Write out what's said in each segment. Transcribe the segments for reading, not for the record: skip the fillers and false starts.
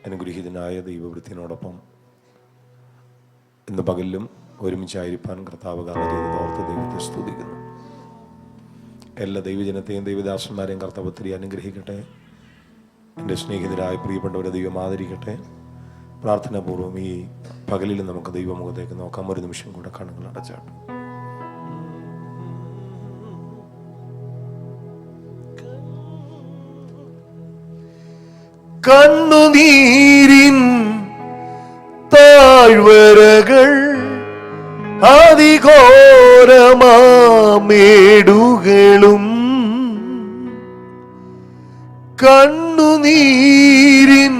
അനുഗ്രഹീതനായ ദൈവവൃത്തിനോടൊപ്പം ഇന്ന് പകലിലും ഒരുമിച്ചായിരിക്കാൻ കർത്താവ് കാരണം ചെയ്തത് ഓർത്ത് ദൈവത്തെ സ്തുതിക്കുന്നു. എല്ലാ ദൈവജനത്തെയും ദൈവദാസന്മാരെയും കർത്താവ് ഒത്തിരി അനുഗ്രഹിക്കട്ടെ. എൻ്റെ സ്നേഹിതരായ പ്രിയപ്പെട്ടവരെ ദൈവം ആദരിക്കട്ടെ. പ്രാർത്ഥനാപൂർവ്വം ഈ പകലിൽ നമുക്ക് ദൈവമുഖത്തേക്ക് നോക്കാം. ഒരു നിമിഷം കൂടെ കണ്ണുകൾ അടച്ചാട്ട്. കണ്ണുനീരിൻ താഴ്വരകൾ അതിഘോരമാമേടുകളും കണ്ണുനീരിൻ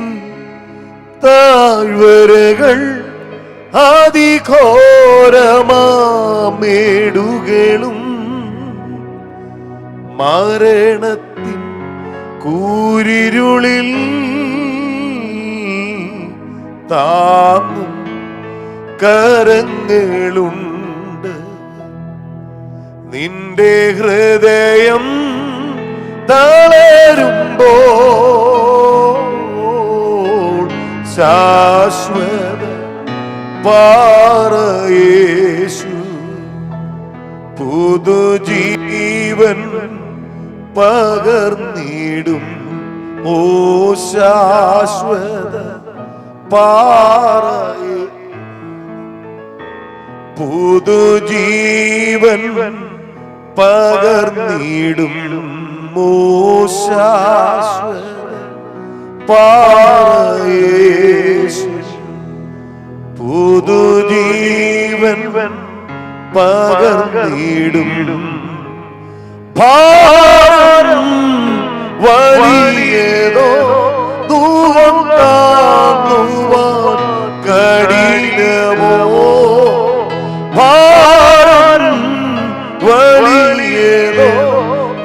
താഴ്വരകൾ അതിഘോരമാമേടുകളും മരണത്തിൻ കൂരിരുളിൽ താങ്ങും കരങ്ങളുണ്ട്. നിന്റെ ഹൃദയം തളരുമ്പോൾ ശാശ്വത പാറയേശു പുതുജീവൻ പകർന്നിടും. ഓ ശാശ്വത പാറയെ പുതുജീവൻ പകർന്നിടും. ഓ ശാശ്വത പാറയേശു പുതുജീവൻ പകർന്നിടും. ഭാരം വലിയതോ ദൂരം താങ്ങുവാൻ കഠിനമോ, ഭാരം വലിയതോ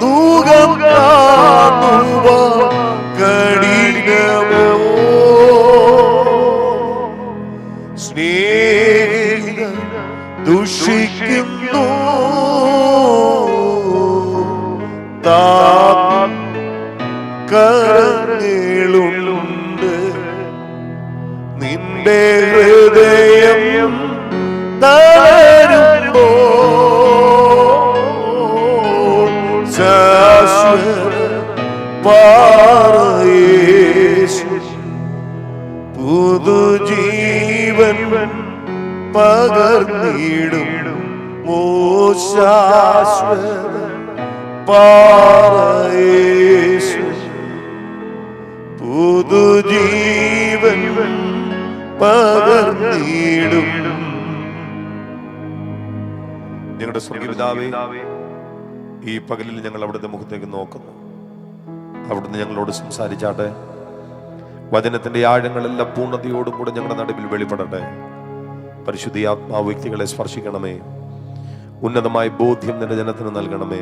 ദൂരം താങ്ങുവാൻ കഠിനമോ, സ്നേഹിത ദുഷിക്കുന്നു കരങ്ങളുണ്ട്. നിന്റെ ഹൃദയം തളരുമ്പോൾ ശാശ്വത പാറയേശു പുതുജീവൻ പകർന്നിടും. ഓ ശാശ്വത പാറയേശു പുതുജീവൻ പകർന്നിടും. ഞങ്ങളുടെ സ്വർഗ്ഗപിതാവേ, ഈ പകലിൽ ഞങ്ങൾ അവിടുത്തെ മുഖത്തേക്ക് നോക്കുന്നു. അവിടുന്ന് ഞങ്ങളോട് സംസാരിച്ചാട്ടെ. വചനത്തിന്റെ ആഴങ്ങളെല്ലാം പൂർണ്ണതയോടും കൂടെ ഞങ്ങളുടെ നടുവിൽ വെളിപ്പെടട്ടെ. പരിശുദ്ധ ആത്മാവ് വ്യക്തികളെ സ്പർശിക്കണമേ. ഉന്നതമായ ബോധ്യം നിന്റെ ജനത്തിന് നൽകണമേ.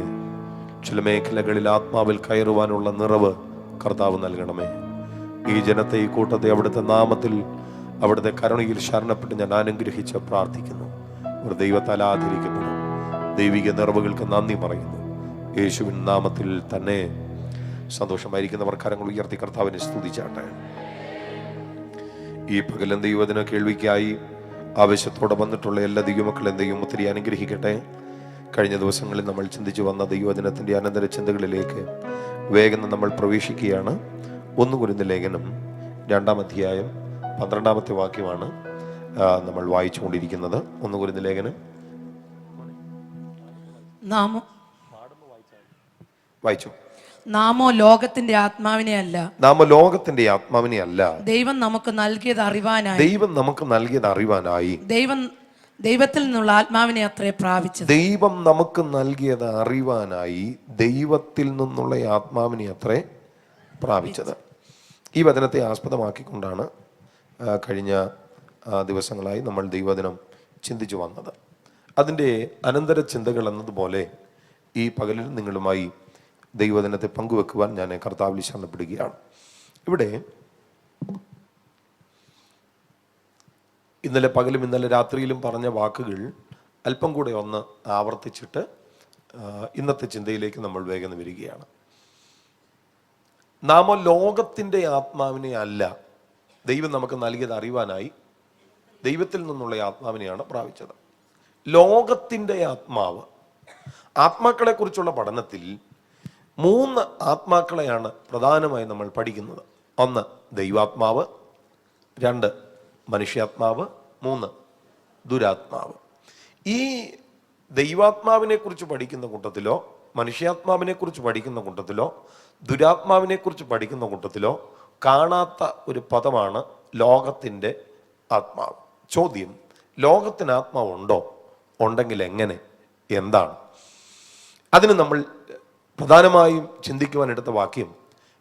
ചില മേഖലകളിൽ ആത്മാവിൽ കയറുവാനുള്ള നിറവ് കർത്താവ് നൽകണമേ. ഈ ജനത്തെ, ഈ കൂട്ടത്തെ അവിടുത്തെ നാമത്തിൽ, അവിടുത്തെ കരുണയിൽ ശരണപ്പെട്ട് ഞാൻ അനുഗ്രഹിച്ച് പ്രാർത്ഥിക്കുന്നു. ഒരു ദൈവത്താൽ ആദരിക്കപ്പെടും. ദൈവിക നിറവുകൾക്ക് നന്ദി പറയുന്നു. യേശുവിൻ നാമത്തിൽ തന്നെ. സന്തോഷമായിരിക്കുന്നവർ കരങ്ങൾ ഉയർത്തി കർത്താവിനെ സ്തുതിച്ചാട്ടെ. ഈ പകലും ദൈവദിന കേൾവിക്കായി ആവേശത്തോടെ വന്നിട്ടുള്ള എല്ലാ ദൈവമക്കളെയും ദൈവം ഒത്തിരി അനുഗ്രഹിക്കട്ടെ. കഴിഞ്ഞ ദിവസങ്ങളിൽ നമ്മൾ ചിന്തിച്ചു വന്ന ദൈവദിനത്തിന്റെ അനന്തര ചിന്തകളിലേക്ക് വേഗം നമ്മൾ പ്രവേശിക്കുകയാണ്. 1 കൊരിന്ത്യർ ലേഖനം 2-ാം അധ്യായം 12-ാമത്തെ വാക്യമാണ് നമ്മൾ വായിച്ചുകൊണ്ടിരിക്കുന്നത്. 1 കൊരിന്ത്യർ ലേഖനം വായിച്ചു. നാമോ ലോകത്തിന്റെ ആത്മാവിനെ അല്ല, നാമോ ലോകത്തിന്റെ ആത്മാവിനെ അല്ല, ദൈവം നമുക്ക് നൽകിയത് അറിവാനായി, ദൈവം നമുക്ക് നൽകിയത് അറിവാനായി, ദൈവത്തിൽ നിന്നുള്ള ആത്മാവിനെ അത്രേ പ്രാപിച്ചത്. ദൈവം നമുക്ക് നൽകിയത് അറിവാനായി, ദൈവത്തിൽ നിന്നുള്ള ആത്മാവിനെ അത്രേ പ്രാപിച്ചത്. ഈ വചനത്തെ ആസ്പദമാക്കിക്കൊണ്ടാണ് കഴിഞ്ഞ ദിവസങ്ങളായി നമ്മൾ ദൈവദിനം ചിന്തിച്ചു വന്നത്. അതിൻ്റെ അനന്തര ചിന്തകൾ എന്നതുപോലെ ഈ പകലിൽ നിങ്ങളുമായി ദൈവദിനത്തെ പങ്കുവെക്കുവാൻ ഞാൻ കർത്താവിൽ ശരണപ്പെടുകയാണ്. ഇവിടെ ഇന്നലെ പകലും ഇന്നലെ രാത്രിയിലും പറഞ്ഞ വാക്കുകൾ അല്പം കൂടെ ഒന്ന് ആവർത്തിച്ചിട്ട് ഇന്നത്തെ ചിന്തയിലേക്ക് നമ്മൾ വേഗം വരികയാണ്. നാമോ ലോകത്തിൻ്റെ ആത്മാവിനെ അല്ല, ദൈവം നമുക്ക് നൽകിയത് അറിയുവാനായി ദൈവത്തിൽ നിന്നുള്ള ആത്മാവിനെയാണ് പ്രാപിച്ചത്. ലോകത്തിൻ്റെ ആത്മാവ്. ആത്മാക്കളെ കുറിച്ചുള്ള പഠനത്തിൽ 3 ആത്മാക്കളെയാണ് പ്രധാനമായി നമ്മൾ പഠിക്കുന്നത്. 1 ദൈവാത്മാവ്, 2 മനുഷ്യാത്മാവ്, 3 ദുരാത്മാവ്. ഈ ദൈവാത്മാവിനെ കുറിച്ച് പഠിക്കുന്ന കൂട്ടത്തിലോ മനുഷ്യാത്മാവിനെ കുറിച്ച് പഠിക്കുന്ന കൂട്ടത്തിലോ ദുരാത്മാവിനെ കുറിച്ച് പഠിക്കുന്ന കൂട്ടത്തിലോ കാണാത്ത ഒരു പദമാണ് ലോകത്തിൻ്റെ ആത്മാവ്. ചോദ്യം, ലോകത്തിന് ആത്മാവുണ്ടോ? ഉണ്ടെങ്കിൽ എങ്ങനെ? എന്താണ്? അതിന് നമ്മൾ പ്രധാനമായും ചിന്തിക്കുവാൻ എടുത്ത വാക്യം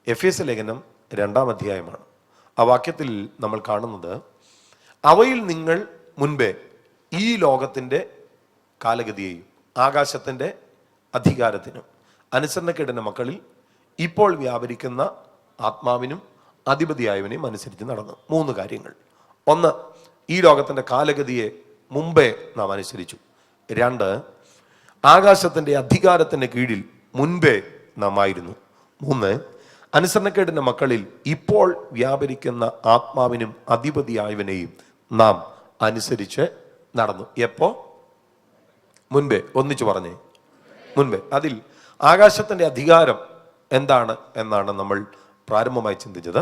എഫേസ്യ ലേഖനം 2-ാം അധ്യായമാണ്. ആ വാക്യത്തിൽ നമ്മൾ കാണുന്നത്, അവയിൽ നിങ്ങൾ മുൻപേ ഈ ലോകത്തിൻ്റെ കാലഗതിയെയും ആകാശത്തിൻ്റെ അധികാരത്തിനും അനുസരണക്കേടിൻ്റെ മക്കളിൽ ഇപ്പോൾ വ്യാപരിക്കുന്ന ആത്മാവിനും അധിപതിയായവനെയും അനുസരിച്ച് നടന്നു. 3 കാര്യങ്ങൾ. 1, ഈ ലോകത്തിൻ്റെ കാലഗതിയെ മുമ്പേ നാം അനുസരിച്ചു. 2, ആകാശത്തിൻ്റെ അധികാരത്തിൻ്റെ കീഴിൽ മുൻപേ നാം ആയിരുന്നു. 3, അനുസരണക്കേടിൻ്റെ മക്കളിൽ ഇപ്പോൾ വ്യാപരിക്കുന്ന ആത്മാവിനും അധിപതിയായവനെയും നാം അനുസരിച്ച് നടന്നു. എപ്പോ? മുൻപേ. ഒന്നിച്ചു പറഞ്ഞേ, മുൻപേ. അതിൽ ആകാശത്തിൻ്റെ അധികാരം എന്താണ് എന്നാണ് നമ്മൾ പ്രാരംഭമായി ചിന്തിച്ചത്.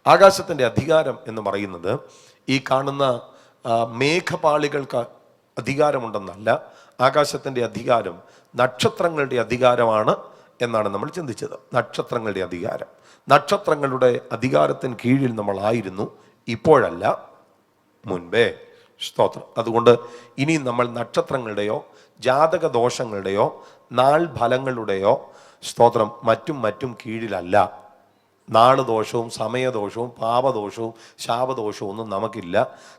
ആകാശത്തിൻ്റെ അധികാരം എന്ന് പറയുന്നത് ഈ കാണുന്ന മേഘപാളികൾക്ക് അധികാരമുണ്ടെന്നല്ല. ആകാശത്തിൻ്റെ അധികാരം നക്ഷത്രങ്ങളുടെ അധികാരമാണ് എന്നാണ് നമ്മൾ ചിന്തിച്ചത്. നക്ഷത്രങ്ങളുടെ അധികാരം, നക്ഷത്രങ്ങളുടെ അധികാരത്തിന് കീഴിൽ നമ്മളായിരുന്നു, ഇപ്പോഴല്ല, മുൻപേ. സ്തോത്രം. അതുകൊണ്ട് ഇനി നമ്മൾ നക്ഷത്രങ്ങളുടെയോ ജാതക ദോഷങ്ങളുടെയോ നാൾ ഫലങ്ങളുടെയോ സ്തോത്രം മറ്റും കീഴിലല്ല. നാള് ദോഷവും സമയദോഷവും പാപദോഷവും ശാപദോഷവും ഒന്നും നമുക്കില്ല.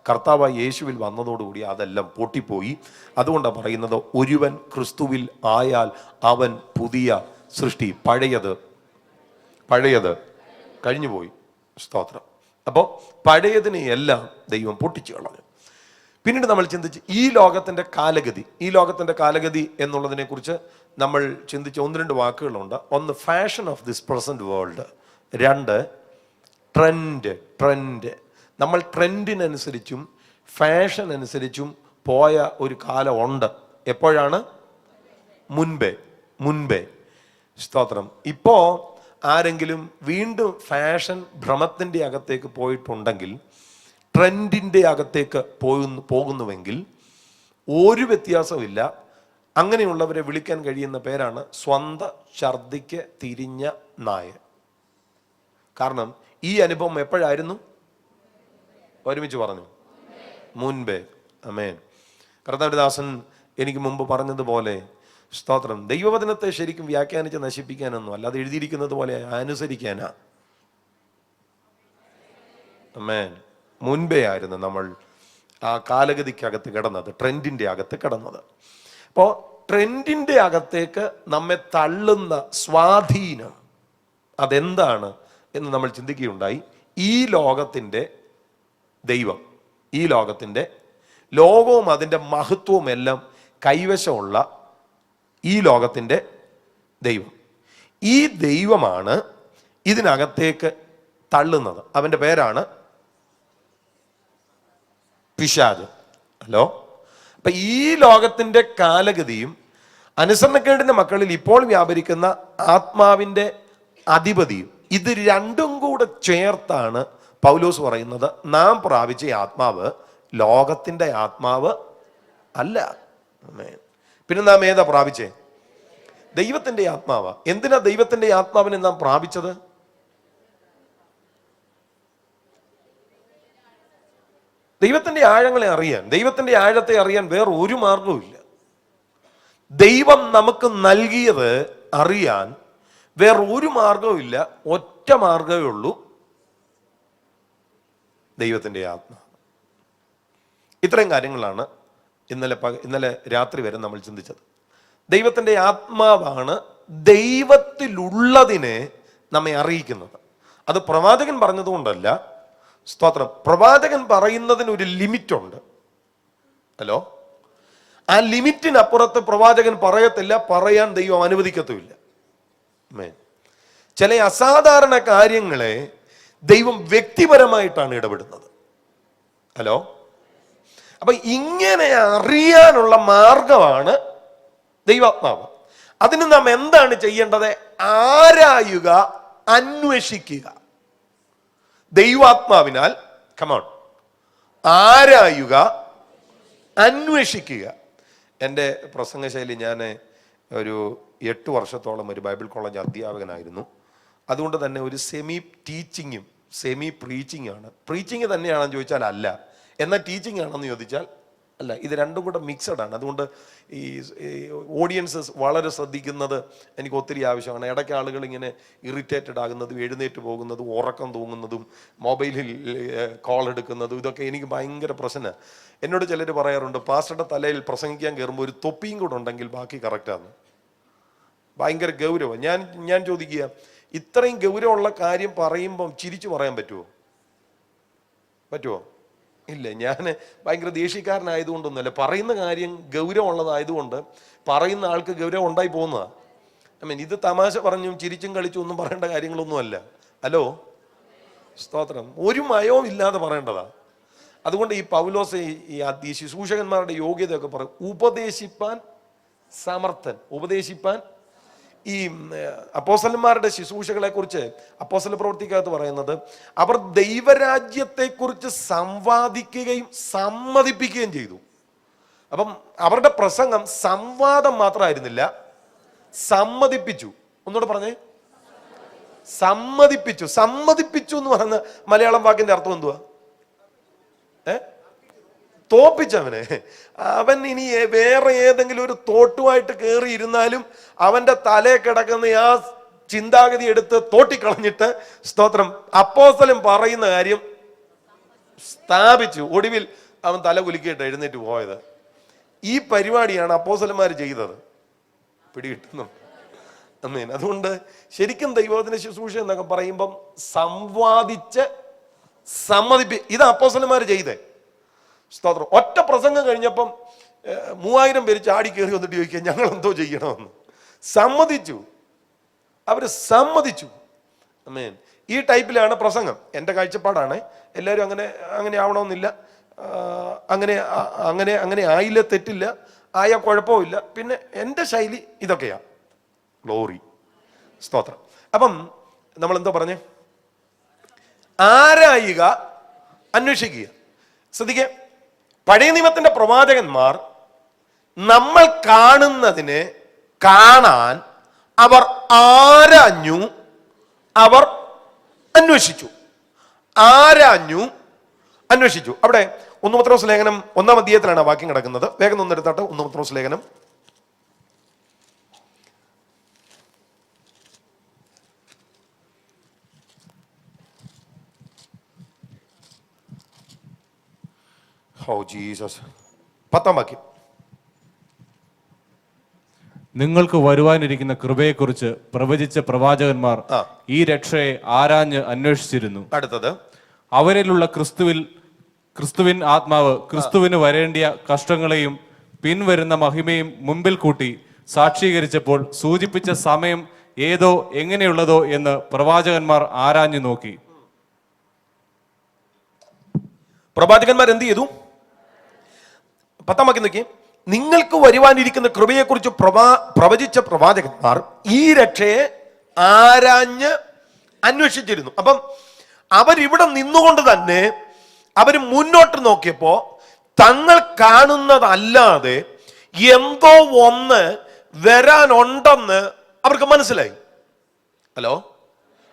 കർത്താവായ യേശുവിൽ വന്നതോടുകൂടി അതെല്ലാം പൊട്ടിപ്പോയി. അതുകൊണ്ടാണ് പറയുന്നത്, ഒരുവൻ ക്രിസ്തുവിൽ ആയാൽ അവൻ പുതിയ സൃഷ്ടി, പഴയത് കഴിഞ്ഞുപോയി. സ്തോത്രം. അപ്പോൾ പഴയതിനെ എല്ലാം ദൈവം പൊട്ടിച്ചു കളഞ്ഞു. പിന്നീട് നമ്മൾ ചിന്തിച്ച് ഈ ലോകത്തിൻ്റെ കാലഗതി എന്നുള്ളതിനെ കുറിച്ച് നമ്മൾ ചിന്തിച്ച 1-2 വാക്കുകളുണ്ട്. 1, fashion of this present world. 2, trend. നമ്മൾ ട്രെൻഡിനനുസരിച്ചും ഫാഷൻ അനുസരിച്ചും പോയ ഒരു കാലം ഉണ്ട്. എപ്പോഴാണ്? മുൻപേ. സ്തോത്രം. ഇപ്പോ ആരെങ്കിലും വീണ്ടും ഫാഷൻ ഭ്രമത്തിൻ്റെ അകത്തേക്ക് പോയിട്ടുണ്ടെങ്കിൽ, ട്രെൻഡിൻ്റെ അകത്തേക്ക് പോകുന്നുവെങ്കിൽ ഒരു വ്യത്യാസമില്ല. അങ്ങനെയുള്ളവരെ വിളിക്കാൻ കഴിയുന്ന പേരാണ് സ്വന്തം ഛർദിക്ക് തിരിഞ്ഞ നായ. കാരണം ഈ അനുഭവം എപ്പോഴായിരുന്നു? ഒരുമിച്ച് പറഞ്ഞു, മുൻപേ. ആമേൻ. കർത്താവിന്റെ ദാസൻ എനിക്ക് മുമ്പ് പറഞ്ഞതുപോലെ, സ്തോത്രം, ദൈവവചനത്തെ ശരിക്കും വ്യാഖ്യാനിച്ച് നശിപ്പിക്കാനൊന്നും അല്ല, അത് എഴുതിയിരിക്കുന്നത് പോലെ അനുസരിക്കാനാ. ആമേൻ. മുൻപേ ആയിരുന്നു നമ്മൾ ആ കാലഗതിക്കകത്ത് കിടന്നത്, ട്രെൻഡിൻ്റെ അകത്ത് കിടന്നത്. അപ്പോൾ ട്രെൻഡിൻ്റെ അകത്തേക്ക് നമ്മെ തള്ളുന്ന സ്വാധീനം അതെന്താണ് എന്ന് നമ്മൾ ചിന്തിക്കുകയുണ്ടായി. ഈ ലോകത്തിൻ്റെ ദൈവം, ഈ ലോകത്തിൻ്റെ ലോകവും അതിൻ്റെ മഹത്വവും എല്ലാം കൈവശമുള്ള ഈ ലോകത്തിൻ്റെ ദൈവം, ഈ ദൈവമാണ് ഇതിനകത്തേക്ക് തള്ളുന്നത്. അവൻ്റെ പേരാണ് പിശാച്. ഹലോ. അപ്പൊ ഈ ലോകത്തിന്റെ കാലഗതിയും അനുസരണക്കേടിന്റെ മക്കളിൽ ഇപ്പോൾ വ്യാപരിക്കുന്ന ആത്മാവിന്റെ അധിപതിയും, ഇത് രണ്ടും കൂടെ ചേർത്താണ് പൗലോസ് പറയുന്നത്, നാം പ്രാപിച്ച ആത്മാവ് ലോകത്തിന്റെ ആത്മാവ് അല്ല. പിന്നെ നാം ഏതാ പ്രാപിച്ചേ? ദൈവത്തിന്റെ ആത്മാവ്. എന്തിനാ ദൈവത്തിന്റെ ആത്മാവിനെ നാം പ്രാപിച്ചത്? ദൈവത്തിന്റെ ആഴങ്ങളെ അറിയാൻ, ദൈവത്തിന്റെ ആഴത്തെ അറിയാൻ വേറെ ഒരു മാർഗവും ഇല്ല. ദൈവം നമുക്ക് നൽകിയത് അറിയാൻ വേറെ ഒരു മാർഗവും ഇല്ല. ഒറ്റ മാർഗമേ ഉള്ളൂ, ദൈവത്തിന്റെ ആത്മാവ്. ഇത്രയും കാര്യങ്ങളാണ് ഇന്നലെ രാത്രി വരെ നമ്മൾ ചിന്തിച്ചത്. ദൈവത്തിന്റെ ആത്മാവാണ് ദൈവത്തിലുള്ളതിനെ നമ്മെ അറിയിക്കുന്നത്. അത് പ്രവാചകൻ പറഞ്ഞതുകൊണ്ടല്ല. സ്തോത്രം. പ്രവാചകൻ പറയുന്നതിന് ഒരു ലിമിറ്റ് ഉണ്ട്. ഹലോ. ആ ലിമിറ്റിനപ്പുറത്ത് പ്രവാചകൻ പറയത്തില്ല, പറയാൻ ദൈവം അനുവദിക്കത്തുമില്ല. ചില അസാധാരണ കാര്യങ്ങളെ ദൈവം വ്യക്തിപരമായിട്ടാണ് ഇടപെടുന്നത്. ഹലോ, അപ്പൊ ഇങ്ങനെ അറിയാനുള്ള മാർഗമാണ് ദൈവാത്മാവ്. അതിന് നാം എന്താണ് ചെയ്യേണ്ടത്? ആരായുക, അന്വേഷിക്കുക. ദൈവാത്മാവിനാൽ കമോൺ, ആരായുക, അന്വേഷിക്കുക. എൻ്റെ പ്രസംഗശൈലി, ഞാൻ ഒരു 8 വർഷത്തോളം ഒരു ബൈബിൾ കോളേജ് അധ്യാപകനായിരുന്നു. അതുകൊണ്ട് തന്നെ ഒരു സെമി ടീച്ചിങ്ങും സെമി പ്രീച്ചിങ് ആണ്. പ്രീച്ചിങ് തന്നെയാണെന്ന് ചോദിച്ചാൽ അല്ല, എന്നാൽ ടീച്ചിങ് ആണെന്ന് ചോദിച്ചാൽ അല്ല. ഇത് രണ്ടും കൂടെ മിക്സഡ് ആണ്. അതുകൊണ്ട് ഈ ഓഡിയൻസസ് വളരെ ശ്രദ്ധിക്കുന്നത് എനിക്ക് ഒത്തിരി ആവശ്യമാണ്. ഇടയ്ക്ക് ആളുകൾ ഇങ്ങനെ ഇറിറ്റേറ്റഡ് ആകുന്നതും എഴുന്നേറ്റ് പോകുന്നതും ഉറക്കം തൂങ്ങുന്നതും മൊബൈലിൽ കോൾ എടുക്കുന്നതും ഇതൊക്കെ എനിക്ക് ഭയങ്കര പ്രശ്നമാണ്. എന്നോട് ചിലർ പറയാറുണ്ട്, പാസ്റ്ററുടെ തലയിൽ പ്രസംഗിക്കാൻ കയറുമ്പോൾ ഒരു തൊപ്പിയും കൂടെ ഉണ്ടെങ്കിൽ ബാക്കി കറക്റ്റാണ്. ഭയങ്കര ഗൗരവം. ഞാൻ ചോദിക്കുക, ഇത്രയും ഗൗരവമുള്ള കാര്യം പറയുമ്പം ചിരിച്ചു പറയാൻ പറ്റുമോ? ഇല്ല. ഞാൻ ഭയങ്കര ദേഷ്യക്കാരനായതുകൊണ്ടൊന്നുമല്ല, പറയുന്ന കാര്യം ഗൗരവമുള്ളതായതുകൊണ്ട് പറയുന്ന ആൾക്ക് ഗൗരവം ഉണ്ടായി പോകുന്നതാണ്. ഇത് തമാശ പറഞ്ഞും ചിരിച്ചും കളിച്ചും ഒന്നും പറയേണ്ട കാര്യങ്ങളൊന്നുമല്ല. ഹലോ, സ്തോത്രം. ഒരു മയവും ഇല്ലാതെ പറയേണ്ടതാ. അതുകൊണ്ട് ഈ പൗലോസ് ഈ ശുശ്രൂഷകന്മാരുടെ യോഗ്യതയൊക്കെ പറയും. ഉപദേശിപ്പാൻ സമർത്ഥൻ. ഉപദേശിപ്പാൻ. ഈ അപ്പോസ്തലന്മാരുടെ ശുശ്രൂഷകളെ കുറിച്ച് അപ്പോസ്തല പ്രവൃത്തിക്കകത്ത് പറയുന്നത്, അവർ ദൈവരാജ്യത്തെക്കുറിച്ച് സംവാദിക്കുകയും സമ്മതിപ്പിക്കുകയും ചെയ്തു. അപ്പം അവരുടെ പ്രസംഗം സംവാദം മാത്രമായിരുന്നില്ല, സമ്മതിപ്പിച്ചു. ഒന്നുകൂടെ പറഞ്ഞേ, സമ്മതിപ്പിച്ചു. സമ്മതിപ്പിച്ചു എന്ന് പറയുന്ന മലയാളം വാക്കിന്റെ അർത്ഥം എന്തുവാ? തോപ്പിച്ചവനെ. അവൻ ഇനി വേറെ ഏതെങ്കിലും ഒരു തോട്ടുമായിട്ട് കയറിയിരുന്നാലും അവന്റെ തലേ കിടക്കുന്ന ആ ചിന്താഗതി എടുത്ത് തോട്ടിക്കളഞ്ഞിട്ട്, സ്തോത്രം, അപ്പോസ്തലൻ പറയുന്ന കാര്യം സ്ഥാപിച്ചു. ഒടുവിൽ അവൻ തല കുലുക്കിയിട്ട് എഴുന്നേറ്റ് പോയത്. ഈ പരിപാടിയാണ് അപ്പോസ്തലന്മാർ ചെയ്തത്. പിടികിട്ടുന്നു. അമേൻ. അതുകൊണ്ട് ശരിക്കും ദൈവത്തിന്റെ ശുശ്രൂഷ എന്നൊക്കെ പറയുമ്പം സംവാദിച്ച് ഇത് അപ്പോസ്തലന്മാർ ചെയ്തേ. സ്തോത്രം. ഒറ്റ പ്രസംഗം കഴിഞ്ഞപ്പം 3000 പേര് ചാടി കയറി വന്നിട്ട് ചോദിക്കുക, ഞങ്ങൾ എന്തോ ചെയ്യണമെന്ന്. സമ്മതിച്ചു. അവര് സമ്മതിച്ചു. അമേൻ. ഈ ടൈപ്പിലാണ് പ്രസംഗം. എൻ്റെ കാഴ്ചപ്പാടാണ്. എല്ലാവരും അങ്ങനെ ആവണമെന്നില്ല. അങ്ങനെ ആയില്ല, തെറ്റില്ല. ആയാൽ കുഴപ്പമില്ല. പിന്നെ എൻ്റെ ശൈലി ഇതൊക്കെയാ. ഗ്ലോറി. സ്തോത്രം. അപ്പം നമ്മൾ എന്തോ പറഞ്ഞേ? ആരായുക, അന്വേഷിക്കുക. ശ്രദ്ധിക്കുക, പഴയ നിയമത്തിന്റെ പ്രവാചകന്മാർ നമ്മൾ കാണുന്നതിനെ കാണാൻ അവർ ആരാഞ്ഞു, അവർ അന്വേഷിച്ചു. ആരാഞ്ഞു, അന്വേഷിച്ചു. അവിടെ 1 പത്രോസ് ലേഖനം 1-ാം അധ്യായത്തിലാണ് വാക്യം കിടക്കുന്നത്. വേഗം ഒന്നെടുത്താട്ടെ. 1 പത്രോസ് ലേഖനം ജീസസ് 10-ാം വാക്യം. നിങ്ങൾക്ക് വരുവാനിരിക്കുന്ന കൃപയെക്കുറിച്ച് പ്രവചിച്ച പ്രവാചകന്മാർ ഈ രക്ഷയെ ആരാഞ്ഞ് അന്വേഷിച്ചിരുന്നു. അടുത്തത്, അവരിലുള്ള ക്രിസ്തുവിൻ ആത്മാവ് ക്രിസ്തുവിന് വരേണ്ടിയ കഷ്ടങ്ങളെയും പിൻവരുന്ന മഹിമയും മുമ്പിൽ കൂട്ടി സാക്ഷീകരിച്ചപ്പോൾ സൂചിപ്പിച്ച സമയം ഏതോ എങ്ങനെയുള്ളതോ എന്ന് പ്രവാചകന്മാർ ആരാഞ്ഞു നോക്കി. പ്രവാചകന്മാർ എന്ത് ചെയ്തു? 10-ാം വാക്യം നോക്കി. നിങ്ങൾക്ക് വരുവാനിരിക്കുന്ന കൃപയെക്കുറിച്ച് പ്രവചിച്ച പ്രവാചകന്മാർ ഈ രക്ഷയെ ആരാഞ്ഞ് അന്വേഷിച്ചിരുന്നു. അപ്പം അവരിവിടെ നിന്നുകൊണ്ട് തന്നെ അവർ മുന്നോട്ട് നോക്കിയപ്പോ തങ്ങൾ കാണുന്നതല്ലാതെ എന്തോ ഒന്ന് വരാനുണ്ടെന്ന് അവർക്ക് മനസ്സിലായി. ഹലോ,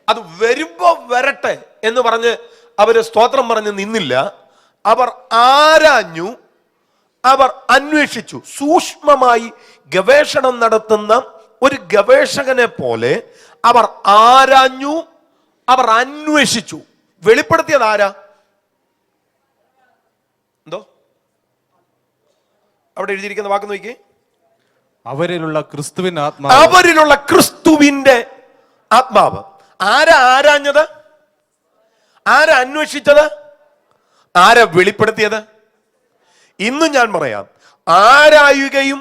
അത് വരുമ്പോ വരട്ടെ എന്ന് പറഞ്ഞ് അവര് സ്തോത്രം പറഞ്ഞ് നിന്നില്ല. അവർ ആരാഞ്ഞു, അവർ അന്വേഷിച്ചു. സൂക്ഷ്മമായി ഗവേഷണം നടത്തുന്ന ഒരു ഗവേഷകനെ പോലെ അവർ ആരാഞ്ഞു, അവർ അന്വേഷിച്ചു. വെളിപ്പെടുത്തിയത് ആരാ? എന്തോ അവിടെ എഴുതിയിരിക്കുന്ന വാക്ക് നോക്കി. അവരിലുള്ള ക്രിസ്തുവിൻ ആത്മാവ്. അവരിലുള്ള ക്രിസ്തുവിന്റെ ആത്മാവ്. ആരാ ആരാഞ്ഞത്? ആരാ അന്വേഷിച്ചത്? ആരാ വെളിപ്പെടുത്തിയത്? ഇന്നും ഞാൻ പറയാം, ആരായുകയും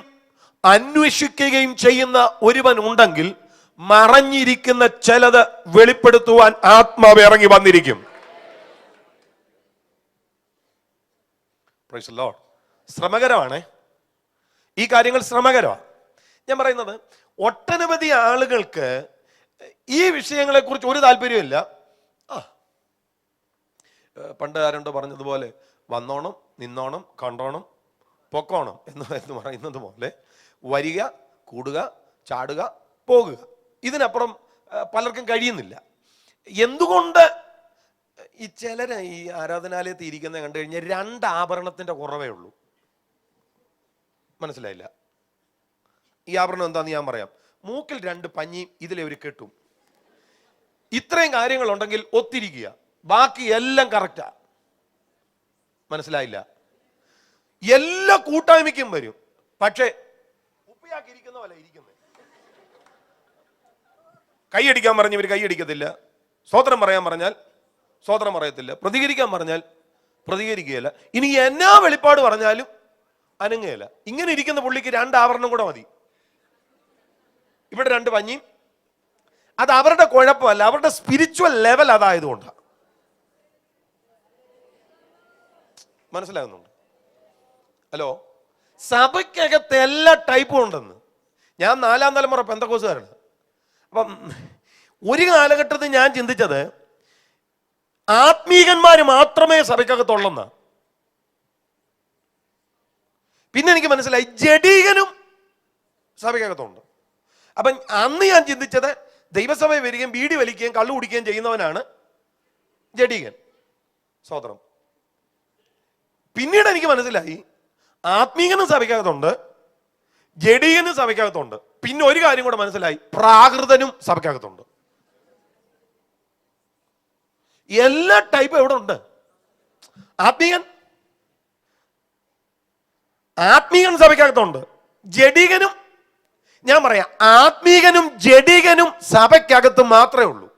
അന്വേഷിക്കുകയും ചെയ്യുന്ന ഒരുവൻ ഉണ്ടെങ്കിൽ മറഞ്ഞിരിക്കുന്ന ചിലത് വെളിപ്പെടുത്തുവാൻ ആത്മാവ് ഇറങ്ങി വന്നിരിക്കും. Praise the Lord. ശ്രമകരമാണ് ഈ കാര്യങ്ങൾ, ശ്രമകരമാണ്. ഞാൻ പറയുന്നത് ഒട്ടനവധി ആളുകൾക്ക് ഈ വിഷയങ്ങളെ കുറിച്ച് ഒരു താല്പര്യമില്ല. പണ്ട് ആരുണ്ടോ പറഞ്ഞതുപോലെ വന്നോണം, നിന്നോണം, കണ്ടോണം, പൊക്കോണം എന്ന് പറയുന്നത് പോലെ വരിക, കൂടുക, ചാടുക, പോകുക. ഇതിനപ്പുറം പലർക്കും കഴിയുന്നില്ല. എന്തുകൊണ്ട് ഈ ചിലര് ഈ ആരാധനാലയത്തിൽ ഇരിക്കുന്നത് കണ്ടു കഴിഞ്ഞാൽ 2 ആഭരണത്തിന്റെ കുറവേ ഉള്ളൂ. മനസ്സിലായില്ല? ഈ ആഭരണം എന്താന്ന് ഞാൻ പറയാം. മൂക്കിൽ 2 പഞ്ഞിയും ഇതിലെ ഒരു കെട്ടും. ഇത്രയും കാര്യങ്ങളുണ്ടെങ്കിൽ ഒത്തിരിക്കുക, ബാക്കി എല്ലാം കറക്റ്റാ. മനസ്സിലായില്ല? എല്ലാ കൂട്ടായ്മയ്ക്കും വരും, പക്ഷേ ഉപ്പിയാക്കിയിരിക്കുന്ന പോലെ ഇരിക്കുന്നത്. കൈയടിക്കാൻ പറഞ്ഞവർ കൈയടിക്കത്തില്ല, സ്തോത്രം പറയാൻ പറഞ്ഞാൽ സ്തോത്രം പറയത്തില്ല, പ്രതികരിക്കാൻ പറഞ്ഞാൽ പ്രതികരിക്കുകയില്ല, ഇനി എന്നാ വെളിപ്പാട് പറഞ്ഞാലും അനങ്ങുകയില്ല. ഇങ്ങനെ ഇരിക്കുന്ന പുള്ളിക്ക് 2 ആവരണം കൂടെ മതി. ഇവിടെ 2 പഞ്ഞിയും. അത് അവരുടെ കുഴപ്പമല്ല, അവരുടെ സ്പിരിച്വൽ ലെവൽ അതായതുകൊണ്ടാണ്. മനസ്സിലാകുന്നുണ്ട്? ഹലോ, സഭയ്ക്കകത്ത് എല്ലാ ടൈപ്പും ഉണ്ടെന്ന്. ഞാൻ 4ാം തലമുറ പെന്തക്കോസുകാരാണ്. അപ്പം ഒരു കാലഘട്ടത്തിൽ ഞാൻ ചിന്തിച്ചത് ആത്മീകന്മാര് മാത്രമേ സഭയ്ക്കകത്തുള്ളെന്ന്. പിന്നെ എനിക്ക് മനസ്സിലായി ജഡീകനും സഭയ്ക്കകത്തുണ്ട്. അപ്പം അന്ന് ഞാൻ ചിന്തിച്ചത് ദൈവസഭയിൽ വരികയും ബീഡി വലിക്കുകയും കള്ളു കുടിക്കുകയും ചെയ്യുന്നവനാണ് ജഡീകൻ. സ്തോത്രം. പിന്നീട് എനിക്ക് മനസ്സിലായി ആത്മീകനും സഭയ്ക്കകത്തുണ്ട്, ജഡീകനും സഭയ്ക്കകത്തുണ്ട്. പിന്നെ ഒരു കാര്യം കൂടെ മനസ്സിലായി, പ്രാകൃതനും സഭയ്ക്കകത്തുണ്ട്. എല്ലാ ടൈപ്പും എവിടെ ഉണ്ട്. ആത്മീകൻ സഭയ്ക്കകത്തുണ്ട്, ജഡീകനും. ഞാൻ പറയാം, ആത്മീകനും ജഡീകനും സഭയ്ക്കകത്ത് മാത്രമേ ഉള്ളൂ.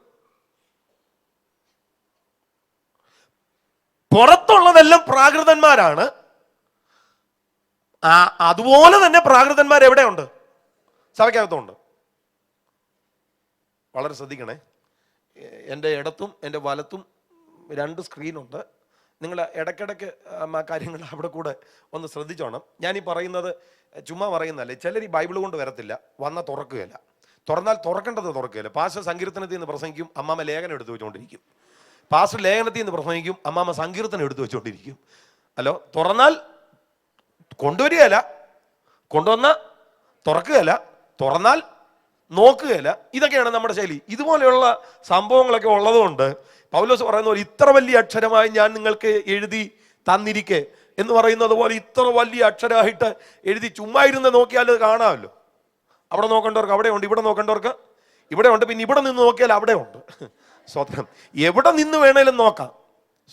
പുറത്തുള്ളതെല്ലാം പ്രാകൃതന്മാരാണ്. അതുപോലെ തന്നെ പ്രാകൃതന്മാർ എവിടെയുണ്ട്? സഭയ്ക്കകത്തുണ്ട്. വളരെ ശ്രദ്ധിക്കണേ. എൻ്റെ ഇടത്തും എൻ്റെ വലത്തും 2 സ്ക്രീനുണ്ട്. നിങ്ങൾ ഇടയ്ക്കിടയ്ക്ക് ആ കാര്യങ്ങൾ അവിടെ കൂടെ ഒന്ന് ശ്രദ്ധിച്ചോണം. ഞാനീ പറയുന്നത് ചുമ്മാ പറയുന്നല്ലേ. ചിലർ ഈ ബൈബിൾ കൊണ്ട് വരത്തില്ല, വന്നാൽ തുറക്കുകയില്ല. തുറന്നാൽ തുറക്കേണ്ടത് തുറക്കുകയില്ല. പാസ്റ്റർ സങ്കീർത്തനത്തിൽ നിന്ന് പ്രസംഗിക്കും, അമ്മാമ ലേഖനം എടുത്തു വെച്ചുകൊണ്ടിരിക്കും. പാസ്റ്റർ ലേഖനത്തിൽ നിന്ന് പ്രസംഗിക്കും, അമ്മാമ സങ്കീർത്തനം എടുത്തു വെച്ചുകൊണ്ടിരിക്കും. ഹലോ, തുറന്നാൽ കൊണ്ടുവരികയില്ല, കൊണ്ടുവന്ന തുറക്കുകയില്ല, തുറന്നാൽ നോക്കുകയില്ല. ഇതൊക്കെയാണ് നമ്മുടെ ശൈലി. ഇതുപോലെയുള്ള സംഭവങ്ങളൊക്കെ ഉള്ളതുകൊണ്ട് പൗലോസ് പറയുന്ന പോലെ ഇത്ര വലിയ അക്ഷരമായി ഞാൻ നിങ്ങൾക്ക് എഴുതി തന്നിരിക്കെ എന്ന് പറയുന്നത് പോലെ ഇത്ര വലിയ അക്ഷരമായിട്ട് എഴുതി ചുമ്മാ ഇരുന്ന് നോക്കിയാൽ അത് കാണാമല്ലോ. അവിടെ നോക്കേണ്ടവർക്ക് അവിടെ ഉണ്ട്, ഇവിടെ നോക്കേണ്ടവർക്ക് ഇവിടെ ഉണ്ട്, പിന്നെ ഇവിടെ നിന്ന് നോക്കിയാൽ അവിടെ ഉണ്ട്. സ്തോത്രം. എവിടെ നിന്ന് വേണേലും നോക്കാം.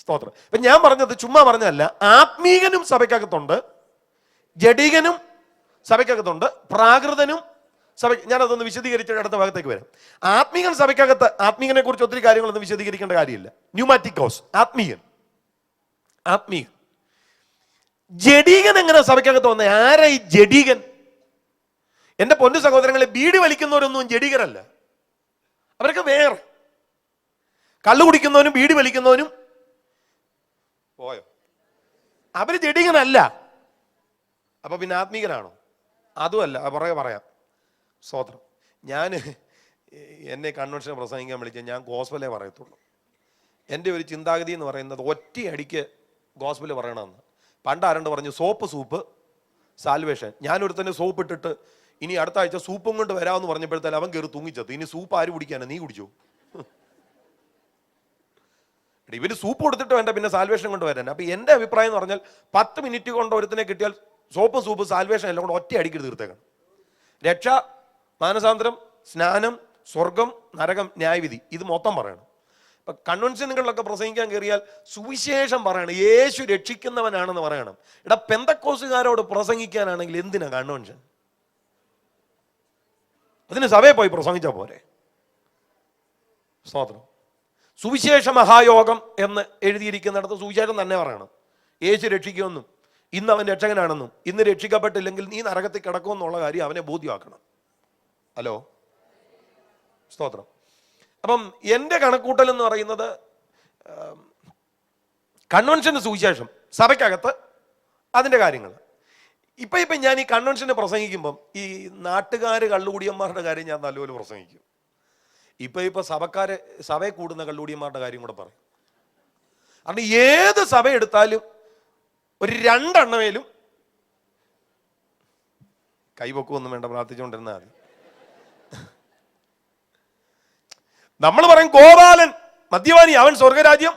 സ്തോത്രം. ഇപ്പൊ ഞാൻ പറഞ്ഞത് ചുമ്മാ പറഞ്ഞതല്ല. ആത്മീകനും സഭയ്ക്കകത്തുണ്ട്, ജഡീകനും സഭയ്ക്കകത്തുണ്ട്, പ്രാകൃതനും സഭ. ഞാനതൊന്ന് വിശദീകരിച്ചിട്ട് അടുത്ത ഭാഗത്തേക്ക് വരാം. ആത്മീകൻ സഭയ്ക്കകത്ത്, ആത്മീകനെ കുറിച്ച് ഒത്തിരി കാര്യങ്ങളൊന്നും വിശദീകരിക്കേണ്ട കാര്യമില്ല. ന്യൂമാറ്റിക്കോസ് ആത്മീകൻ. ജഡീകൻ എങ്ങനെ സഭയ്ക്കകത്ത് വന്നേ? ആരാ ഈ ജഡീകൻ? എന്റെ പൊന്നു സഹോദരങ്ങളെ, ബീഡി വലിക്കുന്നവരൊന്നും ജഡീകരല്ല. അവരൊക്കെ വേറെ. കള്ളു കുടിക്കുന്നവനും ബീഡി വലിക്കുന്നവനും പോയോ? അവര് ജഡീകനല്ല. അപ്പൊ പിന്നെ ആത്മീകനാണോ? അതുമല്ല. പുറകെ പറയാം. സ്തോത്രം. ഞാൻ എന്നെ കൺവെൻഷൻ പ്രസംഗിക്കാൻ വിളിച്ചാൽ ഞാൻ ഗോസ്പലേ പറയത്തുള്ളൂ. എൻ്റെ ഒരു ചിന്താഗതി എന്ന് പറയുന്നത് ഒറ്റയടിക്ക് ഗോസ്പല് പറയണമെന്ന്. പണ്ട് ആരണ്ട് പറഞ്ഞു സോപ്പ് സൂപ്പ് സാൽവേഷൻ. ഞാനൊരുത്തന്നെ സോപ്പ് ഇട്ടിട്ട് ഇനി അടുത്ത ആഴ്ച സൂപ്പും കൊണ്ട് വരാമെന്ന് പറഞ്ഞപ്പോഴത്തേലും അവൻ കയറി തൂങ്ങിച്ചത്. ഇനി സൂപ്പ് ആര് കുടിക്കാനാ? നീ കുടിച്ചോ? ഇവര് സൂപ്പ് കൊടുത്തിട്ട് വേണ്ട പിന്നെ സാൽവേഷൻ കൊണ്ട് വരാൻ. അപ്പൊ എൻ്റെ അഭിപ്രായം എന്ന് പറഞ്ഞാൽ 10 മിനിറ്റ് കൊണ്ട് ഒരുത്തിനെ കിട്ടിയാൽ സോപ്പ് സൂപ്പ് സാൽവേഷൻ എല്ലാം കൂടെ ഒറ്റ അടിക്ക് തീർത്തേക്കണം. രക്ഷ, മാനസാന്തരം, സ്നാനം, സ്വർഗം, നരകം, ന്യായവിധി, ഇത് മൊത്തം പറയണം. ഇപ്പൊ കൺവെൻഷനുകളിലൊക്കെ പ്രസംഗിക്കാൻ കയറിയാൽ സുവിശേഷം പറയണം, യേശു രക്ഷിക്കുന്നവനാണെന്ന് പറയണം. എടാ, പെന്തക്കോസുകാരോട് പ്രസംഗിക്കാനാണെങ്കിൽ എന്തിനാ കൺവെൻഷൻ? അതിന് സഭയിൽ പോയി പ്രസംഗിച്ചാൽ പോരെ. സ്തോത്രം. സുവിശേഷ മഹായോഗം എന്ന് എഴുതിയിരിക്കുന്നിടത്ത് സുവിശേഷം തന്നെ പറയണം. യേശു രക്ഷിക്കുമെന്നും ഇന്ന് അവൻ രക്ഷകനാണെന്നും ഇന്ന് രക്ഷിക്കപ്പെട്ടില്ലെങ്കിൽ നീ നരകത്തിൽ കിടക്കുമെന്നുള്ള കാര്യം അവനെ ബോധ്യമാക്കണം. ഹലോ, സ്തോത്രം. അപ്പം എൻ്റെ കണക്കൂട്ടൽ എന്ന് പറയുന്നത് കൺവെൻഷന് സുവിശേഷം, സഭയ്ക്കകത്ത് അതിൻ്റെ കാര്യങ്ങൾ. ഇപ്പം ഞാൻ ഈ കൺവെൻഷന് പ്രസംഗിക്കുമ്പം ഈ നാട്ടുകാർ കള്ളുകൂടിയന്മാരുടെ കാര്യം ഞാൻ നല്ലപോലെ പ്രസംഗിക്കും. ഇപ്പം സഭയെ കൂടുന്ന കള്ളുകൂടിയന്മാരുടെ കാര്യം കൂടെ പറയും. കാരണം ഏത് സഭ എടുത്താലും ഒരു 2 എണ്ണമെങ്കിലും കൈവക്കൊന്നും വേണ്ട, പ്രാർത്ഥിച്ചുകൊണ്ടിരുന്നാൽ മതി. നമ്മൾ പറയും ഗോപാലൻ മദ്യപാനി, അവൻ സ്വർഗരാജ്യം.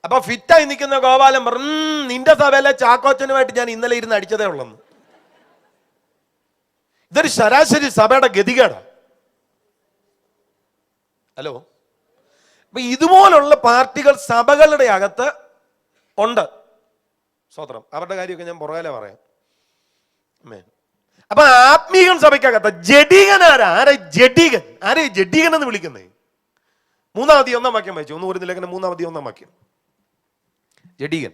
അപ്പൊ ഫിറ്റായി നിൽക്കുന്ന ഗോപാലൻ പറഞ്ഞു, നിന്റെ സഭയിലെ ചാക്കോച്ചനുമായിട്ട് ഞാൻ ഇന്നലെ ഇരുന്ന് അടിച്ചതേ ഉള്ളെന്ന്. ഇതൊരു ശരാശരി സഭയുടെ ഗതികേടാണ്. ഹലോ, അപ്പൊ ഇതുപോലുള്ള പാർട്ടികൾ സഭകളുടെ അകത്ത് ഉണ്ട്. സ്തോത്രം. അവരുടെ കാര്യമൊക്കെ ഞാൻ പുറകെ പറയാം. അപ്പൊ ആത്മീകൻ സഭയ്ക്കകത്ത് ജഡീകൻ ആരാ ജഡീകൻ എന്ന് വിളിക്കുന്നത്? 3-1 വാക്യം വായിച്ചു. 1 ലേഖനം 3-1 വാക്യം. ജഡീകൻ.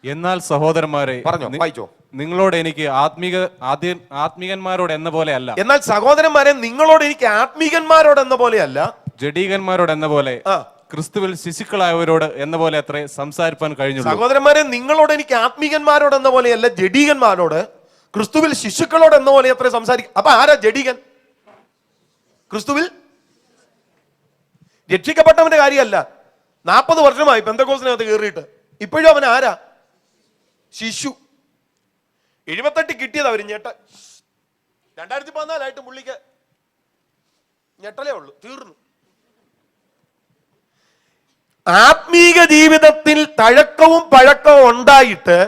എന്നാൽ സഹോദരന്മാരെ, പറഞ്ഞോ, വായിച്ചോ. നിങ്ങളോട് എനിക്ക് ആത്മീകന്മാരോട് എന്ന പോലെ അല്ല. എന്നാൽ സഹോദരന്മാരെ, നിങ്ങളോട് എനിക്ക് ആത്മീകന്മാരോട് എന്ന പോലെയല്ല, ജഡീകന്മാരോട് എന്ന പോലെ, ക്രിസ്തുവിൽ ശിശുക്കളായവരോട് എന്ന പോലെ അത്രേ സംസാരിപ്പാൻ കഴിഞ്ഞുള്ളൂ. സഹോദരന്മാരെ, നിങ്ങളോട് എനിക്ക് ആത്മീകന്മാരോട് എന്ന പോലെയല്ല, ജഡീകന്മാരോട്, ക്രിസ്തുവിൽ ശിശുക്കളോട് എന്ന പോലെ അത്രേ സംസാരിക്കും. അപ്പൊ ആരാ ജഡീകൻ? ക്രിസ്തുവിൽ രക്ഷിക്കപ്പെട്ടവന്റെ കാര്യമല്ല. 40 വർഷമായി പെന്തക്കോസ്തിനകത്ത് കയറിയിട്ട് ഇപ്പോഴും അവൻ ആരാ? ശിശു. 78 കിട്ടിയത് അവര് ഞെട്ട. 2014 പുള്ളിക്ക് ഞെട്ടലേ ഉള്ളൂ, തീർന്നു. ആത്മീക ജീവിതത്തിൽ തഴക്കവും പഴക്കവും ഉണ്ടായിട്ട്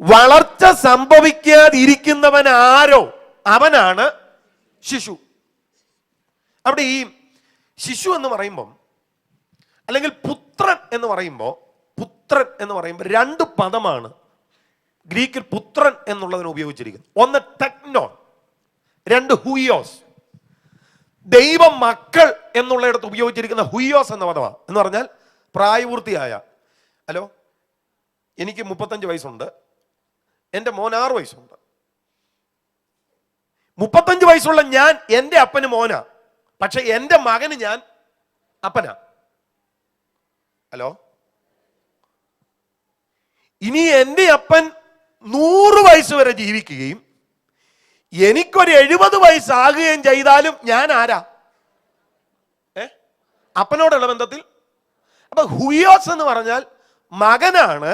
വളർച്ച സംഭവിക്കാതിരിക്കുന്നവൻ ആരോ അവനാണ് ശിശു. അവിടെ ഈ ശിശു എന്ന് പറയുമ്പം, അല്ലെങ്കിൽ പുത്രൻ എന്ന് പറയുമ്പോൾ 2 പദമാണ് ഗ്രീക്കിൽ പുത്രൻ എന്നുള്ളതിന് ഉപയോഗിച്ചിരിക്കുന്നത്. ഒന്ന് ടെക്നോൺ, 2 ഹുയോസ്. ദൈവ മക്കൾ എന്നുള്ളയിടത്ത് ഉപയോഗിച്ചിരിക്കുന്ന ഹുയോസ് എന്ന പദമാണ്. എന്ന് പറഞ്ഞാൽ പ്രായപൂർത്തിയായ. ഹലോ, എനിക്ക് 35 വയസ്സുണ്ട്, എൻ്റെ മോൻ 6 വയസ്സുണ്ട്. 35 വയസ്സുള്ള ഞാൻ എൻ്റെ അപ്പന് മോനാ, പക്ഷെ എൻ്റെ മകന് ഞാൻ അപ്പനാ. ഹലോ, ഇനി എൻ്റെ അപ്പൻ 100 വയസ്സ് വരെ ജീവിക്കുകയും എനിക്കൊരു 70 വയസ്സാകുകയും ചെയ്താലും ഞാൻ ആരാ? അപ്പനോടുള്ള ബന്ധത്തിൽ. അപ്പൊ ഹുയോസ് എന്ന് പറഞ്ഞാൽ മകനാണ്,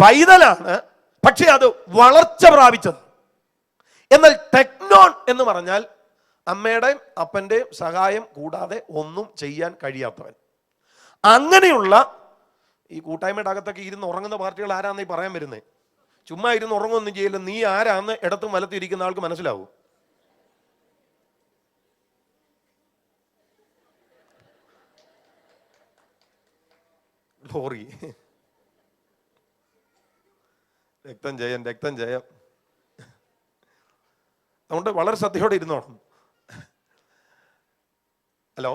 പൈതലാണ്, പക്ഷെ അത് വളർച്ച പ്രാപിച്ചത്. എന്നാൽ ടെക്നോൺ എന്ന് പറഞ്ഞാൽ അമ്മയുടെയും അപ്പൻ്റെയും സഹായം കൂടാതെ ഒന്നും ചെയ്യാൻ കഴിയാത്തവൻ. അങ്ങനെയുള്ള ഈ കൂട്ടായ്മയുടെ അകത്തൊക്കെ ഇരുന്ന് ഉറങ്ങുന്ന പാർട്ടികൾ ആരാന്നീ പറയാൻ വരുന്നേ? ചുമ്മാ ഇരുന്ന് ഉറങ്ങുമൊന്നും ചെയ്യില്ല. നീ ആരാന്ന് ഇടത്തും വലത്തും ഇരിക്കുന്ന ആൾക്ക് മനസ്സിലാവും. ലോറി. രക്തം ജയം. അതുകൊണ്ട് വളരെ ശ്രദ്ധയോടെ ഇരുന്നോണം. ഹലോ,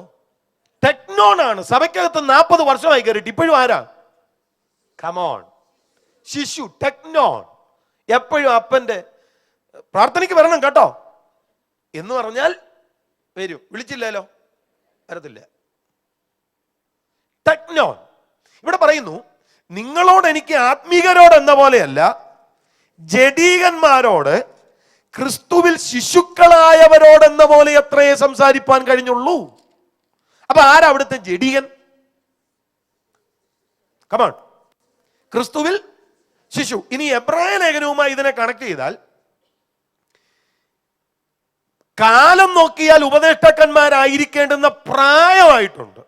ടെക്നോൺ ആണ്. സഭയ്ക്കകത്ത് 40 വർഷമായി കയറിയിട്ട് ഇപ്പോഴും ആരാ? കമോൺ, ശിശു, ടെക്നോൺ. എപ്പോഴും അപ്പന്റെ പ്രാർത്ഥനയ്ക്ക് വരണം കേട്ടോ എന്ന് പറഞ്ഞാൽ വരും. വിളിച്ചില്ലല്ലോ, വരത്തില്ല. ടെക്നോൺ. ഇവിടെ പറയുന്നു, നിങ്ങളോട് എനിക്ക് ആത്മീകരോട് എന്ന പോലെയല്ല, ജഡീകന്മാരോട്, ക്രിസ്തുവിൽ ശിശുക്കളായവരോട് എന്ന പോലെ എത്രയേ സംസാരിപ്പാൻ കഴിഞ്ഞുള്ളൂ. അപ്പൊ ആരാ അവിടുത്തെ ജഡീകൻ? കമോൺ, ക്രിസ്തുവിൽ ശിശു. ഇനി എബ്രായ ലേഖനവുമായി ഇതിനെ കണക്ട് ചെയ്താൽ, കാലം നോക്കിയാൽ ഉപദേഷ്ടാക്കന്മാരായിരിക്കേണ്ടുന്ന പ്രായമായിട്ടുണ്ട്.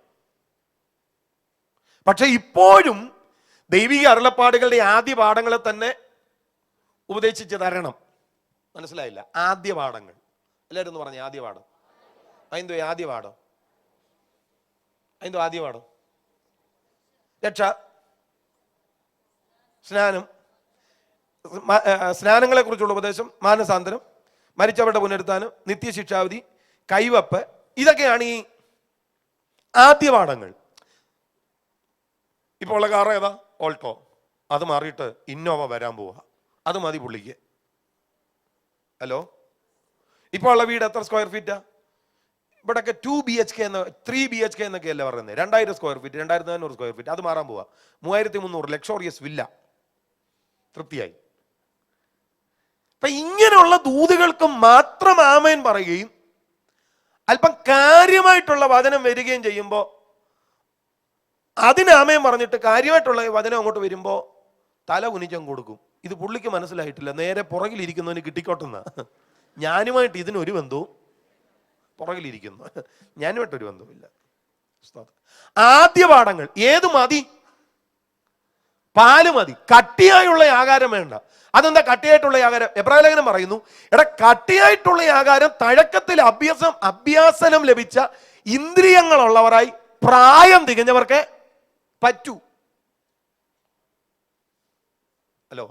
പക്ഷെ ഇപ്പോഴും ദൈവിക അരുളപ്പാടുകളുടെ ആദ്യ പാഠങ്ങളെ തന്നെ ഉപദേശിച്ച് തരണം. മനസ്സിലായില്ല? ആദ്യ പാഠങ്ങൾ എല്ലാവരും ഒന്ന് പറഞ്ഞേ. ആദ്യ പാഠം. അതെന്തോ ആദ്യ പാഠം? ആദ്യ പാഠം? രക്ഷ, സ്നാനം, സ്നാനങ്ങളെ കുറിച്ചുള്ള ഉപദേശം, മാനസാന്തരം, മരിച്ചവരുടെ പുനരുത്ഥാനം, നിത്യശിക്ഷാവിധി, കൈവപ്പ്. ഇതൊക്കെയാണ് ഈ ആദ്യ പാഠങ്ങൾ. ഇപ്പോൾ ഉള്ള കാർ ഏതാ? ഓൾട്ടോ. അത് മാറിയിട്ട് ഇന്നോവ വരാൻ പോവുക. അത് മതി പുള്ളിക്ക്. ഹലോ, ഇപ്പോൾ ഉള്ള വീട് എത്ര സ്ക്വയർ ഫീറ്റാ? ഇവിടെയൊക്കെ 2 BHK 3 BHK എന്നൊക്കെ അല്ലേ പറയുന്നത്. 2000 സ്ക്വയർ ഫീറ്റ്, 2400 സ്ക്വയർ ഫീറ്റ്, അത് മാറാൻ പോവാ. 3300 ലക്ഷോറിയസ് വില്ല, തൃപ്തിയായി. അപ്പൊ ഇങ്ങനെയുള്ള ദൂതുകൾക്ക് മാത്രം ആമേൻ പറയുകയും അല്പം കാര്യമായിട്ടുള്ള വചനം വരികയും ചെയ്യുമ്പോൾ അതിന് ആമേൻ പറഞ്ഞിട്ട് കാര്യമായിട്ടുള്ള വചനം അങ്ങോട്ട് വരുമ്പോൾ തല കുനിച്ചം കൊടുക്കും. ഇത് പുള്ളിക്ക് മനസ്സിലായിട്ടില്ല, നേരെ പുറകിലിരിക്കുന്നവന് കിട്ടിക്കോട്ടെന്ന. ഞാനുമായിട്ട് ഇതിനൊരു ബന്ധവും, പുറകിലിരിക്കുന്നു ഞാനുമായിട്ടൊരു ബന്ധവുമില്ല. ആദ്യ പാഠങ്ങൾ ഏത് മതി? പാല് മതി, കട്ടിയായുള്ള ആഹാരം വേണ്ട. അതെന്താ കട്ടിയായിട്ടുള്ള ആഹാരം? എബ്രായ ലേഖനം പറയുന്നു, എടാ കട്ടിയായിട്ടുള്ള ആഹാരം തഴക്കത്തിൽ അഭ്യാസനം ലഭിച്ച ഇന്ദ്രിയങ്ങളുള്ളവരായി പ്രായം തികഞ്ഞവർക്ക് പറ്റൂ. ഹലോ,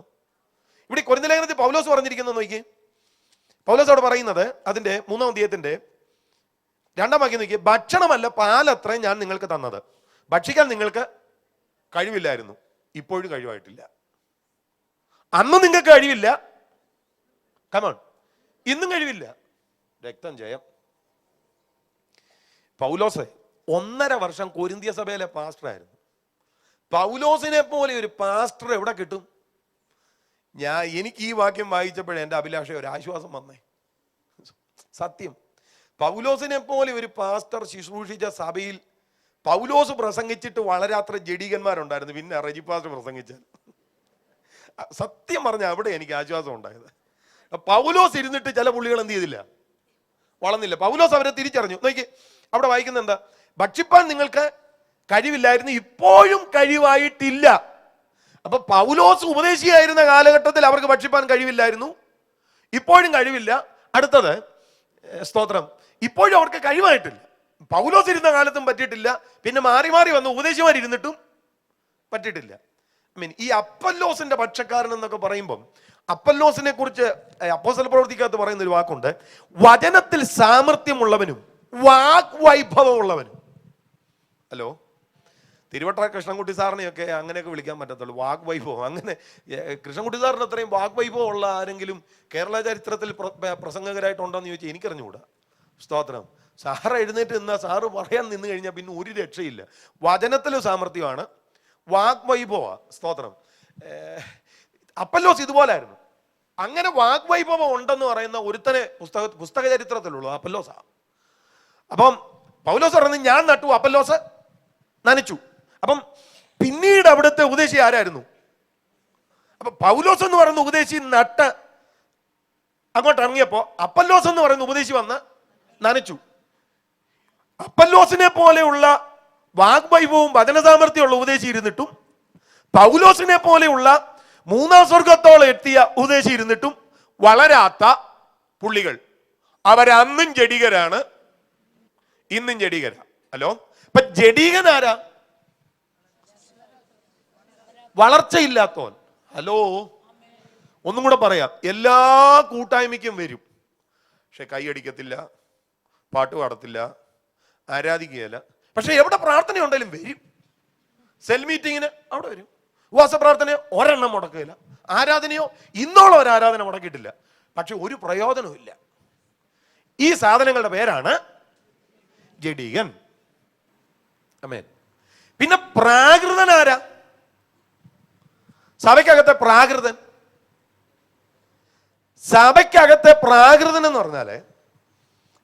ഇവിടെ കൊരിന്ത്യർ ലേഖനത്തിൽ പൗലോസ് പറഞ്ഞിരിക്കുന്നത് നോക്കിയേ. പൗലോസ് അവിടെ പറയുന്നത് അതിന്റെ 3-ാം അധ്യായത്തിന്റെ 2-ാം വാക്യം നോക്കിയേ. ഭക്ഷണമല്ല പാലത്രേ ഞാൻ നിങ്ങൾക്ക് തന്നത്, ഭക്ഷിക്കാൻ നിങ്ങൾക്ക് കഴിവില്ലായിരുന്നു, ഇപ്പോഴും കഴിവായിട്ടില്ല. അന്ന് നിങ്ങൾക്ക് കഴിവില്ല, കമോൺ, ഇന്നും കഴിവില്ല. രക്തം ജയം. പൗലോസ് 1.5 വർഷം കൊരിന്ത്യ സഭയിലെ പാസ്റ്ററായിരുന്നു. പൗലോസിനെ പോലെ ഒരു പാസ്റ്റർ എവിടെ കിട്ടും? എനിക്ക് ഈ വാക്യം വായിച്ചപ്പോഴേ എൻ്റെ അഭിലാഷ ഒരു ആശ്വാസം വന്നേ. സത്യം, പൗലോസിനെ പോലെ ഒരു പാസ്റ്റർ ശുശ്രൂഷിച്ച സഭയിൽ പൗലോസ് പ്രസംഗിച്ചിട്ട് വളരാത്ര ജഡീകന്മാരുണ്ടായിരുന്നു. പിന്നെ റെജി പാസ്റ്റർ പ്രസംഗിച്ചാൽ സത്യം പറഞ്ഞ അവിടെ എനിക്ക് ആശ്വാസം ഉണ്ടായത്. പൗലോസ് ഇരുന്നിട്ട് ചില പുള്ളികൾ എന്ത് ചെയ്തില്ല, വളർന്നില്ല. പൗലോസ് അവരെ തിരിച്ചറിഞ്ഞു. നോക്കി, അവിടെ വായിക്കുന്നത് എന്താ? ഭക്ഷിപ്പാൻ നിങ്ങൾക്ക് കഴിവില്ലായിരുന്നു, ഇപ്പോഴും കഴിവായിട്ടില്ല. അപ്പൊ പൗലോസ് ഉപദേശിയായിരുന്ന കാലഘട്ടത്തിൽ അവർക്ക് ഭക്ഷിപ്പാൻ കഴിവില്ലായിരുന്നു, ഇപ്പോഴും കഴിവില്ല. അടുത്തത് സ്തോത്രം, ഇപ്പോഴും അവർക്ക് കഴിവായിട്ടില്ല. പൗലോസ് ഇരുന്ന കാലത്തും പറ്റിയിട്ടില്ല, പിന്നെ മാറി മാറി വന്ന് ഉപദേശിമാരിരുന്നിട്ടും പറ്റിയിട്ടില്ല. ഈ അപ്പല്ലോസിന്റെ പക്ഷക്കാരൻ എന്നൊക്കെ പറയുമ്പം അപ്പല്ലോസിനെ കുറിച്ച് അപ്പോസ്തല പ്രവൃത്തിക്കകത്ത് പറയുന്ന ഒരു വാക്കുണ്ട്, വചനത്തിൽ സാമർത്ഥ്യമുള്ളവനും വാഗ്വൈഭവമുള്ളവനും. ഹലോ, തിരുവട്ട കൃഷ്ണൻകുട്ടി സാറിനെയൊക്കെ അങ്ങനെയൊക്കെ വിളിക്കാൻ പറ്റത്തുള്ളൂ, വാഗ്വൈഭവം. അങ്ങനെ കൃഷ്ണൻകുട്ടി സാറിന് അത്രയും വാഗ്വൈഭവം ഉള്ള ആരെങ്കിലും കേരള ചരിത്രത്തിൽ പ്രസംഗകരായിട്ടുണ്ടോന്ന് ചോദിച്ചാൽ എനിക്കറിഞ്ഞുകൂടാ. സ്തോത്രം. സാറ് എഴുന്നേറ്റ് നിന്നാൽ സാറ് പറയാൻ നിന്ന് കഴിഞ്ഞാൽ പിന്നെ ഒരു രക്ഷയില്ല. വചനത്തിലും സാമർത്ഥ്യമാണ്, വാഗ്വൈഭവ. സ്തോത്രം. അപ്പല്ലോസ് ഇതുപോലായിരുന്നു. അങ്ങനെ വാഗ്വൈഭവം ഉണ്ടെന്ന് പറയുന്ന ഒരുത്തനെ പുസ്തക ചരിത്രത്തിലുള്ളൂ അപ്പല്ലോസാ. അപ്പം പൗലോസ് പറയുന്നത് ഞാൻ നട്ടു, അപ്പല്ലോസ് നനച്ചു. അപ്പം പിന്നീട് അവിടുത്തെ ഉപദേശി ആരായിരുന്നു? അപ്പൊ പൗലോസ് എന്ന് പറയുന്ന ഉപദേശി നട്ട് അങ്ങോട്ട് ഇറങ്ങിയപ്പോ അപ്പല്ലോസ് എന്ന് പറയുന്ന ഉപദേശി വന്ന് നനച്ചു. അപ്പല്ലോസിനെ പോലെയുള്ള വാഗ്വൈഭവവും വചന സാമർത്ഥ്യമുള്ള ഉപദേശി ഇരുന്നിട്ടും പൗലോസിനെ പോലെയുള്ള 3-ാം സ്വർഗത്തോളം എത്തിയ ഉപദേശി ഇരുന്നിട്ടും വളരാത്ത പുള്ളികൾ, അവരന്നും ജഡികരാണ്, ഇന്നും ജഡികരാ. ഹലോ, ഇപ്പൊ ജഡീകനാരാ? വളർച്ചയില്ലാത്തവൻ. ഹലോ, ഒന്നും കൂടെ പറയാം, എല്ലാ കൂട്ടായ്മയ്ക്കും വരും, പക്ഷെ കൈയടിക്കത്തില്ല, പാട്ട് പാടത്തില്ല, ആരാധിക്കുകയല്ല. പക്ഷെ എവിടെ പ്രാർത്ഥന ഉണ്ടെങ്കിലും വരും. സെൽ മീറ്റിങ്ങിന് അവിടെ വരും. ഉപവാസ പ്രാർത്ഥനയോ ഒരെണ്ണം മുടക്കില്ല. ആരാധനയോ ഇന്നോളം ഒരു ആരാധന മുടക്കിയിട്ടില്ല. പക്ഷെ ഒരു പ്രയോജനവും ഇല്ല. ഈ സാധനങ്ങളുടെ പേരാണ് ജഡീകൻ. ആമേൻ. പിന്നെ പ്രാകൃതൻ ആരാ? സഭയ്ക്കകത്തെ പ്രാകൃതൻ. സഭയ്ക്കകത്തെ പ്രാകൃതൻ എന്ന് പറഞ്ഞാല്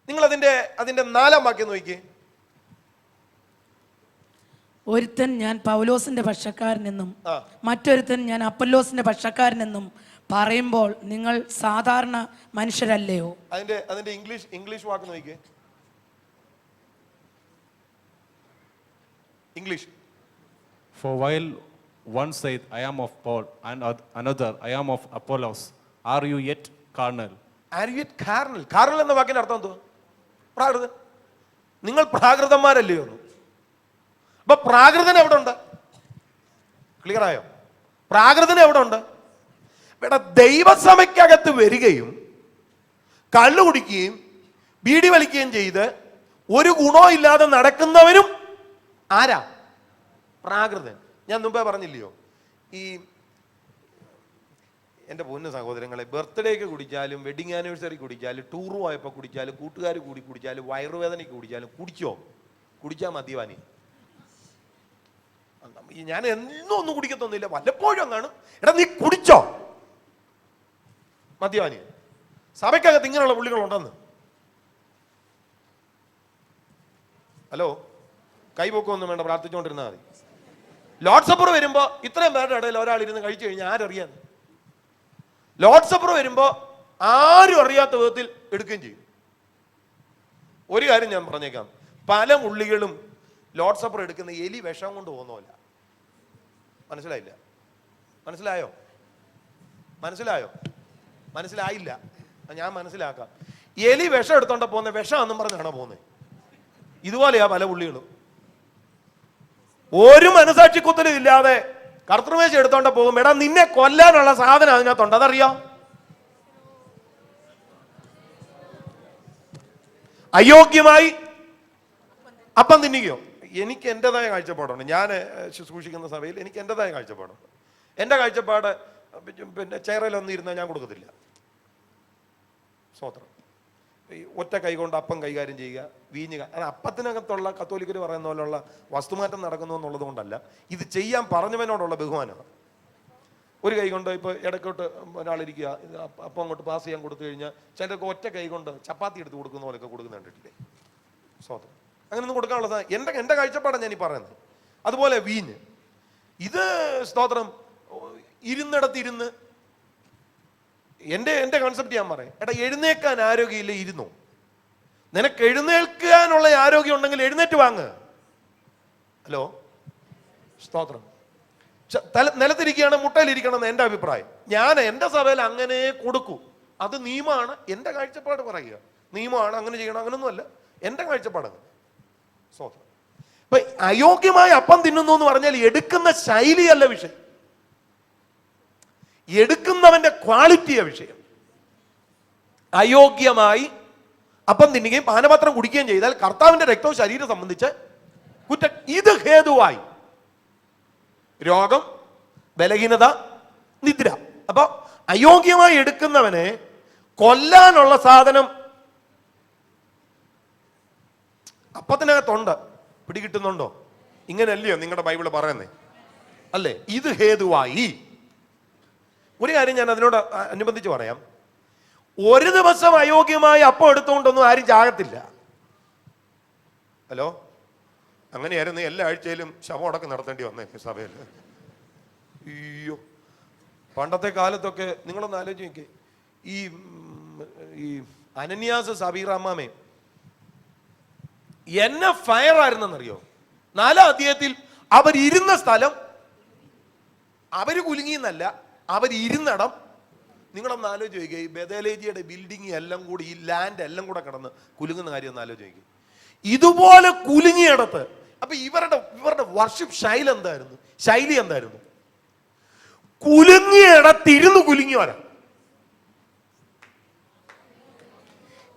നിങ്ങൾ അതിന്റെ 4-ാം വാക്യം നോക്കിയേ. ഒരുത്തൻ ഞാൻ പൗലോസിന്റെ പക്ഷക്കാരനെന്നും മറ്റൊരുത്തൻ ഞാൻ അപ്പല്ലോസിന്റെ പക്ഷക്കാരനെന്നും പറയുമ്പോൾ നിങ്ങൾ സാധാരണ മനുഷ്യരല്ലയോ? അതിന്റെ ഇംഗ്ലീഷ് വാക്ക് നോക്കിയേ. English. For while one saith, I am of Paul, and another, I am of Apollos, are you yet carnal? Are you yet carnal? Carnal എന്ന വാക്കിന്റെ അർത്ഥം എന്തുവാ? പ്രാകൃതൻ. നിങ്ങൾ പ്രാകൃതന്മാരല്ലയോ? അപ്പൊ പ്രാകൃതൻ എവിടെ ഉണ്ട്? ക്ലിയർ ആയോ? പ്രാകൃതൻ എവിടെ ഉണ്ട്? ഇവിടെ ദൈവസഭയ്ക്കകത്ത് വരികയും കള്ളു കുടിക്കുകയും ബീഡി വലിക്കുകയും ചെയ്ത് ഒരു ഗുണവും ഇല്ലാതെ നടക്കുന്നവരും ആരാ? പ്രാകൃതൻ. ഞാൻ മുമ്പേ പറഞ്ഞില്ലയോ, ഈ എൻ്റെ പൊന്നു സഹോദരങ്ങളെ, ബർത്ത്ഡേക്ക് കുടിച്ചാലും വെഡിങ് ആനിവേഴ്സറി കുടിച്ചാലും ടൂർ പോയപ്പോൾ കുടിച്ചാലും കൂട്ടുകാർ കൂടി കുടിച്ചാലും വയറുവേദനയ്ക്ക് കുടിച്ചാലും കുടിച്ചാൽ മദ്യപാനി. ഞാൻ എന്നും ഒന്നും കുടിക്കത്തൊന്നുമില്ല, വല്ലപ്പോഴും കാണും. എടാ നീ കുടിച്ചോ മദ്യപാനി? സഭയ്ക്കകത്ത് ഇങ്ങനെയുള്ള പുള്ളികളുണ്ടെന്ന്. ഹലോ, കൈപോക്കൊന്നും വേണ്ട, പ്രാർത്ഥിച്ചുകൊണ്ടിരുന്നാൽ മതി. ലോർഡ് സപ്പർ വരുമ്പോ ഇത്രയും പേരുടെ ഇടയിൽ ഒരാൾ ഇരുന്ന് കഴിച്ചു കഴിഞ്ഞാൽ ആരറിയാൻ? ലോർഡ് സപ്പർ വരുമ്പോ ആരും അറിയാത്ത വിധത്തിൽ എടുക്കുകയും ചെയ്യും. ഒരു കാര്യം ഞാൻ പറഞ്ഞേക്കാം, പല ഉള്ളികളും ലോർഡ് സപ്പർ എടുക്കുന്ന എലി വിഷം കൊണ്ട് പോകുന്നില്ല. മനസ്സിലായില്ല? മനസ്സിലായില്ല? ഞാൻ മനസ്സിലാക്കാം. എലി വിഷം എടുത്തോണ്ട പോകുന്ന വിഷമാണെന്നും പറഞ്ഞാണോ പോകുന്നത്? ഇതുപോലെയാ പല ഉള്ളികളും. ഒരു മനസാക്ഷി കുത്തലും ഇല്ലാതെ കർത്തൃമേശ എടുത്തോണ്ട പോകും. എടാ നിന്നെ കൊല്ലാനുള്ള സാധനം അതിനകത്തുണ്ട്, അതറിയോ? അയോഗ്യമായി അപ്പം തിന്നുകയോ? എനിക്ക് എൻ്റെതായ കാഴ്ചപ്പാടുണ്ട്. ഞാൻ ശുശ്രൂഷിക്കുന്ന സഭയിൽ എനിക്ക് എൻ്റെതായ കാഴ്ചപ്പാടുണ്ട്. എൻ്റെ കാഴ്ചപ്പാട് പിന്നെ ചെയറിലൊന്നും ഇരുന്നാൽ ഞാൻ കൊടുക്കത്തില്ല. സ്വോത്രം. ഈ ഒറ്റ കൈ കൊണ്ട് അപ്പം കൈകാര്യം ചെയ്യുക, വീഞ്ഞുക. അത് അപ്പത്തിനകത്തുള്ള കത്തോലിക്കർ പറയുന്ന പോലുള്ള വസ്തുമാറ്റം നടക്കുന്നു എന്നുള്ളത് കൊണ്ടല്ല, ഇത് ചെയ്യാൻ പറഞ്ഞവനോടുള്ള ബഹുമാനമാണ്. ഒരു കൈ കൊണ്ട് ഇപ്പോൾ ഇടയ്ക്കോട്ട് ഒരാളിരിക്കുക, അപ്പം അങ്ങോട്ട് പാസ് ചെയ്യാൻ കൊടുത്തു കഴിഞ്ഞാൽ ചിലർക്ക് ഒറ്റ കൈ കൊണ്ട് ചപ്പാത്തി എടുത്ത് കൊടുക്കുന്ന പോലെയൊക്കെ കൊടുക്കുന്ന കണ്ടിട്ടില്ലേ? സ്വോത്രം. അങ്ങനെയൊന്നും കൊടുക്കാനുള്ള എൻ്റെ കാഴ്ചപ്പാടാണ് ഞാൻ ഈ പറയുന്നത്. അതുപോലെ വീഞ്ഞ്, ഇത് സ്തോത്രം ഇരുന്നിടത്തിരുന്ന് എൻ്റെ കോൺസെപ്റ്റ് ഞാൻ പറയാം. എടാ എഴുന്നേക്കാൻ ആരോഗ്യമില്ല, ഇരുന്നോ. നിനക്ക് എഴുന്നേൽക്കാനുള്ള ആരോഗ്യം ഉണ്ടെങ്കിൽ എഴുന്നേറ്റ് വാങ്ങ്. ഹലോ, സ്തോത്രം. നിലത്തിരിക്കുകയാണ്, മുട്ടയിലിരിക്കണം എന്ന് എൻ്റെ അഭിപ്രായം. ഞാൻ എൻ്റെ സഭയിൽ അങ്ങനെ കൊടുക്കൂ. അത് നിയമമാണ്. എൻ്റെ കാഴ്ചപ്പാട് പറയുക, നിയമമാണ്, അങ്ങനെ ചെയ്യണം, അങ്ങനൊന്നും അല്ല. എൻ്റെ കാഴ്ചപ്പാടാണ്. സ്തോത്രം. ഇപ്പൊ അയോഗ്യമായ അപ്പം തിന്നുന്നു എന്ന് പറഞ്ഞാൽ എടുക്കുന്ന ശൈലിയല്ല വിഷയം, എടുക്കുന്നവന്റെ ക്വാളിറ്റിയ വിഷയം. അയോഗ്യമായി അപ്പം തിന്നുകയും പാനപാത്രം കുടിക്കുകയും ചെയ്താൽ കർത്താവിന്റെ രക്തവും ശരീരം സംബന്ധിച്ച് കുറ്റം. ഇത് ഹേതുവായി രോഗം, ബലഹീനത, നിദ്ര. അപ്പൊ അയോഗ്യമായി എടുക്കുന്നവനെ കൊല്ലാനുള്ള സാധനം അപ്പത്തിനകത്തുണ്ട്. പിടികിട്ടുന്നുണ്ടോ? ഇങ്ങനെയല്ലയോ നിങ്ങളുടെ ബൈബിള് പറയുന്നേ? അല്ലേ? ഇത് ഹേതുവായി. ഒരു കാര്യം ഞാൻ അതിനോട് അനുബന്ധിച്ച് പറയാം. ഒരു ദിവസം അയോഗ്യമായി അപ്പം എടുത്തുകൊണ്ടൊന്നും ആരും ചാകത്തില്ല. ഹലോ, അങ്ങനെയായിരുന്നു എല്ലാ ആഴ്ചയിലും ശവമടക്കം നടത്തേണ്ടി വന്നേ സഭയിൽ. അയ്യോ, പണ്ടത്തെ കാലത്തൊക്കെ നിങ്ങളൊന്ന് ആലോചിച്ച് നോക്കിയേ. ഈ അനന്യാസ് സബീറാമാമേ എന്നെ ഫയർ ആയിരുന്നെന്നറിയോ? 4-ാം അധ്യായത്തിൽ അവരിരുന്ന സ്ഥലം, അവര് കുലുങ്ങിയെന്നല്ല, അവരിരുന്നിടം. നിങ്ങളൊന്ന് ആലോചിച്ച് നോക്കിയേ. ഈ ബദലേജിയുടെ ബിൽഡിംഗ് എല്ലാം കൂടി, ഈ ലാൻഡ് എല്ലാം കൂടെ കിടന്ന് കുലുങ്ങുന്ന കാര്യം ഒന്ന് ആലോചിച്ച് നോക്കി. ഇതുപോലെ കുലുങ്ങിയിടത്ത് അപ്പൊ ഇവരുടെ വർഷിപ്പ് ശൈലി എന്തായിരുന്നു? കുലുങ്ങിയിടത്തിരുന്ന് കുലുങ്ങിയവരാ.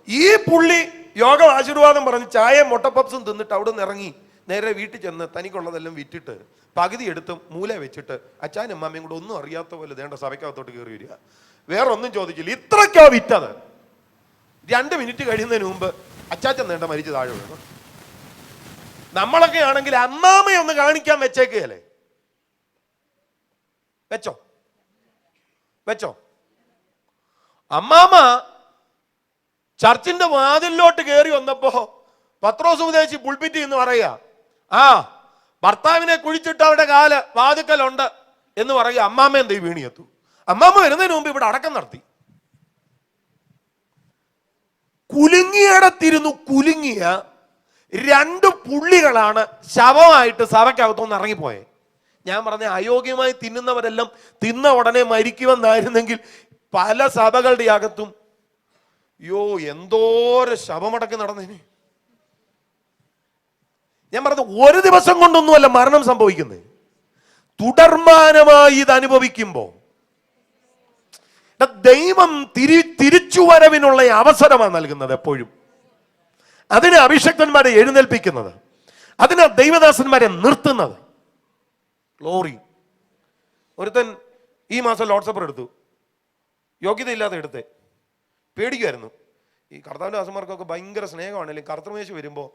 ഈ പുള്ളി യോഗ ആശീർവാദം പറഞ്ഞ് ചായയും മുട്ടപ്പപ്സും തിന്നിട്ട് അവിടെ നിന്ന് ഇറങ്ങി നേരെ വീട്ടിൽ ചെന്ന് തനിക്കുള്ളതെല്ലാം വിറ്റിട്ട് പകുതി എടുത്തും മൂല വെച്ചിട്ട് അച്ഛനും അമ്മയും കൂടെ ഒന്നും അറിയാത്ത പോലെ ദേണ്ട സഭയ്ക്കകത്തോട്ട് കയറി വരിക. വേറെ ഒന്നും ചോദിച്ചില്ല. ഇത്രയ്ക്കാ വിറ്റത്. 2 മിനിറ്റ് കഴിയുന്നതിന് മുമ്പ് അച്ചാച്ചൻ നേണ്ട മരിച്ചു താഴെ വീണു. നമ്മളൊക്കെ ആണെങ്കിൽ അമ്മാമയെ ഒന്ന് കാണിക്കാൻ വെച്ചേക്കല്ലേ? വെച്ചോ? അമ്മാമ ചർച്ചിന്റെ വാതിലിലോട്ട് കയറി വന്നപ്പോ പത്രോസ് ഉപദേശി പുൾപിറ്റി എന്ന് പറയാ, ഭർത്താവിനെ കുഴിച്ചിട്ട് അവിടെ കാല് വാതുക്കലുണ്ട് എന്ന് പറയുക. അമ്മാമ്മ എന്തേ വീണിയെത്തു. അമ്മാമ്മ വരുന്നതിന് മുമ്പ് ഇവിടെ അടക്കം നടത്തി. കുലുങ്ങിയിടത്തിരുന്നു കുലുങ്ങിയ 2 പുള്ളികളാണ് ശവമായിട്ട് സഭയ്ക്കകത്തുനിന്ന് ഇറങ്ങിപ്പോയെ. ഞാൻ പറഞ്ഞ അയോഗ്യമായി തിന്നുന്നവരെല്ലാം തിന്ന ഉടനെ മരിക്കുമെന്നായിരുന്നെങ്കിൽ പല സഭകളുടെ അകത്തും എന്തോരം ശവമടക്കി നടന്നേനെ. ഞാൻ പറഞ്ഞ ഒരു ദിവസം കൊണ്ടൊന്നുമല്ല മരണം സംഭവിക്കുന്നത്. തുടർമാനമായി ഇത് അനുഭവിക്കുമ്പോ ദൈവം തിരിച്ചുവരവിനുള്ള അവസരമാണ് നൽകുന്നത്. എപ്പോഴും അതിന് അഭിഷക്തന്മാരെ എഴുന്നേൽപ്പിക്കുന്നത്, അതിന് ദൈവദാസന്മാരെ നിർത്തുന്നത്. ഗ്ലോറി. ഒരുത്തൻ ഈ മാസം ലോർഡ് സപ്പർ എടുത്തു. യോഗ്യതയില്ലാതെ എടുത്തേ. പേടിക്കുമായിരുന്നു. ഈ കർത്താവിൻ്റെ ദാസന്മാർക്കൊക്കെ ഭയങ്കര സ്നേഹമാണ്. അല്ലെങ്കിൽ കർത്തൃമേശ് വരുമ്പോൾ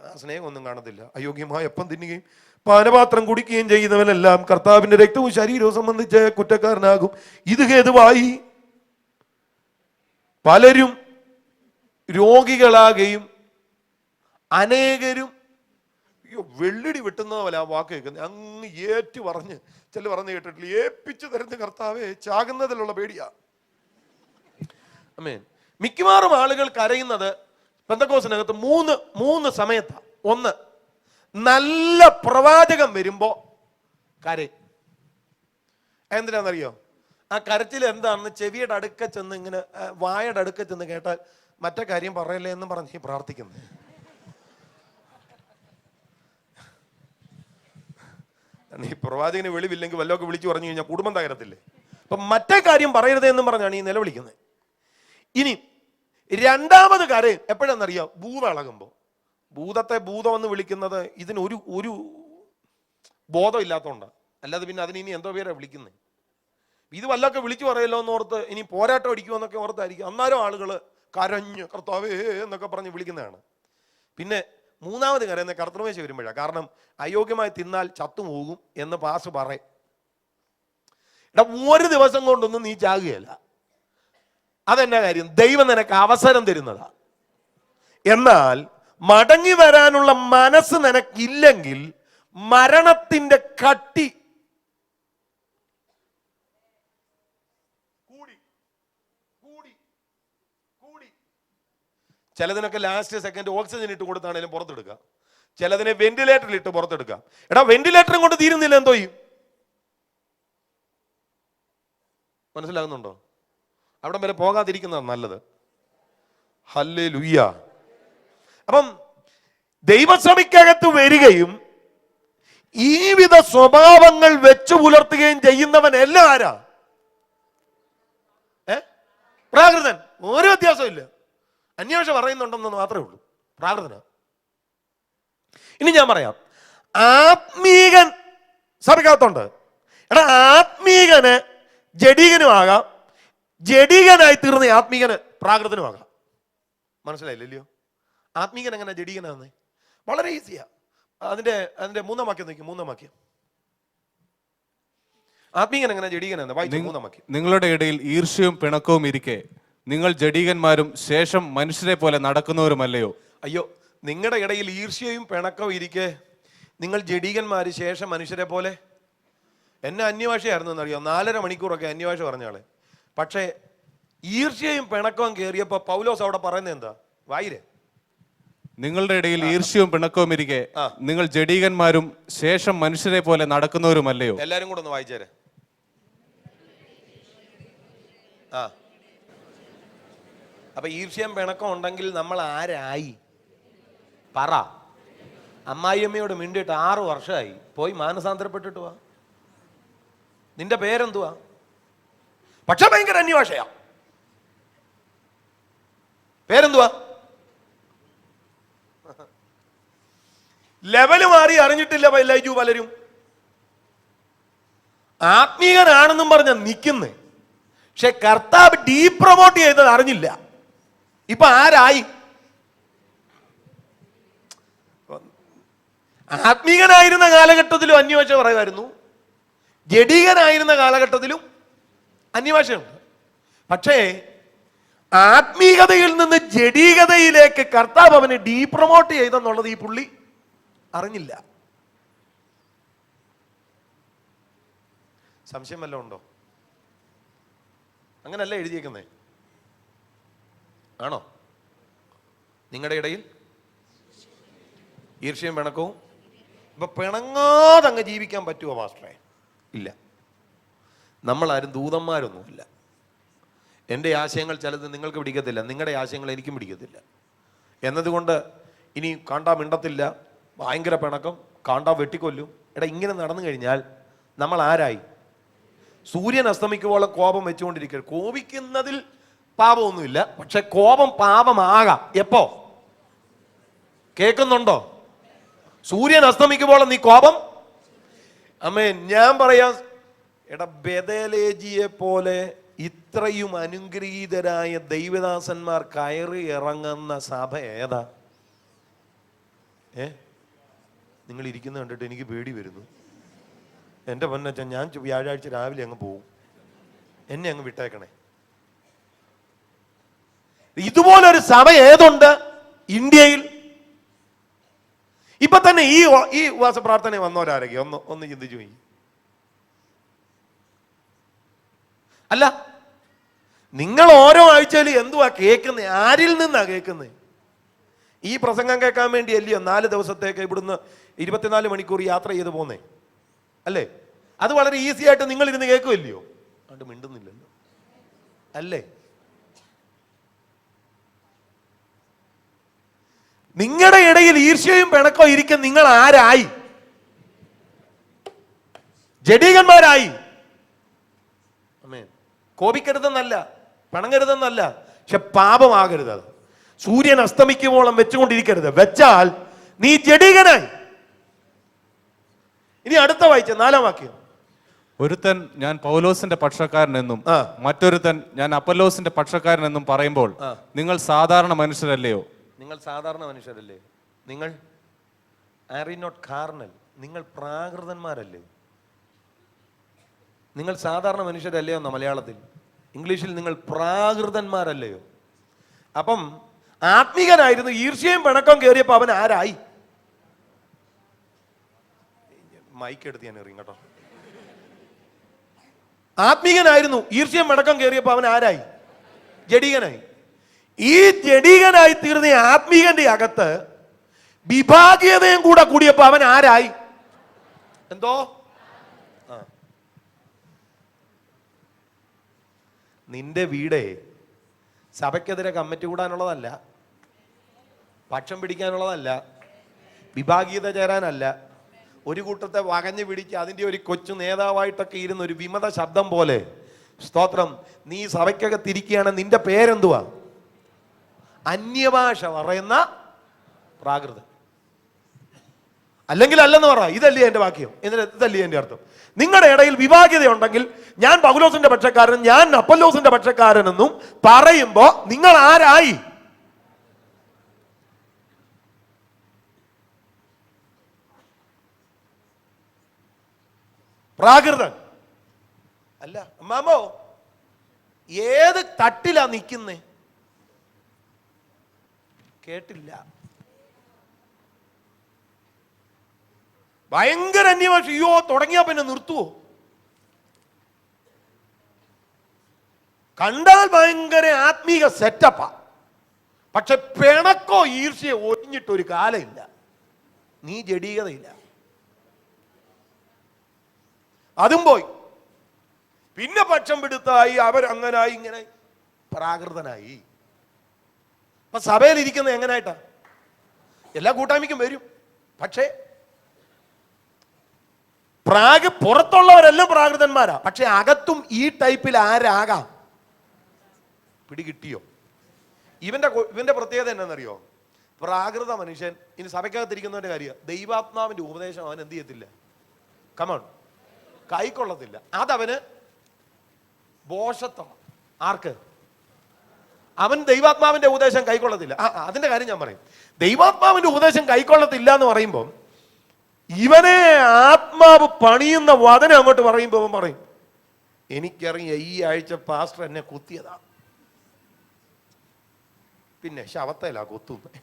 ആ സ്നേഹമൊന്നും കാണത്തില്ല. അയോഗ്യമായ അപ്പം തിന്നുകയും പാനപാത്രം കുടിക്കുകയും ചെയ്യുന്നവനെല്ലാം കർത്താവിൻ്റെ രക്തവും ശരീരവും സംബന്ധിച്ച് കുറ്റക്കാരനാകും. ഇത് ഹേതുവായി പലരും രോഗികളാകുകയും അനേകരും വെള്ളിടി വെട്ടുന്ന പോലെ ആ വാക്ക് കേൾക്കുന്നത് അങ്ങ് ഏറ്റു പറഞ്ഞ് ചില പറഞ്ഞു കേട്ടിട്ടില്ല, ഏൽപ്പിച്ചു തരുന്ന കർത്താവെ ചാകുന്നതിലുള്ള പേടിയാ. ആമേൻ. മിക്കവാറും ആളുകൾ കരയുന്നത് പെന്തക്കോസ്തിനകത്ത് മൂന്ന് സമയത്താ. ഒന്ന്, നല്ല പ്രവാചകം വരുമ്പോ കരയും. എന്തിനാണെന്നറിയോ? ആ കരച്ചിൽ എന്താണെന്ന് ചെവിയുടെ അടുക്ക ചെന്ന് ഇങ്ങനെ വായുടെ അടുക്ക ചെന്ന് കേട്ടാൽ മറ്റേ കാര്യം പറയല്ലേ എന്ന് പറഞ്ഞ് പ്രാർത്ഥിക്കുന്നത്. ഈ പ്രവാചകന് വെളിവില്ലെങ്കിൽ വല്ലതൊക്കെ വിളിച്ചു പറഞ്ഞു കഴിഞ്ഞാൽ കുടുംബം തകരത്തില്ലേ? അപ്പൊ മറ്റേ കാര്യം പറയരുതേ എന്നും പറഞ്ഞാണ് ഈ നിലവിളിക്കുന്നത്. ഇനി രണ്ടാമത് കാര്യം എപ്പോഴാണെന്നറിയാം? ഭൂതം ഇളകുമ്പോ. ഭൂതത്തെ ഭൂതം എന്ന് വിളിക്കുന്നത് ഇതിന് ഒരു ബോധം ഇല്ലാത്തതുകൊണ്ടാണ്. അല്ലാതെ പിന്നെ അതിന് ഇനി എന്തോ പേരാ വിളിക്കുന്നത്. ഇത് വല്ലതൊക്കെ വിളിച്ചു പറയല്ലോ എന്ന് ഓർത്ത് ഇനി പോരാട്ടം അടിക്കുമോ എന്നൊക്കെ ഓർത്തായിരിക്കും അന്നേരം ആളുകൾ കരഞ്ഞ് കർത്താവേ എന്നൊക്കെ പറഞ്ഞ് വിളിക്കുന്നതാണ്. പിന്നെ മൂന്നാമത് കരയുന്ന കർത്തൃമേശ വരുമ്പോഴാണ്. കാരണം അയോഗ്യമായി തിന്നാൽ ചത്തുപോകും എന്ന് പാസ് പറയും. എടാ, ഒരു ദിവസം കൊണ്ടൊന്നും നീ ചാകുകയല്ല. അതെന്നാ കാര്യം? ദൈവം നിനക്ക് അവസരം തരുന്നതാ. എന്നാൽ മടങ്ങി വരാനുള്ള മനസ്സ് നിനക്കില്ലെങ്കിൽ മരണത്തിന്റെ കട്ടി കൂടി കൂടി കൂടി. ചിലതിനൊക്കെ ലാസ്റ്റ് സെക്കൻഡ് ഓക്സിജൻ ഇട്ട് കൊടുത്താണേലും പുറത്തെടുക്കുക, ചിലതിനെ വെന്റിലേറ്ററിൽ ഇട്ട് പുറത്തെടുക്കാം. എടാ, വെന്റിലേറ്ററും കൊണ്ട് തീരുന്നില്ല, എന്തോ ചെയ്യും? മനസ്സിലാകുന്നുണ്ടോ? അവിടെ വരെ പോകാതിരിക്കുന്നതാണ് നല്ലത്. ഹല്ലേലൂയ. അപ്പം ദൈവസഭയ്ക്കകത്ത് വരികയും ഈ വിധ സ്വഭാവങ്ങൾ വെച്ചു പുലർത്തുകയും ചെയ്യുന്നവൻ എല്ലാം ആരാ? പ്രാകൃതൻ. ഒരു വ്യത്യാസവും ഇല്ല. അന്വേഷണം പറയുന്നുണ്ടെന്ന് മാത്രമേ ഉള്ളൂ. പ്രാകൃതന. ഇനി ഞാൻ പറയാം, ആത്മീകൻ സഭയ്ക്കകത്തുണ്ട്. എടാ, ആത്മീകന് ജഡീകനുമാകാം, ജഡീകനായി തീർന്ന ആത്മീകന് പ്രാകൃതനുമാകാം. മനസ്സിലായില്ലല്ലോ? ആത്മീകൻ എങ്ങനെ ജഡീകനാന്നേ? വളരെ ഈസിയാ. അതിന്റെ മൂന്നാം വാക്യം നോക്കി. മൂന്നാം വാക്യം. ആത്മീകൻ എങ്ങനെ ജഡീകനാന്ന് വായിച്ചു. മൂന്നാം വാക്യം. നിങ്ങളുടെ ഇടയിൽ ഈർഷ്യവും പിണക്കവും ഇരിക്കെ നിങ്ങൾ ജഡീകന്മാരും ശേഷം മനുഷ്യരെ പോലെ നടക്കുന്നവരുമല്ലയോ? അയ്യോ, നിങ്ങളുടെ ഇടയിൽ ഈർഷ്യയും പിണക്കവും ഇരിക്കെ നിങ്ങൾ ജഡീകന്മാര് ശേഷം മനുഷ്യരെ പോലെ. എന്നെ അന്യഭാഷയായിരുന്നു എന്നറിയോ? 4.5 മണിക്കൂറൊക്കെ അന്യഭാഷ പറഞ്ഞാളെ. പക്ഷേ ഈർഷ്യയും പിണക്കവും കയറിയപ്പോ പൗലോസ് അവിടെ പറയുന്നത് എന്താ? വായിരെ. നിങ്ങളുടെ ഇടയിൽ ഈർഷ്യവും പിണക്കവും ഇരിക്കെ നിങ്ങൾ ജഡീകന്മാരും ശേഷം മനുഷ്യരെ പോലെ നടക്കുന്നവരുമല്ലയോ? എല്ലാരും കൂടെ ഒന്ന് വായിച്ചേരെ. അപ്പൊ ഈർഷ്യം പിണക്കം ഉണ്ടെങ്കിൽ നമ്മൾ ആരായി? പറ. അമ്മായിയമ്മയോട് മിണ്ടിയിട്ട് 6 വർഷമായി. പോയി മാനസാന്തരപ്പെട്ടിട്ട് വാ. നിന്റെ പേരെന്തുവാ? പക്ഷെ ഭയങ്കര അന്യഭാഷയാ. പേരെന്തുവാ? ലെവല് മാറി അറിഞ്ഞിട്ടില്ല പലരും. ആത്മീയനാണെന്നും പറഞ്ഞ നിൽക്കുന്നേ, പക്ഷെ കർത്താവ് ഡീപ്രമോട്ട് ചെയ്തത് അറിഞ്ഞില്ല. ഇപ്പൊ ആരായി? ആത്മീയനായിരുന്ന കാലഘട്ടത്തിലും അന്യഭാഷ പറയുമായിരുന്നു, ജഡീകനായിരുന്ന കാലഘട്ടത്തിലും അന്യഭാഷയുണ്ട്. പക്ഷേ ആത്മീയതയിൽ നിന്ന് ജഡീകതയിലേക്ക് കർത്താവ് അവനെ ഡീപ്രമോട്ട് ചെയ്തെന്നുള്ളത് ഈ പുള്ളി അറിഞ്ഞില്ല. സംശയം വല്ലതും ഉണ്ടോ? അങ്ങനല്ല എഴുതിയേക്കുന്നേ. ആണോ? നിങ്ങളുടെ ഇടയിൽ ഈർഷ്യയും പിണക്കവും. ഇപ്പൊ പിണങ്ങാതെ അങ്ങ് ജീവിക്കാൻ പറ്റുമോ മാസ്റ്ററെ? ഇല്ല. നമ്മളാരും ദൂതന്മാരൊന്നുമില്ല. എൻ്റെ ആശയങ്ങൾ ചിലത് നിങ്ങൾക്ക് പിടിക്കത്തില്ല, നിങ്ങളുടെ ആശയങ്ങൾ എനിക്കും പിടിക്കത്തില്ല എന്നതുകൊണ്ട് ഇനി കാണ്ടാ മിണ്ടത്തില്ല, ഭയങ്കര പിണക്കം, കാണ്ടാ വെട്ടിക്കൊല്ലും. എടാ, ഇങ്ങനെ നടന്നു കഴിഞ്ഞാൽ നമ്മൾ ആരായി? സൂര്യൻ അസ്തമിക്കുമ്പോൾ കോപം വെച്ചുകൊണ്ടിരിക്കുക. കോപിക്കുന്നതിൽ പാപമൊന്നുമില്ല, പക്ഷെ കോപം പാപമാകാം. എപ്പോ? കേൾക്കുന്നുണ്ടോ? സൂര്യൻ അസ്തമിക്കുമ്പോൾ നീ കോപം. അമ്മേ, ഞാൻ പറയാം, എടാ, ബെതേലേജിയെ പോലെ ഇത്രയും അനുഗ്രഹീതരായ ദൈവദാസന്മാർ കയറി ഇറങ്ങുന്ന സഭ ഏതാ? നിങ്ങൾ ഇരിക്കുന്ന കണ്ടിട്ട് എനിക്ക് പേടി വരുന്നു. എൻ്റെ പൊന്നച്ഛൻ, ഞാൻ വ്യാഴാഴ്ച രാവിലെ അങ്ങ് പോവും, എന്നെ അങ്ങ് വിട്ടേക്കണേ. ഇതുപോലൊരു സഭ ഏതുണ്ട് ഇന്ത്യയിൽ? ഇപ്പൊ തന്നെ ഈ ഉപവാസ പ്രാർത്ഥന വന്നവരാരൊക്കെ ഒന്ന് ചിന്തിച്ചു പോയി. അല്ല, നിങ്ങൾ ഓരോ ആഴ്ചയിലും എന്തുവാ കേൾക്കുന്നത്? ആരിൽ നിന്നാ കേൾക്കുന്നത്? ഈ പ്രസംഗം കേൾക്കാൻ വേണ്ടി അല്ലയോ 4 ദിവസത്തേക്ക് ഇവിടുന്ന് 24 മണിക്കൂർ യാത്ര ചെയ്ത് പോന്നേ അല്ലേ? അത് വളരെ ഈസി ആയിട്ട് നിങ്ങൾ ഇരുന്ന് കേൾക്കുമല്ലയോ? അതുകൊണ്ട് മിണ്ടുന്നില്ലല്ലോ അല്ലേ? നിങ്ങളുടെ ഇടയിൽ ഈർഷ്യയും പിണക്കോ ഇരിക്കാൻ നിങ്ങൾ ആരായി? ജഡീകന്മാരായി. കോപിക്കരുതെന്നല്ല, പണങ്ങരുതെന്നല്ല, പക്ഷെ പാപമാകരുത്. അത് സൂര്യൻ അസ്തമിക്കുമ്പോളം വെച്ചുകൊണ്ടിരിക്കരുത്. വെച്ചാൽ നീ ജഡീകനായി. ഇനി അടുത്ത വായിച്ച 4-ാം വാക്യം. ഒരുത്തൻ ഞാൻ പൗലോസിന്റെ പക്ഷക്കാരനെന്നും മറ്റൊരുത്തൻ ഞാൻ അപ്പൊല്ലോസിന്റെ പക്ഷക്കാരനെന്നും പറയുമ്പോൾ നിങ്ങൾ സാധാരണ മനുഷ്യരല്ലയോ? നിങ്ങൾ സാധാരണ മനുഷ്യരല്ലേ? നിങ്ങൾ നോട്ട് കാർണൽ, നിങ്ങൾ പ്രാകൃതന്മാരല്ലേ? നിങ്ങൾ സാധാരണ മനുഷ്യരല്ലയോ എന്ന മലയാളത്തിൽ. ഇംഗ്ലീഷിൽ നിങ്ങൾ പ്രാകൃതന്മാരല്ലയോ? അപ്പം ആത്മീകനായിരുന്നു, ഈർഷ്യയും പിണക്കം കയറിയപ്പോ അവൻ ആരായി? മൈക്ക് എടുത്ത് ഞാൻ എറിയും കേട്ടോ. ആത്മീകനായിരുന്നു, ഈർഷ്യയും പിണക്കം കയറിയപ്പോ അവൻ ആരായി? ജഡീകനായി. ഈ ജഡീകനായി തീർന്ന ആത്മീകന്റെ അകത്ത് വിഭാഗീയതയും കൂടെ കൂടിയപ്പോ അവൻ ആരായി? എന്തോ നിന്റെ വീടേ സഭയ്ക്കെതിരെ കമ്മിറ്റി കൂടാനുള്ളതല്ല, പക്ഷം പിടിക്കാനുള്ളതല്ല, വിഭാഗീയത ചേരാനല്ല. ഒരു കൂട്ടത്തെ വകഞ്ഞു പിടിച്ച് അതിൻ്റെ ഒരു കൊച്ചു നേതാവായിട്ടൊക്കെ ഇരുന്ന ഒരു വിമത ശബ്ദം പോലെ, സ്തോത്രം, നീ സഭയ്ക്കകത്തിരിക്കുകയാണ്. നിന്റെ പേരെന്തുവാ? അന്യഭാഷ പറയുന്ന പ്രാകൃതൻ. അല്ലെങ്കിൽ അല്ലെന്ന് പറ. ഇതല്ലേ എന്റെ വാക്യം, ഇതല്ലേ എന്റെ അർത്ഥം. നിങ്ങളുടെ ഇടയിൽ വിഭാഗീയത ഉണ്ടെങ്കിൽ ഞാൻ പൗലോസിന്റെ പക്ഷക്കാരൻ, ഞാൻ അപ്പൊല്ലോസിന്റെ പക്ഷക്കാരൻ എന്നും പറയുമ്പോ നിങ്ങൾ ആരായി? പ്രാകൃതൻ അല്ല. മാമോ, ഏത് തട്ടിലാ നിൽക്കുന്നേ? കേട്ടില്ല. ഭയങ്കര അന്യഭാഷ. അയ്യോ, തുടങ്ങിയാ പിന്നെ നിർത്തുവോ? കണ്ടാൽ ഭയങ്കര ആത്മീക സെറ്റപ്പാ, പക്ഷെ പിണക്കോ ഈർഷ്യയോ ഒഴിഞ്ഞിട്ടൊരു കാലമില്ല. നീ ജഡീകതയില്ല. അതും പോയി. പിന്നെ പക്ഷം പിടുത്തായി, അവരങ്ങനായി, ഇങ്ങനെ പ്രാകൃതനായി. അപ്പൊ സഭയിൽ ഇരിക്കുന്നത് എങ്ങനായിട്ടാ? എല്ലാ കൂട്ടായ്മയ്ക്കും വരും, പക്ഷേ പുറത്തുള്ളവരെല്ലാം പ്രാകൃതന്മാരാ, പക്ഷെ അകത്തും ഈ ടൈപ്പിൽ ആരാകാം? പിടികിട്ടിയോ? ഇവന്റെ പ്രത്യേകത എന്നാന്നറിയോ? പ്രാകൃത മനുഷ്യൻ, ഇനി സഭയ്ക്കകത്തിരിക്കുന്നവന്റെ കാര്യം, ദൈവാത്മാവിന്റെ ഉപദേശം അവൻ എന്ത് ചെയ്യത്തില്ല? കമോൺ, കൈക്കൊള്ളത്തില്ല. അതവന് ബോഷത്വം. ആർക്ക്? അവൻ ദൈവാത്മാവിന്റെ ഉപദേശം കൈക്കൊള്ളത്തില്ല. അതിന്റെ കാര്യം ഞാൻ പറയും. ദൈവാത്മാവിന്റെ ഉപദേശം കൈക്കൊള്ളത്തില്ല എന്ന് പറയുമ്പോൾ ഇവനെ ആത്മാവ് പണിയുന്ന വചനം അങ്ങോട്ട് പറയുമ്പോ അവൻ പറയും, എനിക്കറിയാം ഈ ആഴ്ച പാസ്റ്റർ എന്നെ കുത്തിയതാ. പിന്നെ ശവത്തേലാ കുത്തുന്നത്.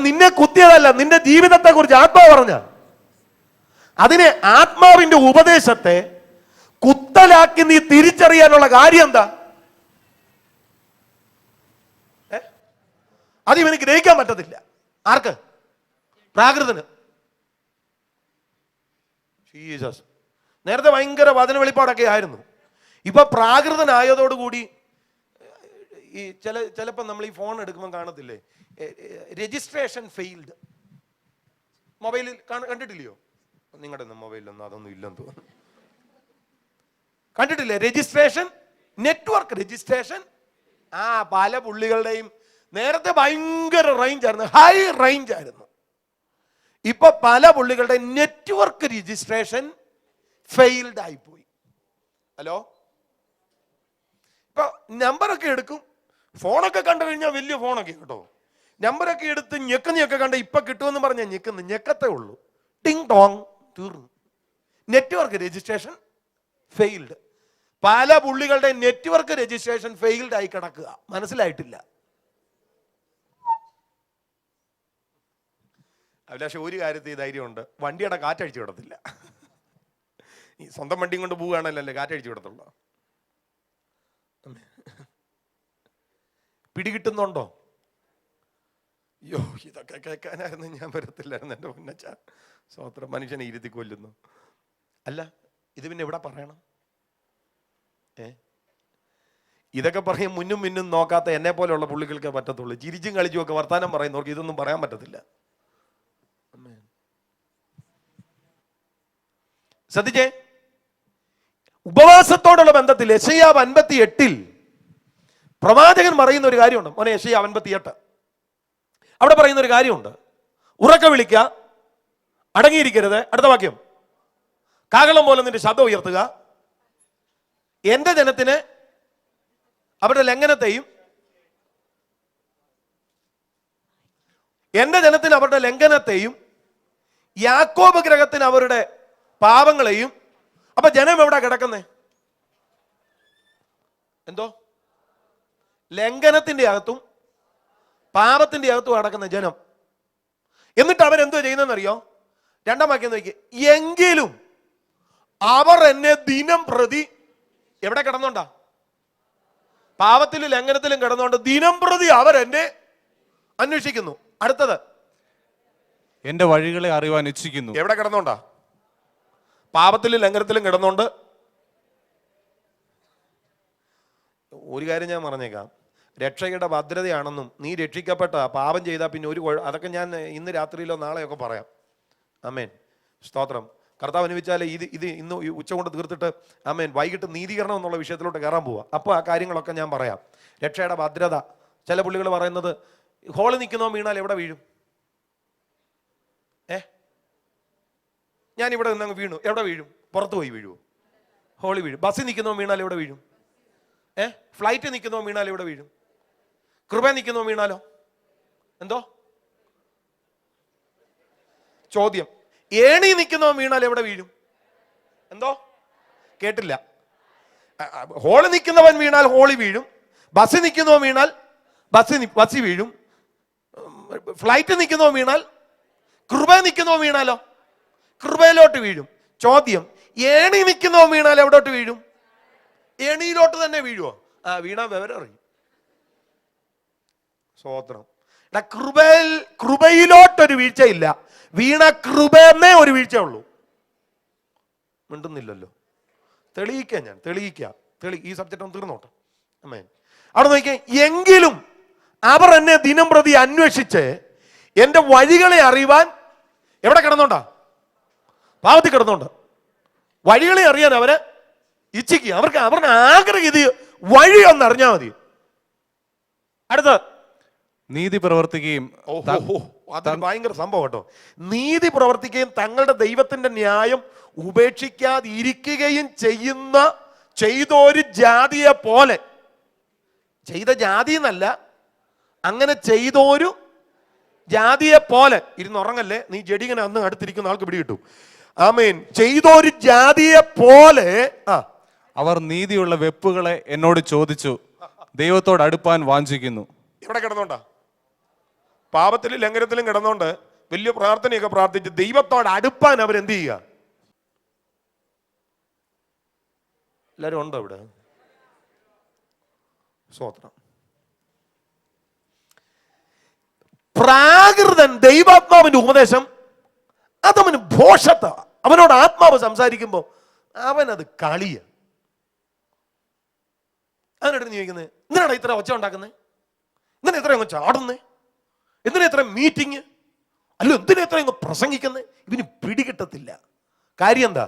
നിന്നെ കുത്തിയതല്ല, നിന്റെ ജീവിതത്തെ കുറിച്ച് ആത്മാവ് പറഞ്ഞ അതിനെ, ആത്മാവിന്റെ ഉപദേശത്തെ കുത്തലാക്കി നീ തിരിച്ചറിയാനുള്ള കാര്യം എന്താ? അത് ഇവന് ഗ്രഹിക്കാൻ പറ്റത്തില്ല. ആർക്ക്? പ്രാകൃതന്. ജീസസ്. നേരത്തെ ഭയങ്കര വചന വെളിപ്പാടൊക്കെ ആയിരുന്നു. ഇപ്പൊ പ്രാകൃതനായതോടുകൂടി ഈ ചിലപ്പോൾ നമ്മൾ ഈ ഫോൺ എടുക്കുമ്പോൾ കാണത്തില്ലേ, രജിസ്ട്രേഷൻ ഫെയിൽഡ്. മൊബൈലിൽ കണ്ടിട്ടില്ലയോ? നിങ്ങളുടെ മൊബൈലൊന്നും അതൊന്നും ഇല്ലെന്ന് തോന്നുന്നു. കണ്ടിട്ടില്ലേ? Registration, network registration. പല പുള്ളികളുടെയും നേരത്തെ ഭയങ്കര റേഞ്ച് ആയിരുന്നു, ഹൈ റേഞ്ച് ആയിരുന്നു. ഇപ്പൊ പല പുള്ളികളുടെ നെറ്റ്വർക്ക് രജിസ്ട്രേഷൻ ഫെയിൽഡ് ആയിപ്പോയി. ഹലോ, ഇപ്പൊ നമ്പറൊക്കെ എടുക്കും, ഫോണൊക്കെ കണ്ടു കഴിഞ്ഞാൽ വലിയ ഫോണൊക്കെ കേട്ടോ, നമ്പറൊക്കെ എടുത്ത് ഞെക്കുന്നൊക്കെ കണ്ട് ഇപ്പൊ കിട്ടുമെന്ന് പറഞ്ഞാൽ ഞെക്കത്തേ ഉള്ളൂ. ടിങ് ടോങ്, തീർന്നു. Network registration failed. പല പുള്ളികളുടെ നെറ്റ്വർക്ക് രജിസ്ട്രേഷൻ ഫെയിൽഡ് ആയി കിടക്കുക, മനസ്സിലായിട്ടില്ല. അഭിലാഷ് ഒരു കാര്യത്തിൽ ധൈര്യമുണ്ട്, വണ്ടിയുടെ കാറ്റഴിച്ചു വിടത്തില്ല. ഈ സ്വന്തം വണ്ടിയും കൊണ്ട് പോവുകയാണല്ലേ കാറ്റഴിച്ചു വിടത്തുള്ളൂ. പിടികിട്ടുന്നുണ്ടോ? അയ്യോ, ഇതൊക്കെ കേൾക്കാനായിരുന്നു ഞാൻ വരത്തില്ലായിരുന്നു എൻ്റെ മുന്നച്ച. സ്വത്രം മനുഷ്യനെ ഇരുത്തി കൊല്ലുന്നു. അല്ല, ഇത് പിന്നെ എവിടെ പറയണം? ഇതൊക്കെ പറയും മുന്നും മിന്നും നോക്കാത്ത എന്നെ പോലെയുള്ള പുള്ളികൾക്കേ പറ്റത്തുള്ളൂ. ചിരിച്ചും കളിച്ചും ഒക്കെ വർത്താനം പറയുന്നവർക്ക് ഇതൊന്നും പറയാൻ പറ്റത്തില്ല. ശ്രദ്ധിച്ചേ, ഉപവാസത്തോടുള്ള ബന്ധത്തിൽ യെശയ്യാവ് 58 പ്രവാചകൻ പറയുന്ന ഒരു കാര്യമുണ്ട്. മോനെ, യെശയ്യാവ് 58 അവിടെ പറയുന്ന ഒരു കാര്യമുണ്ട്. ഉറക്കെ വിളിക്കുക, അടങ്ങിയിരിക്കരുത്. അടുത്ത വാക്യം, കാഹളം പോലെ നിന്റെ ശബ്ദം ഉയർത്തുക, എന്റെ ജനത്തിന് അവരുടെ ലംഘനത്തെയും യാക്കോബ് ഗ്രഹത്തിന് അവരുടെ പാപങ്ങളെയും. അപ്പൊ ജനം എവിടെ കിടക്കുന്നേ? എന്തോ ലംഘനത്തിന്റെ അകത്തും പാപത്തിന്റെ അകത്തും കിടക്കുന്ന ജനം. എന്നിട്ട് അവരെന്തോ ചെയ്യുന്നതെന്നറിയോ? രണ്ടാം വാക്യം നോക്കി, എങ്കിലും അവർ എന്നെ ദിനം പ്രതി എവിടെ കിടന്നോണ്ടാ? പാപത്തിലും ലംഘനത്തിലും കിടന്നുകൊണ്ട് ദിനം പ്രതി അവർ എന്നെ അന്വേഷിക്കുന്നു. അടുത്തത്, എന്റെ വഴികളെ അറിയുവാൻ ഇച്ഛിക്കുന്നു. എവിടെ കിടന്നോണ്ടാ? പാപത്തിലും ലംഘനത്തിലും കിടന്നുകൊണ്ട്. ഒരു കാര്യം ഞാൻ പറഞ്ഞേക്കാം, രക്ഷയുടെ ഭദ്രതയാണെന്നും നീ രക്ഷിക്കപ്പെട്ട പാപം ചെയ്താൽ പിന്നെ അതൊക്കെ ഞാൻ ഇന്ന് രാത്രിയിലോ നാളെയൊക്കെ പറയാം. ആമേൻ, സ്തോത്രം. കർത്താവ് അനുവദിച്ചാൽ ഇത് ഇന്ന് ഉച്ച കൊണ്ട് തീർത്തിട്ട് ആമേൻ വൈകിട്ട് നീതീകരണം എന്നുള്ള വിഷയത്തിലോട്ട് കയറാൻ പോവുക. അപ്പോൾ ആ കാര്യങ്ങളൊക്കെ ഞാൻ പറയാം. രക്ഷയുടെ ഭദ്രത. ചില പുള്ളികൾ പറയുന്നത് ഹോളിൽ നിൽക്കുന്നോ വീണാൽ എവിടെ വീഴും? ഞാൻ ഇവിടെ നിന്ന് വീണു, എവിടെ വീഴും? പുറത്ത് പോയി വീഴുമോ? ഹോളി വീഴും. ബസ്സിൽ നിൽക്കുന്നോ വീണാൽ എവിടെ വീഴും? ഫ്ലൈറ്റ് നിൽക്കുന്നോ വീണാൽ എവിടെ വീഴും? കൃപ നിൽക്കുന്നോ വീണാലോ? എന്തോ ചോദ്യം, ഏണി നിൽക്കുന്നോ വീണാൽ എവിടെ വീഴും? എന്തോ കേട്ടില്ല. ഹോളി നിൽക്കുന്നവൻ വീണാൽ ഹോളി വീഴും. ബസ്സിൽ നിൽക്കുന്നോ വീണാൽ ബസ്സിൽ വീഴും. ഫ്ലൈറ്റ് നിൽക്കുന്നോ വീണാൽ, കൃപ നിൽക്കുന്നോ വീണാലോ കൃപയിലോട്ട് വീഴും. ചോദ്യം, ഏണി നിൽക്കുന്നോ വീണാൽ എവിടോട്ട് വീഴും? ഏണിയിലോട്ട് തന്നെ വീഴുവോ? വീണാ വിവരം അറിയും. സ്വോത്രം. കൃപയിലോട്ടൊരു വീഴ്ചയില്ല, വീണ കൃപയെന്നേ ഒരു വീഴ്ച ഉള്ളൂ. മിണ്ടുന്നില്ലല്ലോ. തെളിയിക്കാം. ഈ സബ്ജക്റ്റ് ഒന്ന് തീർന്നോട്ടെ. അമ്മേ, അവിടെ നോക്കിയാൽ, എങ്കിലും അവർ എന്നെ ദിനം പ്രതി അന്വേഷിച്ച് എന്റെ വഴികളെ അറിയുവാൻ എവിടെ കിടന്നോണ്ടാ? പാപത്തിൽ കിടന്നോണ്ട്. വഴികളെ അറിയാൻ അവര് ഇച്ഛിക്കുക. അവരുടെ ആഗ്രഹം ഇത് വഴി ഒന്ന് അറിഞ്ഞാൽ മതി. അടുത്ത, നീതി പ്രവർത്തിക്കുകയും. അതൊരു ഭയങ്കര സംഭവം കേട്ടോ. നീതി പ്രവർത്തിക്കുകയും തങ്ങളുടെ ദൈവത്തിന്റെ ന്യായം ഉപേക്ഷിക്കാതിരിക്കുകയും ചെയ്തൊരു ജാതിയെ പോലെ. ചെയ്ത ജാതി എന്നല്ല, അങ്ങനെ ചെയ്തൊരു ജാതിയെ പോലെ. ഇരുന്നുറങ്ങല്ലേ, നീ ജഡിങ്ങനെ അന്ന് അടുത്തിരിക്കുന്ന ആൾക്ക് പിടി കിട്ടും. ആമേൻ. ചെയ്തൊരു ജാതിയെ പോലെ അവർ നീതിയുള്ള വെപ്പുകളെ എന്നോട് ചോദിച്ചു, ദൈവത്തോട് അടുപ്പാൻ വാഞ്ചിക്കുന്നു. എവിടെ കിടന്നോണ്ടാ? പാപത്തിലും ലംഘനത്തിലും കിടന്നോണ്ട് വലിയ പ്രാർത്ഥനയൊക്കെ പ്രാർത്ഥിച്ച് ദൈവത്തോട് അടുപ്പാൻ അവരെന്ത് ചെയ്യുക? എല്ലാരും ഉണ്ടോ ഇവിടെ? സ്വോത്രം. പ്രാകൃതൻ ദൈവാത്മാവിന്റെ ഉപദേശം അതവന് ഭോഷത്ത. അവനോട് ആത്മാവ് സംസാരിക്കുമ്പോ അവനത് കളിയ. അതിനിട്ട് നീ ചോദിക്കുന്നത്, എന്തിനാണ് ഇത്ര ഒച്ച ഉണ്ടാക്കുന്നത്? എന്തിനാ ഇത്ര അങ്ങ് ചാടുന്നേ? എന്തിനാ ഇത്ര മീറ്റിംഗ്? അല്ല, എന്തിനാ ഇത്ര അങ്ങ് പ്രസംഗിക്കുന്നത്? ഇവന് പിടികിട്ടത്തില്ല. കാര്യം എന്താ?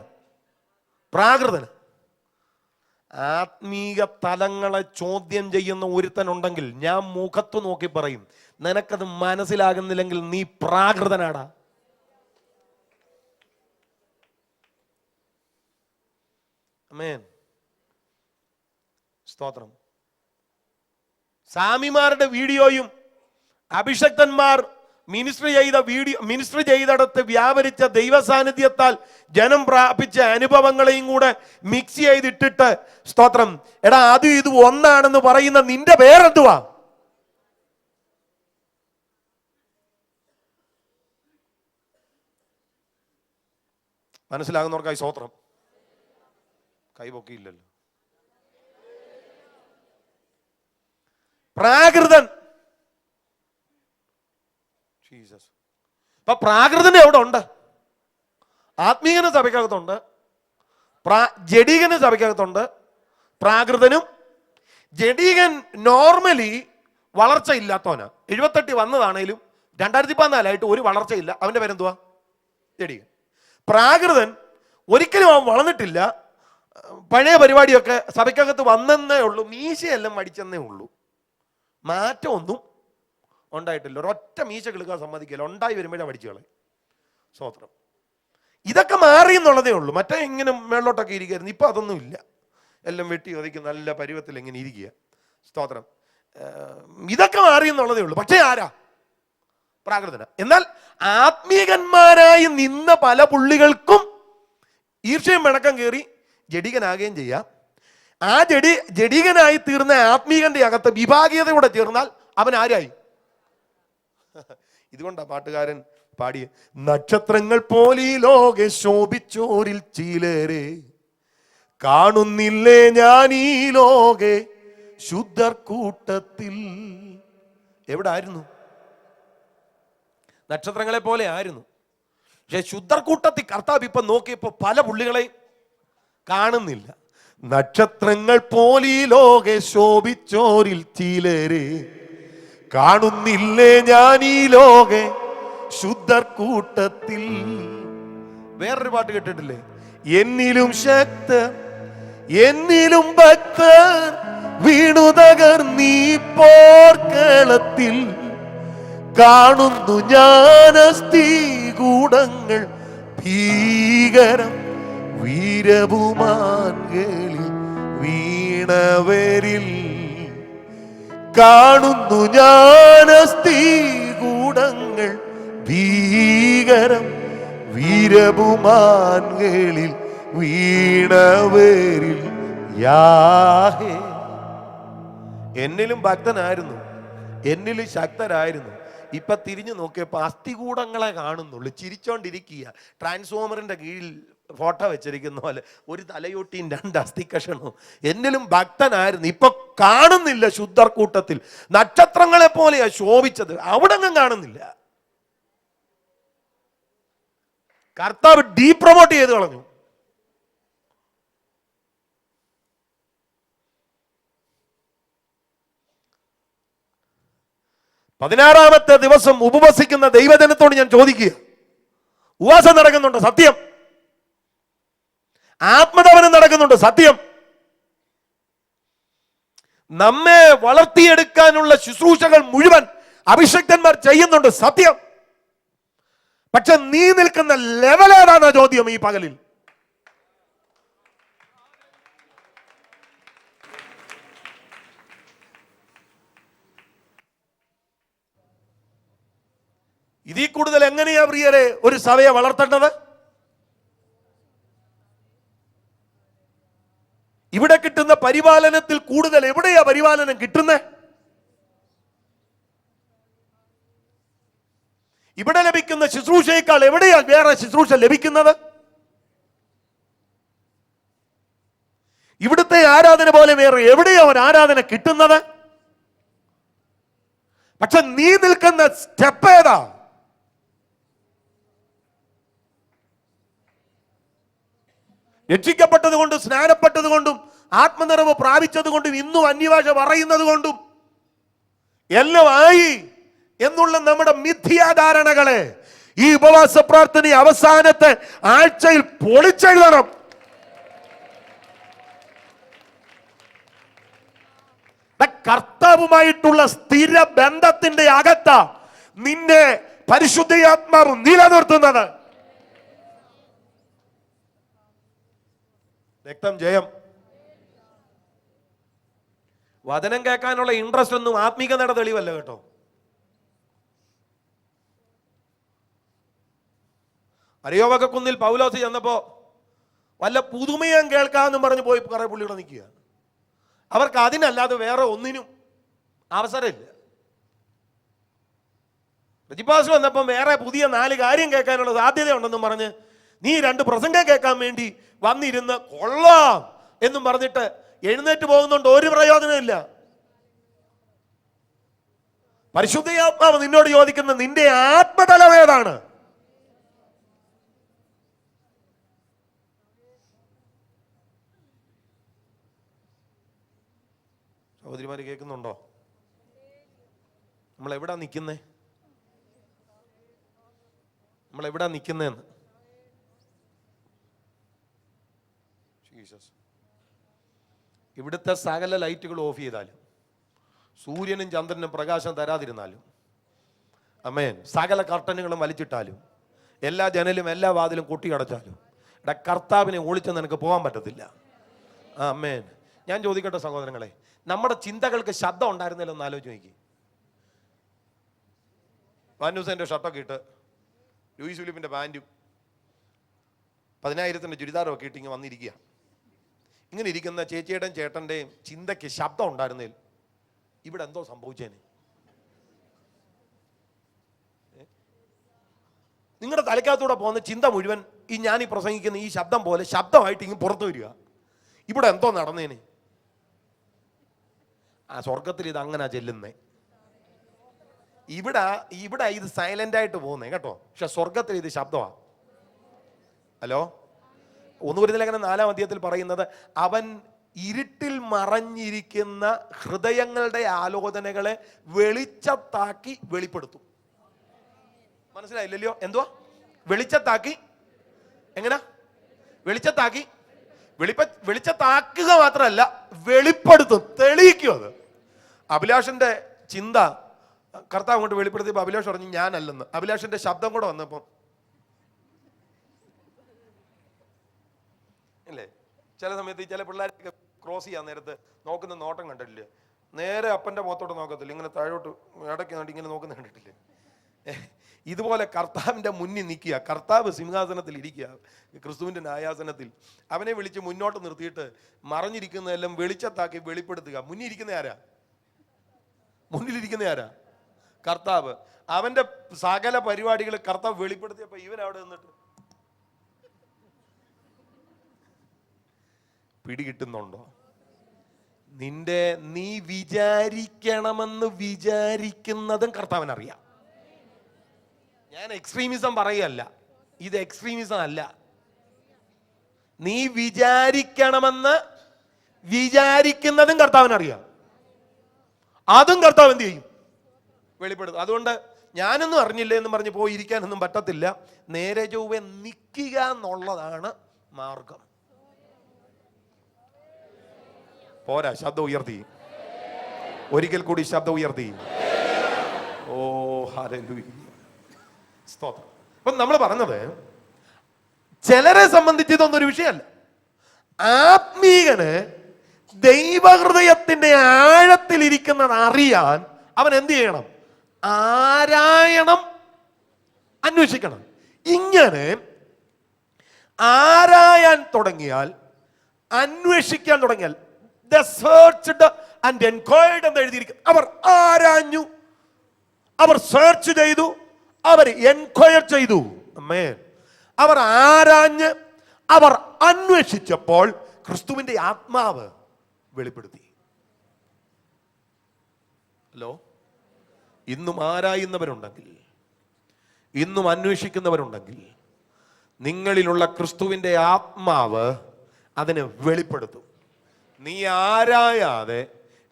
പ്രാകൃതന്. ആത്മീക തലങ്ങളെ ചോദ്യം ചെയ്യുന്ന ഒരുത്തനുണ്ടെങ്കിൽ ഞാൻ മുഖത്ത് നോക്കി പറയും, നിനക്കത് മനസ്സിലാകുന്നില്ലെങ്കിൽ നീ പ്രാകൃതനാടാ. ആമേൻ. സ്തോത്രം. സ്വാമിമാരുടെ വീഡിയോയും അഭിഷക്തന്മാർ മിനിസ്റ്റർ ചെയ്തിടത്ത് വ്യാപരിച്ച ദൈവ സാന്നിധ്യത്താൽ ജനം പ്രാപിച്ച അനുഭവങ്ങളെയും കൂടെ മിക്സ് ചെയ്തിട്ടിട്ട്, സ്തോത്രം, എടാ അത് ഇത് ഒന്നാണെന്ന് പറയുന്ന നിന്റെ പേരെന്തുവാ? മനസ്സിലാകുന്നവർക്കായി സ്തോത്രം. കൈപൊക്കിയില്ലല്ലോ. പ്രാകൃതൻ. ജീസസ്. ഇപ്പൊ പ്രാകൃതന് എവിടെ ഉണ്ട്? ആത്മീയന് സഭയ്ക്കകത്തുണ്ട്, ജഡീകന് സഭയ്ക്കകത്തുണ്ട്. പ്രാകൃതനും ജഡീകൻ നോർമലി വളർച്ച ഇല്ലാത്തവനാ. 78 വന്നതാണേലും 2014 ഒരു വളർച്ചയില്ല. അവന്റെ പേരെന്തുവാ? ജഡീകൻ. പ്രാകൃതൻ ഒരിക്കലും അവൻ വളർന്നിട്ടില്ല. പഴയ പരിപാടിയൊക്കെ സഭയ്ക്കകത്ത് വന്നെന്നേ ഉള്ളൂ, മീശയെല്ലാം മടിച്ചെന്നേ ഉള്ളൂ. മാറ്റമൊന്നും ഉണ്ടായിട്ടില്ല. ഒരൊറ്റ മീശ കിളുക്കാൻ സമ്മതിക്കില്ല. ഉണ്ടായി വരുമ്പോഴേ പഠിച്ചുകളെ. സ്തോത്രം. ഇതൊക്കെ മാറി എന്നുള്ളതേ ഉള്ളൂ. മറ്റേ ഇങ്ങനെ മേളിലോട്ടൊക്കെ ഇരിക്കുകയായിരുന്നു. ഇപ്പൊ അതൊന്നും ഇല്ല. എല്ലാം വെട്ടി ഒതുക്കി നല്ല പരുവത്തിൽ ഇങ്ങനെ ഇരിക്കുക. സ്തോത്രം. ഇതൊക്കെ മാറി എന്നുള്ളതേ ഉള്ളൂ. പക്ഷേ ആരാ? പ്രാകൃതന. എന്നാൽ ആത്മീകന്മാരായി നിന്ന പല പുള്ളികൾക്കും ഈർഷ്യയും പിണക്കം കയറി ജഡികനാകുകയും ചെയ്യാം. ആ ജഡികനായി തീർന്ന ആത്മീകന്റെ അകത്ത് വിഭാഗീയതയോടെ ചേർന്നാൽ അവൻ ആരായി? ഇതുകൊണ്ടാ പാട്ടുകാരൻ പാടിയ നക്ഷത്രങ്ങൾ പോലെ ലോകെ ശോഭിച്ചോരിൽ ചിലരെ കാണുന്നില്ലേ ഞാൻ ഈ ലോകെ ശുദ്ധർ കൂട്ടത്തിൽ. എവിടെ ആയിരുന്നു? നക്ഷത്രങ്ങളെ പോലെ ആയിരുന്നു. പക്ഷെ ശുദ്ധർ കൂട്ടത്തിൽ കർത്താവ് ഇപ്പൊ നോക്കിയപ്പോ പല പുള്ളികളെയും കാണുന്നില്ല. നക്ഷത്രങ്ങൾ പോലെ ലോകെ ശോഭിച്ചോരിൽ ചിലരെ കാണുന്നില്ലേ ഞാൻ ഈ ലോകെ ശുദ്ധർ കൂട്ടത്തിൽ. വേറൊരു പാട്ട് കേട്ടിട്ടില്ലേ? എന്നിലും ശക്തർ എന്നിലും ഭക്തർ വീണുതകർന്നീ പോർക്കളത്തിൽ കാണുന്നു ഞാൻ അസ്ഥികൂടങ്ങൾ ഭീകരം വീരഭൂമാൻകളിൽ വീണവരിൽ കാണുന്നു ഞാൻ അസ്ഥികൂടങ്ങൾ ഭീകരം വീരഭൂമാൻകളിൽ വീണവരിൽ. യാഹേ. എന്നിലും ഭക്തനായിരുന്നു, എന്നിലും ശക്തരായിരുന്നു. ഇപ്പൊ തിരിഞ്ഞു നോക്കിയപ്പോ അസ്ഥികൂടങ്ങളെ കാണുന്നുള്ളൂ. ചിരിച്ചോണ്ടിരിക്കുക. ട്രാൻസ്ഫോമറിന്റെ കീഴിൽ ഫോട്ടോ വെച്ചിരിക്കുന്ന പോലെ ഒരു തലയോട്ടിയും 2 അസ്ഥികഷണവും. എന്നിലും ഭക്തനായിരുന്നു, ഇപ്പൊ കാണുന്നില്ല ശുദ്ധർ കൂട്ടത്തിൽ. നക്ഷത്രങ്ങളെ പോലെയാ ശോഭിച്ചത്, അവിടെ ഒന്നും കാണുന്നില്ല. കർത്താവ് ഡീപ്രൊമോട്ട് ചെയ്ത് കളഞ്ഞു. പതിനാറാമത്തെ ദിവസം ഉപവസിക്കുന്ന ദൈവജനത്തോട് ഞാൻ ചോദിക്കുക, ഉപവാസം നടക്കുന്നുണ്ട്, സത്യം. ആത്മതപനം നടക്കുന്നുണ്ട്, സത്യം. നമ്മെ വളർത്തിയെടുക്കാനുള്ള ശുശ്രൂഷകൾ മുഴുവൻ അഭിഷക്തന്മാർ ചെയ്യുന്നുണ്ട്, സത്യം. പക്ഷെ നീ നിൽക്കുന്ന ലെവൽ ഏതാണ് ചോദ്യം ഈ പകലിൽ. ഇതിൽ കൂടുതൽ എങ്ങനെയാ പ്രിയരെ ഒരു സഭയെ വളർത്തേണ്ടത്? ഇവിടെ കിട്ടുന്ന പരിപാലനത്തിൽ കൂടുതൽ എവിടെയാ പരിപാലനം കിട്ടുന്നത്? ഇവിടെ ലഭിക്കുന്ന ശുശ്രൂഷയേക്കാൾ എവിടെയാ വേറെ ശുശ്രൂഷ ലഭിക്കുന്നത്? ഇവിടുത്തെ ആരാധന പോലെ വേറെ എവിടെയാ ഒരു ആരാധന കിട്ടുന്നത്? പക്ഷെ നീ നിൽക്കുന്ന സ്റ്റെപ്പ് ഏതാ? രക്ഷിക്കപ്പെട്ടത് കൊണ്ടും സ്നാനപ്പെട്ടത് കൊണ്ടും ആത്മനിറവ് പ്രാപിച്ചത് കൊണ്ടും ഇന്നും അന്യഭാഷ പറയുന്നത് കൊണ്ടും എല്ലാം ആയി എന്നുള്ള നമ്മുടെ മിഥ്യാധാരണകളെ ഈ ഉപവാസ പ്രാർത്ഥന അവസാനത്തെ ആഴ്ചയിൽ പൊളിച്ചെഴുതണം. കർത്താവുമായിട്ടുള്ള സ്ഥിര ബന്ധത്തിന്റെ അകത്ത നിന്നെ പരിശുദ്ധാത്മാവ് നിലനിർത്തുന്നത്. രക്തം ജയം. വചനം കേൾക്കാനുള്ള ഇൻട്രസ്റ്റ് ഒന്നും ആത്മീകതയുടെ തെളിവല്ല കേട്ടോ. അരിയോവക കുന്നിൽ പൗലോസ് ചെന്നപ്പോ വല്ല പുതുമയും കേൾക്കാമെന്നും പറഞ്ഞ് പോയി കുറെ പുള്ളിയുടെ നിൽക്കുക. അവർക്ക് അതിനല്ലാതെ വേറെ ഒന്നിനും അവസരമില്ല. റജിപ്പാസ് വന്നപ്പം വേറെ പുതിയ 4 കാര്യം കേൾക്കാനുള്ള സാധ്യതയുണ്ടെന്നും പറഞ്ഞ് നീ 2 പ്രസംഗം കേൾക്കാൻ വേണ്ടി വന്നിരുന്ന് കൊള്ളാം എന്നും പറഞ്ഞിട്ട് എഴുന്നേറ്റ് പോകുന്നുണ്ട്. ഒരു പ്രയോജനമില്ല. പരിശുദ്ധാത്മാവ് നിന്നോട് ചോദിക്കുന്ന നിന്റെ ആത്മതലം ഏതാണ്? സഹോദരിമാര് കേൾക്കുന്നുണ്ടോ? നമ്മളെവിടാ നിൽക്കുന്നേ? നമ്മളെവിടാ നിൽക്കുന്നേന്ന്? ജീസസ്. ഇവിടുത്തെ സകല ലൈറ്റുകൾ ഓഫ് ചെയ്താലും, സൂര്യനും ചന്ദ്രനും പ്രകാശം തരാതിരുന്നാലും, അമേൻ, സകല കർട്ടനുകളും വലിച്ചിട്ടാലും, എല്ലാ ജനലും എല്ലാ വാതിലും കൊട്ടിയടച്ചാലും, കർത്താവിനെ ഒളിച്ച് നിനക്ക് പോകാൻ പറ്റത്തില്ല. അമേൻ. ഞാൻ ചോദിക്കട്ടെ സഹോദരങ്ങളെ, നമ്മുടെ ചിന്തകൾക്ക് ശബ്ദം ഉണ്ടായിരുന്നല്ലോ എന്ന് ആലോചിച്ച് നോക്കി. വാനൂസന്റെ ഷർട്ടൊക്കെ ഇട്ട് ലൂയിസ് ഫിലിപ്പിന്റെ പാൻറ്റും 10,000 ചുരിദാറും ഒക്കെ ഇട്ട് ഇങ്ങനെ വന്നിരിക്കുക. ഇങ്ങനെ ഇരിക്കുന്ന ചേച്ചിയുടെയും ചേട്ടൻ്റെയും ചിന്തയ്ക്ക് ശബ്ദം ഉണ്ടായിരുന്നേൽ ഇവിടെ എന്തോ സംഭവിച്ചേനെ. നിങ്ങളുടെ തലക്കകത്തൂടെ പോകുന്ന ചിന്ത മുഴുവൻ ഞാനീ പ്രസംഗിക്കുന്ന ഈ ശബ്ദം പോലെ ശബ്ദമായിട്ട് ഇങ്ങനെ പുറത്തു വരിക. ഇവിടെ എന്തോ നടന്നേനെ. ആ സ്വർഗത്തിൽ ഇത് അങ്ങനെ ചെല്ലുന്നേ. ഇവിടെ ഇത് സൈലന്റ് ആയിട്ട് പോകുന്നേ കേട്ടോ. പക്ഷെ സ്വർഗത്തിൽ ഇത് ശബ്ദമാണ്. ഹലോ, 1 കൊരിന്ത്യർ 4-ാം അധ്യായത്തിൽ പറയുന്നത് അവൻ ഇരുട്ടിൽ മറഞ്ഞിരിക്കുന്ന ഹൃദയങ്ങളുടെ ആലോചനകളെ വെളിച്ചത്താക്കി വെളിപ്പെടുത്തും. മനസ്സിലായില്ലല്ലോ? എന്തുവാ വെളിച്ചത്താക്കി? എങ്ങനെ വെളിച്ചത്താക്കി? വെളിച്ചത്താക്കുക മാത്രമല്ല, വെളിപ്പെടുത്തും, തെളിയിക്കും. അത് അഭിലാഷിന്റെ ചിന്ത കർത്താവ് അങ്ങോട്ട് വെളിപ്പെടുത്തിയപ്പോൾ അഭിലാഷ് പറഞ്ഞു ഞാനല്ലെന്ന്. അഭിലാഷിന്റെ ശബ്ദം കൂടെ വന്നപ്പോൾ അല്ലേ, ചില സമയത്ത് ചില പിള്ളേരൊക്കെ ക്രോസ് ചെയ്യാൻ നേരത്ത് നോക്കുന്ന നോട്ടം കണ്ടിട്ടില്ലേ? നേരെ അപ്പന്റെ മുഖത്തോട്ട് നോക്കത്തില്ല, ഇങ്ങനെ താഴോട്ട് ഇടയ്ക്ക് കണ്ട് ഇങ്ങനെ നോക്കുന്ന കണ്ടിട്ടില്ലേ? ഇതുപോലെ കർത്താവിന്റെ മുന്നിൽ നിൽക്കുക. കർത്താവ് സിംഹാസനത്തിൽ ഇരിക്കുക, ക്രിസ്തുവിന്റെ ന്യായാസനത്തിൽ. അവനെ വിളിച്ച് മുന്നോട്ട് നിർത്തിയിട്ട് മറഞ്ഞിരിക്കുന്നതെല്ലാം വെളിച്ചത്താക്കി വെളിപ്പെടുത്തുക. മുന്നിലിരിക്കുന്ന ആരാ? മുന്നിലിരിക്കുന്ന ആരാ? കർത്താവ്. അവന്റെ സകല പരിപാടികൾ കർത്താവ് വെളിപ്പെടുത്തിയപ്പോ ഇവൻ അവിടെ നിന്നിട്ട് പിടികിട്ടുന്നുണ്ടോ? നീ വിചാരിക്കണമെന്ന് വിചാരിക്കുന്നതും കർത്താവിനറിയാം. ഞാൻ എക്സ്ട്രീമിസം പറയല്ല, ഇത് എക്സ്ട്രീമിസം അല്ല. നീ വിചാരിക്കണമെന്ന് വിചാരിക്കുന്നതും കർത്താവിനറിയാം. അതും കർത്താവ് എന്ത് ചെയ്യും? വെളിപ്പെടുത്തും. അതുകൊണ്ട് ഞാനൊന്നും അറിഞ്ഞില്ല എന്ന് പറഞ്ഞ് പോയി ഇരിക്കാനൊന്നും പറ്റത്തില്ല. നേരെ ചൊവ്വെ നിൽക്കുക എന്നുള്ളതാണ് മാർഗം. പോരാ, ശബ്ദം ഉയർത്തി, ഒരിക്കൽ കൂടി ശബ്ദം ഉയർത്തി. ഓ ഹല്ലേലൂയ, സ്തോത്രം. അപ്പൊ നമ്മൾ പറഞ്ഞത് ചിലരെ സംബന്ധിച്ച് ഇതൊന്നും ഒരു വിഷയമല്ല. ആത്മീകന് ദൈവഹൃദയത്തിന്റെ ആഴത്തിൽ ഇരിക്കുന്നത് അറിയാൻ അവൻ എന്ത് ചെയ്യണം? ആരായണം, അന്വേഷിക്കണം. ഇങ്ങനെ ആരായാൻ തുടങ്ങിയാൽ, അന്വേഷിക്കാൻ തുടങ്ങിയാൽ, the searched and enquired എന്ന് എഴുതിയിരിക്കുന്നു. അവർ ആരാഞ്ഞു, അവർ സെർച്ച് ചെയ്തു, അവർ എൻക്വയർ ചെയ്തു. ആമേൻ. അവർ ആരാഞ്ഞ് അവർ അന്വേഷിച്ചപ്പോൾ ക്രിസ്തുവിന്റെ ആത്മാവ് വെളിപ്പെടുത്തി. ഹലോ, ഇന്നും ആരായുന്നവരുണ്ടെങ്കിൽ, ഇന്നും അന്വേഷിക്കുന്നവരുണ്ടെങ്കിൽ, നിങ്ങളിലുള്ള ക്രിസ്തുവിന്റെ ആത്മാവ് അതിനെ വെളിപ്പെടുത്തും. നീ ആരായാതെ,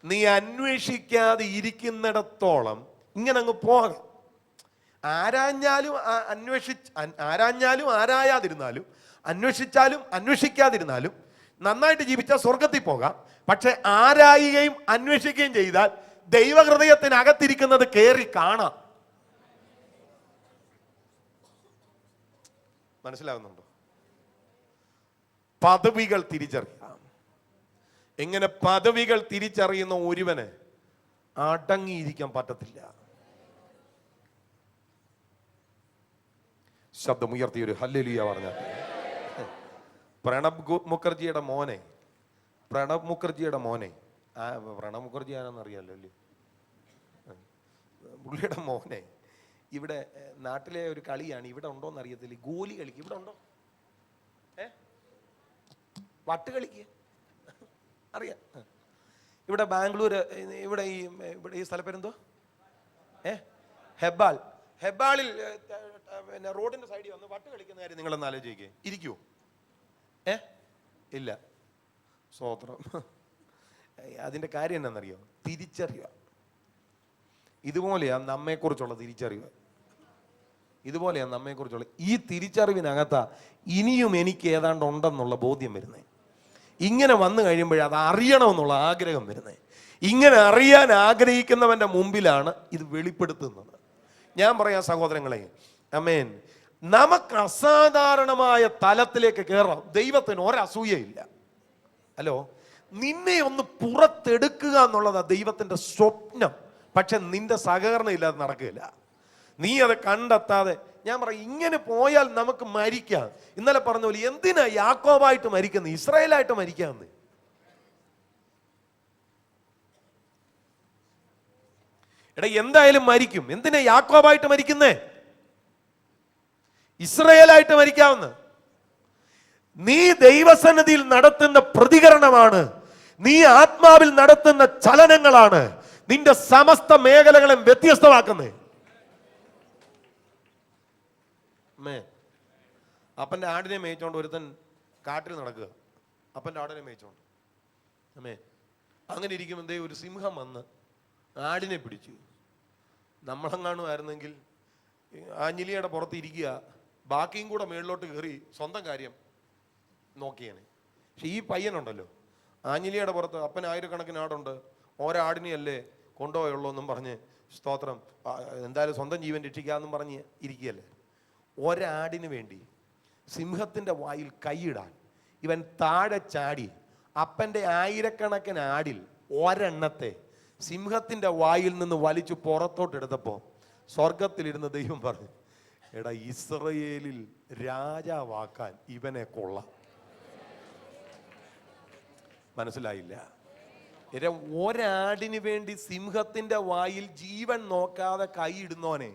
നീ അന്വേഷിക്കാതെ ഇരിക്കുന്നിടത്തോളം ഇങ്ങനെ അങ്ങ് പോകാം. ആരാഞ്ഞാലും ആരായാതിരുന്നാലും, അന്വേഷിച്ചാലും അന്വേഷിക്കാതിരുന്നാലും നന്നായിട്ട് ജീവിച്ചാൽ സ്വർഗത്തിൽ പോകാം. പക്ഷെ ആരായുകയും അന്വേഷിക്കുകയും ചെയ്താൽ ദൈവഹൃദയത്തിനകത്തിരിക്കുന്നത് കേറി കാണാം. മനസ്സിലാവുന്നുണ്ടോ? പദവികൾ തിരിച്ചറിയാം. എങ്ങനെ പദവികൾ തിരിച്ചറിയുന്ന ഒരുവന് അടങ്ങിയിരിക്കാൻ പറ്റത്തില്ല. ശബ്ദമുയർത്തി ഒരു ഹല്ലേലൂയ പറഞ്ഞ പ്രണബ് മുഖർജിയുടെ മോനെ പ്രണബ് മുഖർജി ആണെന്ന് അറിയാലോ അല്ലേ? പുള്ളിയുടെ മോനെ ഇവിടെ നാട്ടിലെ ഒരു കളിയാണ്, ഇവിടെ ഉണ്ടോന്ന് അറിയത്തില്ല, ഗോലി കളിക്കുക. ഇവിടെ ഉണ്ടോ? വട്ട് കളിക്കുക അറിയാം. ഇവിടെ ബാംഗ്ലൂര്, ഇവിടെ ഈ സ്ഥലപ്പേരെന്തോ ഹെബ്ബാളിൽ പിന്നെ റോഡിന്റെ സൈഡിൽ വന്ന് വട്ട് കളിക്കുന്ന കാര്യം നിങ്ങളൊന്ന് ആലോചിക്കേ. ഇരിക്കുവോ? ഇല്ല. സ്വോത്രം. അതിന്റെ കാര്യം എന്താണെന്നറിയോ? തിരിച്ചറിയുക. ഇതുപോലെയാണ് നമ്മെക്കുറിച്ചുള്ള തിരിച്ചറിവ്. ഇതുപോലെയാണ് നമ്മെക്കുറിച്ചുള്ള ഈ തിരിച്ചറിവിനകത്താ ഇനിയും എനിക്ക് ഏതാണ്ട് ഉണ്ടെന്നുള്ള ബോധ്യം വരുന്നത്. ഇങ്ങനെ വന്നു കഴിയുമ്പോഴേ അത് അറിയണമെന്നുള്ള ആഗ്രഹം വരുന്നത്. ഇങ്ങനെ അറിയാൻ ആഗ്രഹിക്കുന്നവന്റെ മുമ്പിലാണ് ഇത് വെളിപ്പെടുത്തുന്നത്. ഞാൻ പറയാം സഹോദരങ്ങളെ, ആമേൻ, നമുക്ക് അസാധാരണമായ തലത്തിലേക്ക് കയറാം. ദൈവത്തിന് ഒരസൂയയില്ല. ഹലോ, നിന്നെ ഒന്ന് പുറത്തെടുക്കുക എന്നുള്ളതാ ദൈവത്തിന്റെ സ്വപ്നം. പക്ഷെ നിന്റെ സഹകരണം ഇല്ലാതെ നടക്കുകയില്ല. നീ അത് കണ്ടെത്താതെ, ഞാൻ പറയും, ഇങ്ങനെ പോയാൽ നമുക്ക് മരിക്കാം. ഇന്നലെ പറഞ്ഞ പോലെ എന്തിനാ യാക്കോബായിട്ട് മരിക്കുന്നത്, ഇസ്രായേലായിട്ട് മരിക്കാന്ന്? എടാ, എന്തായാലും മരിക്കും. എന്തിനാ യാക്കോബായിട്ട് മരിക്കുന്നേ? ഇസ്രായേലായിട്ട് മരിക്കാവുന്ന. നീ ദൈവസന്നിധിയിൽ നടത്തുന്ന പ്രതികരണമാണ്, നീ ആത്മാവിൽ നടത്തുന്ന ചലനങ്ങളാണ് നിന്റെ സമസ്ത മേഖലകളെ വ്യത്യസ്തമാക്കുന്നത്. അപ്പന്റെ ആടിനെ മേയിച്ചോണ്ട് ഒരുത്തൻ കാട്ടിൽ നടക്കുക, അപ്പന്റെ ആടിനെ മേയിച്ചോണ്ട്. അങ്ങനെ ഇരിക്കും, എന്തേ ഒരു സിംഹം വന്ന് ആടിനെ പിടിച്ചു. നമ്മളെങ്ങാണുമായിരുന്നെങ്കിൽ ആഞ്ഞിലിയുടെ പുറത്ത് ഇരിക്കുക, ബാക്കിയും കൂടെ മേളിലോട്ട് കയറി സ്വന്തം കാര്യം നോക്കിയേനെ. പക്ഷെ ഈ പയ്യനുണ്ടല്ലോ, ആഞ്ഞിലിയുടെ പുറത്ത് അപ്പൻ ആയിരക്കണക്കിന് ആടുണ്ട്, ഒരാടിനെയല്ലേ കൊണ്ടുപോയുള്ളൂ എന്നും പറഞ്ഞ്, സ്തോത്രം, എന്തായാലും സ്വന്തം ജീവൻ രക്ഷിക്കാമെന്നും പറഞ്ഞ് ഇരിക്കുകയല്ലേ. ഒരാടിന് വേണ്ടി സിംഹത്തിന്റെ വായിൽ കൈയിടാൻ ഇവൻ താഴെ ചാടി അപ്പന്റെ ആയിരക്കണക്കിന് ആടിൽ ഒരെണ്ണത്തെ സിംഹത്തിന്റെ വായിൽ നിന്ന് വലിച്ചു പുറത്തോട്ടെടുത്തപ്പോ സ്വർഗത്തിലിരുന്ന് ദൈവം പറഞ്ഞു, എടാ, ഇസ്രയേലിൽ രാജാവാക്കാൻ ഇവനെ കൊള്ളാം. മനസ്സിലായില്ല? ഒരാടിന് വേണ്ടി സിംഹത്തിന്റെ വായിൽ ജീവൻ നോക്കാതെ കൈയിടുന്നോനെ,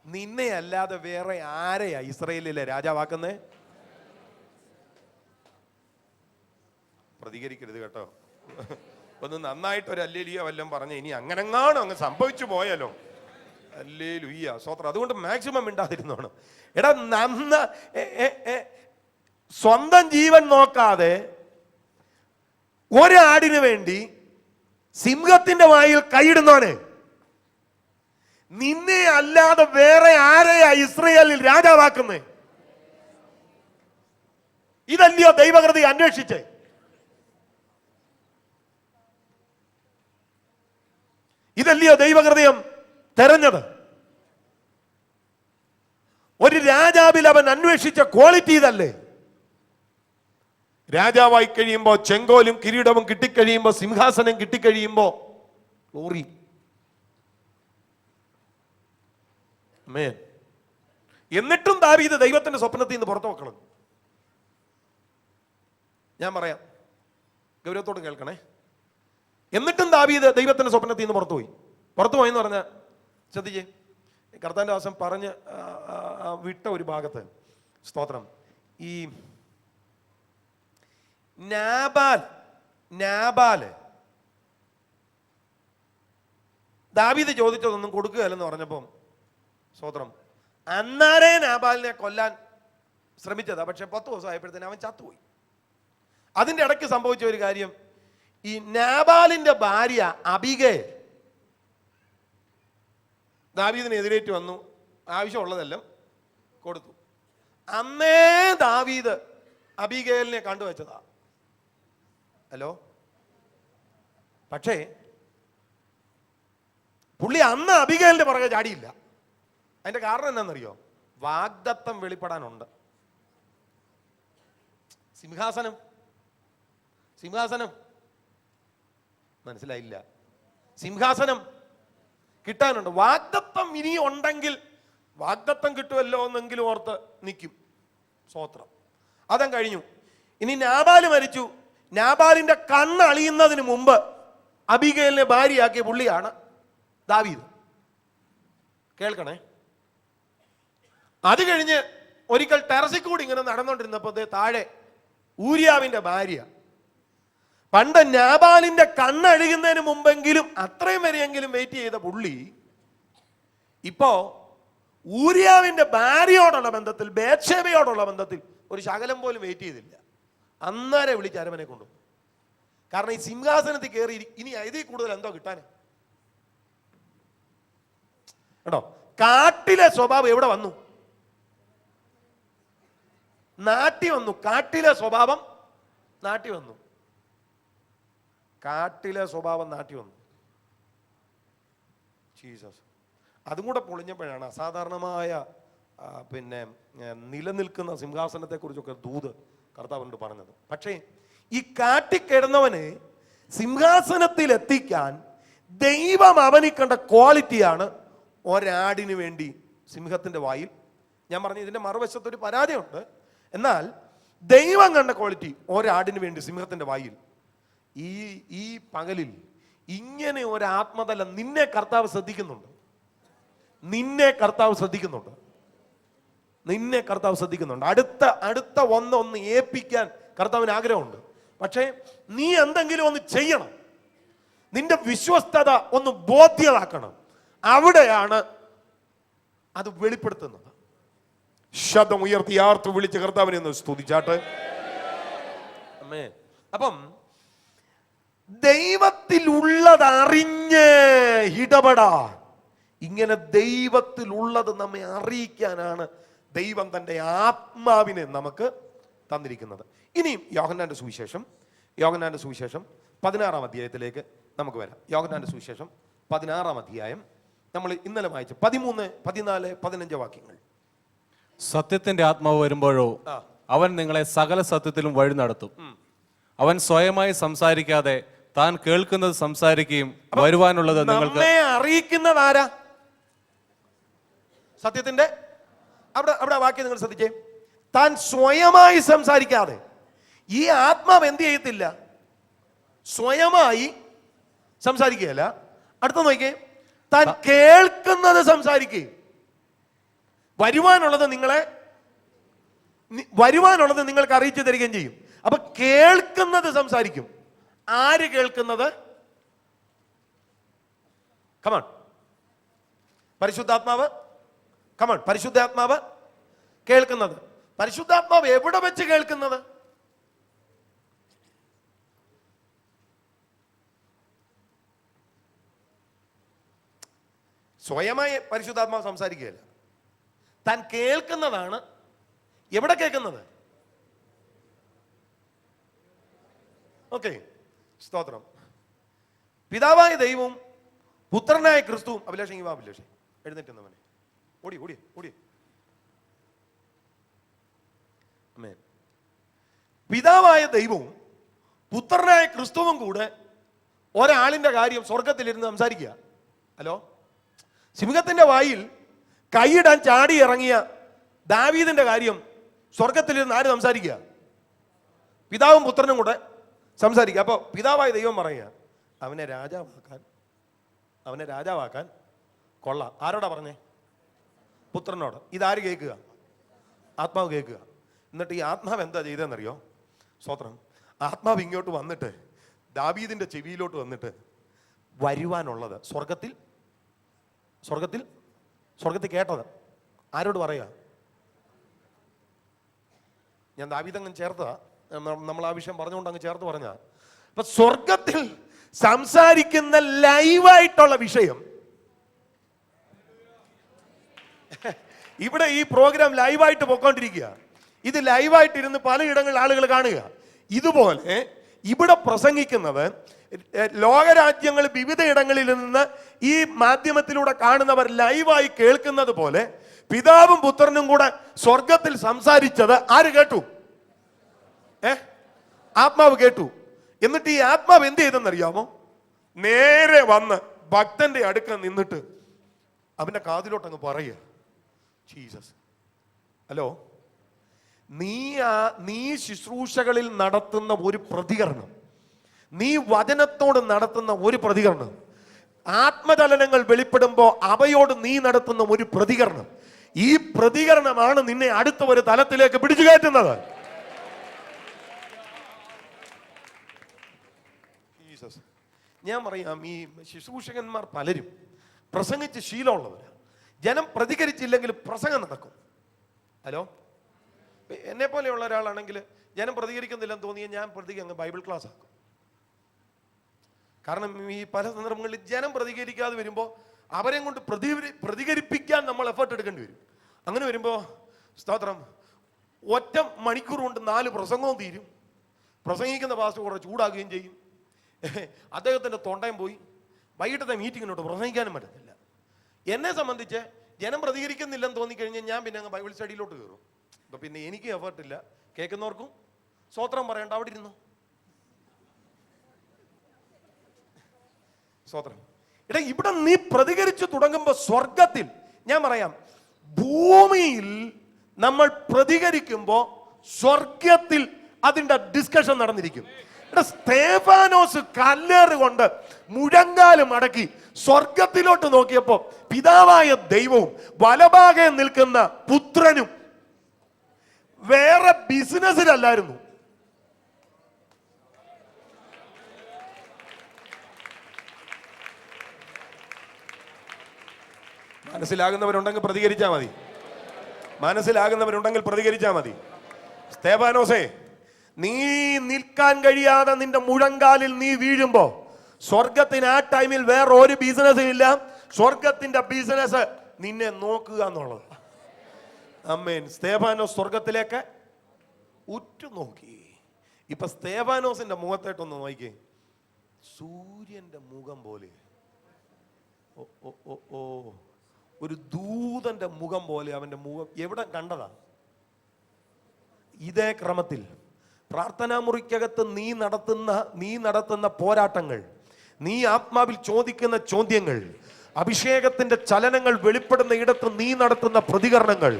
നിന്നെ അല്ലാതെ വേറെ ആരെയാ ഇസ്രയേലിലെ രാജാവാക്കുന്നേ? പ്രതികരിക്കരുത് കേട്ടോ. ഒന്ന് നന്നായിട്ട് ഒരു ഹല്ലേലൂയ വല്ലതും പറഞ്ഞ, ഇനി അങ്ങനെങ്ങാണോ അങ്ങ് സംഭവിച്ചു പോയാലോ. ഹല്ലേലൂയ, സ്തോത്രം. അതുകൊണ്ട് മാക്സിമം മിണ്ടാതിരുന്നോണം. എടാ, സ്വന്തം ജീവൻ നോക്കാതെ ഒരാടിന് വേണ്ടി സിംഹത്തിന്റെ വായിൽ കൈയിടുന്നോനെ, നിന്നെ അല്ലാതെ വേറെ ആരെയാ ഇസ്രയേലിൽ രാജാവാക്കുന്നേ? ഇതല്ലയോ ദൈവകൃതി അന്വേഷിച്ചേ? ഇതല്ലയോ ദൈവഹൃദയം തെരഞ്ഞത്? ഒരു രാജാവിൽ അവൻ അന്വേഷിച്ച ക്വാളിറ്റി ഇതല്ലേ? രാജാവായി കഴിയുമ്പോ ചെങ്കോലും കിരീടവും കിട്ടിക്കഴിയുമ്പോ, സിംഹാസനം കിട്ടിക്കഴിയുമ്പോ ഗ്ലോറി. എന്നിട്ടും ദാവീദ് ദൈവത്തിന്റെ സ്വപ്നത്തിൽ നിന്ന് പുറത്തു വെക്കണം. ഞാൻ പറയാം, ഗൗരവത്തോട് കേൾക്കണേ. എന്നിട്ടും ദാവീദ് ദൈവത്തിന്റെ സ്വപ്നത്തിൽ നിന്ന് പുറത്തുപോയി എന്ന് പറഞ്ഞ ശ്രദ്ധിച്ചേ. കർത്താവിന്റെ ദാസൻ പറഞ്ഞ് വിട്ട ഒരു ഭാഗത്ത്, സ്തോത്രം, ഈ നാബാല് ദാവീദ് ചോദിച്ചതൊന്നും കൊടുക്കുകയല്ലെന്ന് പറഞ്ഞപ്പം, സ്തോത്രം, അന്നാരേ നാബാലിനെ കൊല്ലാൻ ശ്രമിച്ചതാ. പക്ഷെ 10 ദിവസം ആയപ്പോഴത്തേന് അവൻ ചത്തുപോയി. അതിന്റെ ഇടയ്ക്ക് സംഭവിച്ച ഒരു കാര്യം, ഈ നാബാലിന്റെ ഭാര്യ അബിഗയിൽ ദാവീദിന് എതിരേറ്റ് വന്നു, ആവശ്യമുള്ളതെല്ലാം കൊടുത്തു. അന്നേ ദാവീദ് അബിഗയിലിനെ കണ്ടുവച്ചതാ. ഹലോ, പക്ഷേ പുള്ളി അന്ന് അബിഗയിലിന്റെ പുറകെ ചാടിയില്ല. അതിന്റെ കാരണം എന്താണെന്നറിയോ? വാഗ്ദത്തം വെളിപ്പെടാനുണ്ട്. സിംഹാസനം. സിംഹാസനം മനസ്സിലായില്ല. സിംഹാസനം കിട്ടാനുണ്ട്. വാഗ്ദത്തം ഇനി ഉണ്ടെങ്കിൽ വാഗ്ദത്തം കിട്ടുമല്ലോ എന്നെങ്കിലും ഓർത്ത് നിൽക്കും. സ്തോത്രം. അതും കഴിഞ്ഞു. ഇനി നാബാല് മരിച്ചു. നാബാലിന്റെ കണ്ണ് അളിയുന്നതിന് മുമ്പ് അബിഗയിലിനെ ഭാര്യയാക്കിയ പുള്ളിയാണ് ദാവീദ്. കേൾക്കണേ. അത് കഴിഞ്ഞ് ഒരിക്കൽ ടെറസിൽ കൂടി ഇങ്ങനെ നടന്നുകൊണ്ടിരുന്നപ്പോൾ താഴെ ഊരിയാവിന്റെ ഭാര്യ, പണ്ട് നാബാലിന്റെ കണ്ണഴുകുന്നതിന് മുമ്പെങ്കിലും അത്രയും വരെയെങ്കിലും വെയിറ്റ് ചെയ്ത പുള്ളി ഇപ്പോ ഊരിയാവിന്റെ ഭാര്യയോടുള്ള ബന്ധത്തിൽ, ബേത്ശേബയോടുള്ള ബന്ധത്തിൽ ഒരു ശകലം പോലും വെയിറ്റ് ചെയ്തില്ല. അന്നേരം വിളിച്ച് അരമനെ കൊണ്ടു. കാരണം ഈ സിംഹാസനത്തിൽ കയറി ഇനി ഇതിൽ കൂടുതൽ എന്തോ കിട്ടാൻ കേട്ടോ. കാട്ടിലെ സ്വഭാവം എവിടെ വന്നു? നാട്ടി വന്നു. കാട്ടിലെ സ്വഭാവം നാട്ടി വന്നു. കാട്ടിലെ സ്വഭാവം നാട്ടി വന്നു. ജീസസ്. അതും കൂടെ പൊളിഞ്ഞപ്പോഴാണ് അസാധാരണമായ നിലനിൽക്കുന്ന സിംഹാസനത്തെ കുറിച്ചൊക്കെ ദൂത് കർത്താവിനോട് പറഞ്ഞത്. പക്ഷേ ഈ കാട്ടിക്കിടന്നവനെ സിംഹാസനത്തിൽ എത്തിക്കാൻ ദൈവം അവനിൽ കണ്ട ക്വാളിറ്റിയാണ് ഒരാടിന് വേണ്ടി സിംഹത്തിന്റെ വായിൽ. ഞാൻ പറഞ്ഞു ഇതിന്റെ മറുവശത്തൊരു പരാതിയുണ്ട്. എന്നാൽ ദൈവം കണ്ട ക്വാളിറ്റി ഒരാടിന് വേണ്ടി സിംഹത്തിന്റെ വായിൽ. ഈ പകലിൽ ഇങ്ങനെ ഒരു ആത്മതലം നിന്നെ കർത്താവ് ശ്രദ്ധിക്കുന്നുണ്ട്. നിന്നെ കർത്താവ് ശ്രദ്ധിക്കുന്നുണ്ട്. നിന്നെ കർത്താവ് ശ്രദ്ധിക്കുന്നുണ്ട്. അടുത്ത ഒന്ന് ഏൽപ്പിക്കാൻ കർത്താവിന് ആഗ്രഹമുണ്ട്. പക്ഷേ നീ എന്തെങ്കിലും ഒന്ന് ചെയ്യണം. നിന്റെ വിശ്വസ്തത ഒന്ന് ബോധ്യമാക്കണം. അവിടെയാണ് അത് വെളിപ്പെടുത്തുന്നത്. ശബ്ദം ഉയർത്തി ആർത്തു വിളിച്ച് കർത്താവിനെ ഒന്ന് സ്തുതിച്ചാട്ടെ. അപ്പം ദൈവത്തിലുള്ളത് അറിഞ്ഞ് ഇടപെടാൻ, ഇങ്ങനെ ദൈവത്തിലുള്ളത് നമ്മെ അറിയിക്കാനാണ് ദൈവം തന്റെ ആത്മാവിനെ നമുക്ക് തന്നിരിക്കുന്നത്. ഇനിയും യോഹന്നാന്റെ സുവിശേഷം 16-ാം അധ്യായത്തിലേക്ക് നമുക്ക് വരാം. യോഹന്നാന്റെ സുവിശേഷം 16-ാം അധ്യായം നമ്മൾ ഇന്നലെ വായിച്ചു 13, 14, 15 വാക്യങ്ങൾ. സത്യത്തിന്റെ ആത്മാവ് വരുമ്പോഴോ അവൻ നിങ്ങളെ സകല സത്യത്തിലും വഴി നടത്തും. അവൻ സ്വയമായി സംസാരിക്കാതെ താൻ കേൾക്കുന്നത് സംസാരിക്കുകയും വരുവാനുള്ളത് നിങ്ങൾക്ക് അറിയിക്കുന്നത് ആരാ? സത്യത്തിന്റെ അവിടെ വാക്യം നിങ്ങൾ ശ്രദ്ധിച്ചേ. താൻ സ്വയമായി സംസാരിക്കാതെ. ഈ ആത്മാവ് എന്ത് ചെയ്യത്തില്ല? സ്വയമായി സംസാരിക്കുകയല്ല. അടുത്ത നോക്കിയേ, താൻ കേൾക്കുന്നത് സംസാരിക്കുകയും വരുവാനുള്ളത് നിങ്ങൾക്ക് അറിയിച്ചു തരികയും ചെയ്യും. അപ്പൊ കേൾക്കുന്നത് സംസാരിക്കും. ആര് കേൾക്കുന്നത്? കമോൺ, പരിശുദ്ധാത്മാവ്. കമോൺ, പരിശുദ്ധാത്മാവ് കേൾക്കുന്നത്. പരിശുദ്ധാത്മാവ് എവിടെ വെച്ച് കേൾക്കുന്നത്? സ്വയമായി പരിശുദ്ധാത്മാവ് സംസാരിക്കുകയല്ല. താൻ കേൾക്കുന്നതാണ്. എവിടെ കേൾക്കുന്നത്? ഓക്കെ, സ്തോത്രം. പിതാവായ ദൈവവും പുത്രനായ ക്രിസ്തുവും. അഭിലാഷ് എഴുന്നേറ്റുന്നവനെ ഓടി. പിതാവായ ദൈവവും പുത്രനായ ക്രിസ്തുവും കൂടെ ഒരാളിന്റെ കാര്യം സ്വർഗത്തിലിരുന്ന് സംസാരിക്കുക. ഹലോ, സിംഹത്തിന്റെ വായിൽ കൈയിടാൻ ചാടി ഇറങ്ങിയ ദാവീദിന്റെ കാര്യം സ്വർഗത്തിലിരുന്ന് ആര് സംസാരിക്കുക? പിതാവും പുത്രനും കൂടെ സംസാരിക്കുക. അപ്പൊ പിതാവായ ദൈവം പറയുക, അവനെ രാജാവാക്കാൻ കൊള്ളാം. ആരോടാ പറഞ്ഞേ? പുത്രനോട്. ഇതാര് കേൾക്കുക? ആത്മാവ് കേൾക്കുക. എന്നിട്ട് ഈ ആത്മാവ് എന്താ ചെയ്തതെന്നറിയോ? സ്തോത്രം. ആത്മാവ് ഇങ്ങോട്ട് വന്നിട്ട് ദാവീദിന്റെ ചെവിയിലോട്ട് വന്നിട്ട് വരുവാനുള്ളത് സ്വർഗത്തിൽ കേട്ടത് ആരോട് പറയുക? ഞാൻ ദാവീദങ്ങ് ചേർത്തതാ. നമ്മൾ ആ വിഷയം പറഞ്ഞുകൊണ്ട് അങ്ങ് ചേർത്ത് പറഞ്ഞ. അപ്പൊ സ്വർഗത്തിൽ സംസാരിക്കുന്ന ലൈവായിട്ടുള്ള വിഷയം ഇവിടെ ഈ പ്രോഗ്രാം ലൈവായിട്ട് പൊക്കോണ്ടിരിക്കുക. ഇത് ലൈവായിട്ട് ഇരുന്ന് പലയിടങ്ങളിൽ ആളുകൾ കാണുക. ഇതുപോലെ ഇവിടെ പ്രസംഗിക്കുന്നത് ലോകരാജ്യങ്ങൾ വിവിധ ഇടങ്ങളിൽ നിന്ന് ഈ മാധ്യമത്തിലൂടെ കാണുന്നവർ ലൈവായി കേൾക്കുന്നത് പോലെ പിതാവും പുത്രനും കൂടെ സ്വർഗത്തിൽ സംസാരിച്ചത് ആര് കേട്ടു? ആത്മാവ് കേട്ടു. എന്നിട്ട് ഈ ആത്മാവ് എന്ത് ചെയ്തെന്നറിയാമോ? നേരെ വന്ന് ഭക്തന്റെ അടുക്ക നിന്നിട്ട് അവന്റെ കാതിലോട്ട് അങ്ങ് പറയുക, ജീസസ്. ഹലോ, നീ ശുശ്രൂഷകളിൽ നടത്തുന്ന ഒരു പ്രതികരണം, നീ വചനത്തോട് നടത്തുന്ന ഒരു പ്രതികരണം, ആത്മചലനങ്ങൾ വെളിപ്പെടുമ്പോൾ അവയോട് നീ നടത്തുന്ന ഒരു പ്രതികരണം, ഈ പ്രതികരണമാണ് നിന്നെ അടുത്ത ഒരു തലത്തിലേക്ക് പിടിച്ചു കയറ്റുന്നത്. ഞാൻ പറയാം, ഈ ശുശ്രൂഷകന്മാർ പലരും പ്രസംഗിച്ച് ശീലമുള്ളവരാ. ജനം പ്രതികരിച്ചില്ലെങ്കിൽ പ്രസംഗം നടക്കും. ഹലോ, എന്നെ പോലെയുള്ള ഒരാളാണെങ്കിൽ ജനം പ്രതികരിക്കുന്നില്ലെന്ന് തോന്നിയാൽ ഞാൻ അങ്ങ് ബൈബിൾ ക്ലാസ് ആക്കും. കാരണം ഈ പല സന്ദർഭങ്ങളിൽ ജനം പ്രതികരിക്കാതെ വരുമ്പോൾ അവരെ കൊണ്ട് പ്രതികരിപ്പിക്കാൻ നമ്മൾ എഫേർട്ട് എടുക്കേണ്ടി വരും. അങ്ങനെ വരുമ്പോൾ സ്തോത്രം, ഒറ്റ മണിക്കൂർ കൊണ്ട് 4 പ്രസംഗവും തീരും. പ്രസംഗിക്കുന്ന പാസ്റ്റർ കുറെ ചൂടാകുകയും ചെയ്യും. അദ്ദേഹത്തിൻ്റെ തൊണ്ടയും പോയി. വൈകിട്ടത്തെ മീറ്റിങ്ങിനോട്ട് പ്രസംഗിക്കാനും പറ്റത്തില്ല. എന്നെ സംബന്ധിച്ച് ജനം പ്രതികരിക്കുന്നില്ലെന്ന് തോന്നിക്കഴിഞ്ഞാൽ ഞാൻ പിന്നെ അങ്ങ് ബൈബിൾ സ്റ്റഡിയിലോട്ട് കയറും. അപ്പം പിന്നെ എനിക്ക് എഫേർട്ടില്ല, കേൾക്കുന്നവർക്കും സ്തോത്രം പറയണ്ട, അവിടെ ഇരുന്നു. സ്തോത്രം. എടാ, ഇവിടെ നീ പ്രതികരിച്ചു തുടങ്ങുമ്പോൾ സ്വർഗത്തിൽ, ഞാൻ പറയാം, ഭൂമിയിൽ നമ്മൾ പ്രതികരിക്കുമ്പോൾ സ്വർഗത്തിൽ അതിന്റെ ഡിസ്കഷൻ നടന്നിരിക്കും. സ്തേഫാനോസ് കല്ലേറ് കൊണ്ട് മുഴങ്കാല് മടക്കി സ്വർഗത്തിലോട്ട് നോക്കിയപ്പോ പിതാവായ ദൈവവും വലഭാഗെ നിൽക്കുന്ന പുത്രനും വേറെ ബിസിനസ്സിലല്ലായിരുന്നു. മനസ്സിലാകുന്നവരുണ്ടെങ്കിൽ പ്രതികരിച്ചാൽ മതി. മനസ്സിലാകുന്നവരുണ്ടെങ്കിൽ പ്രതികരിച്ചാൽ മതി. സ്തേഫാനോസേ, നീ നിൽക്കാൻ കഴിയാതെ നിന്റെ മുഴങ്കാലിൽ നീ വീഴുമ്പോ സ്വർഗത്തിന് ആ ടൈമിൽ വേറെ ഒരു ബിസിനസ്സും ഇല്ല. സ്വർഗത്തിന്റെ ബിസിനസ് നിന്നെ നോക്കുക എന്നുള്ളത്. ആമേൻ. സ്തേഫാനോസ് സ്വർഗത്തിലേക്ക് ഉറ്റുനോക്കി. ഇപ്പൊ സ്തേഫാനോസിന്റെ മുഖത്തേട്ടൊന്ന് നോക്കിക്കേ, സൂര്യന്റെ മുഖം പോലെ, ഒരു ദൂതന്റെ മുഖം പോലെ അവന്റെ മുഖം. എവിടെ കണ്ടതാ? ഇതേ ക്രമത്തിൽ പ്രാർത്ഥനാ മുറിക്കകത്ത് നീ നടത്തുന്ന പോരാട്ടങ്ങൾ, നീ ആത്മാവിൽ ചോദിക്കുന്ന ചോദ്യങ്ങൾ, അഭിഷേകത്തിന്റെ ചലനങ്ങൾ വെളിപ്പെടുന്ന ഇടത്ത് നീ നടത്തുന്ന പ്രതികരണങ്ങൾ,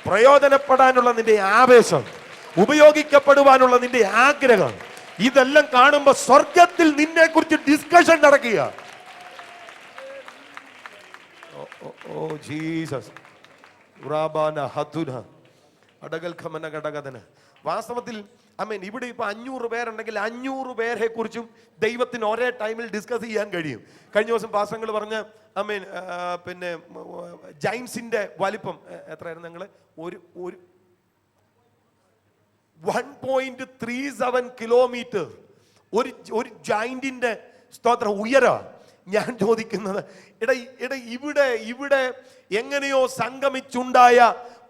പ്രയോജനപ്പെടാനുള്ള നിന്റെ ആവേശം, ഉപയോഗിക്കപ്പെടുവാനുള്ള നിന്റെ ആഗ്രഹം, ഇതെല്ലാം കാണുമ്പോൾ സ്വർഗത്തിൽ നിന്നെ കുറിച്ച് ഡിസ്കഷൻ നടക്കുക. Oh Jesus. വാസ്തവത്തിൽ അമേൻ, ഇവിടെ ഇപ്പൊ 500 പേരുണ്ടെങ്കിൽ 500 പേരെ കുറിച്ചും ദൈവത്തിന് ഒരേ ടൈമിൽ ഡിസ്കസ് ചെയ്യാൻ കഴിയും. കഴിഞ്ഞ ദിവസം പാസ്റ്റങ്ങൾ പറഞ്ഞ അമേൻ, പിന്നെ ജൈൻസിന്റെ വലിപ്പം എത്രയായിരുന്നു? ഞങ്ങള് ഒരു 1.37 കിലോമീറ്റർ ഒരു ജൈന്റിന്റെ സ്തോത്രം ഉയരം. ഞാൻ ചോദിക്കുന്നത്, ഇവിടെ എങ്ങനെയോ സംഗമിച്ചുണ്ടായ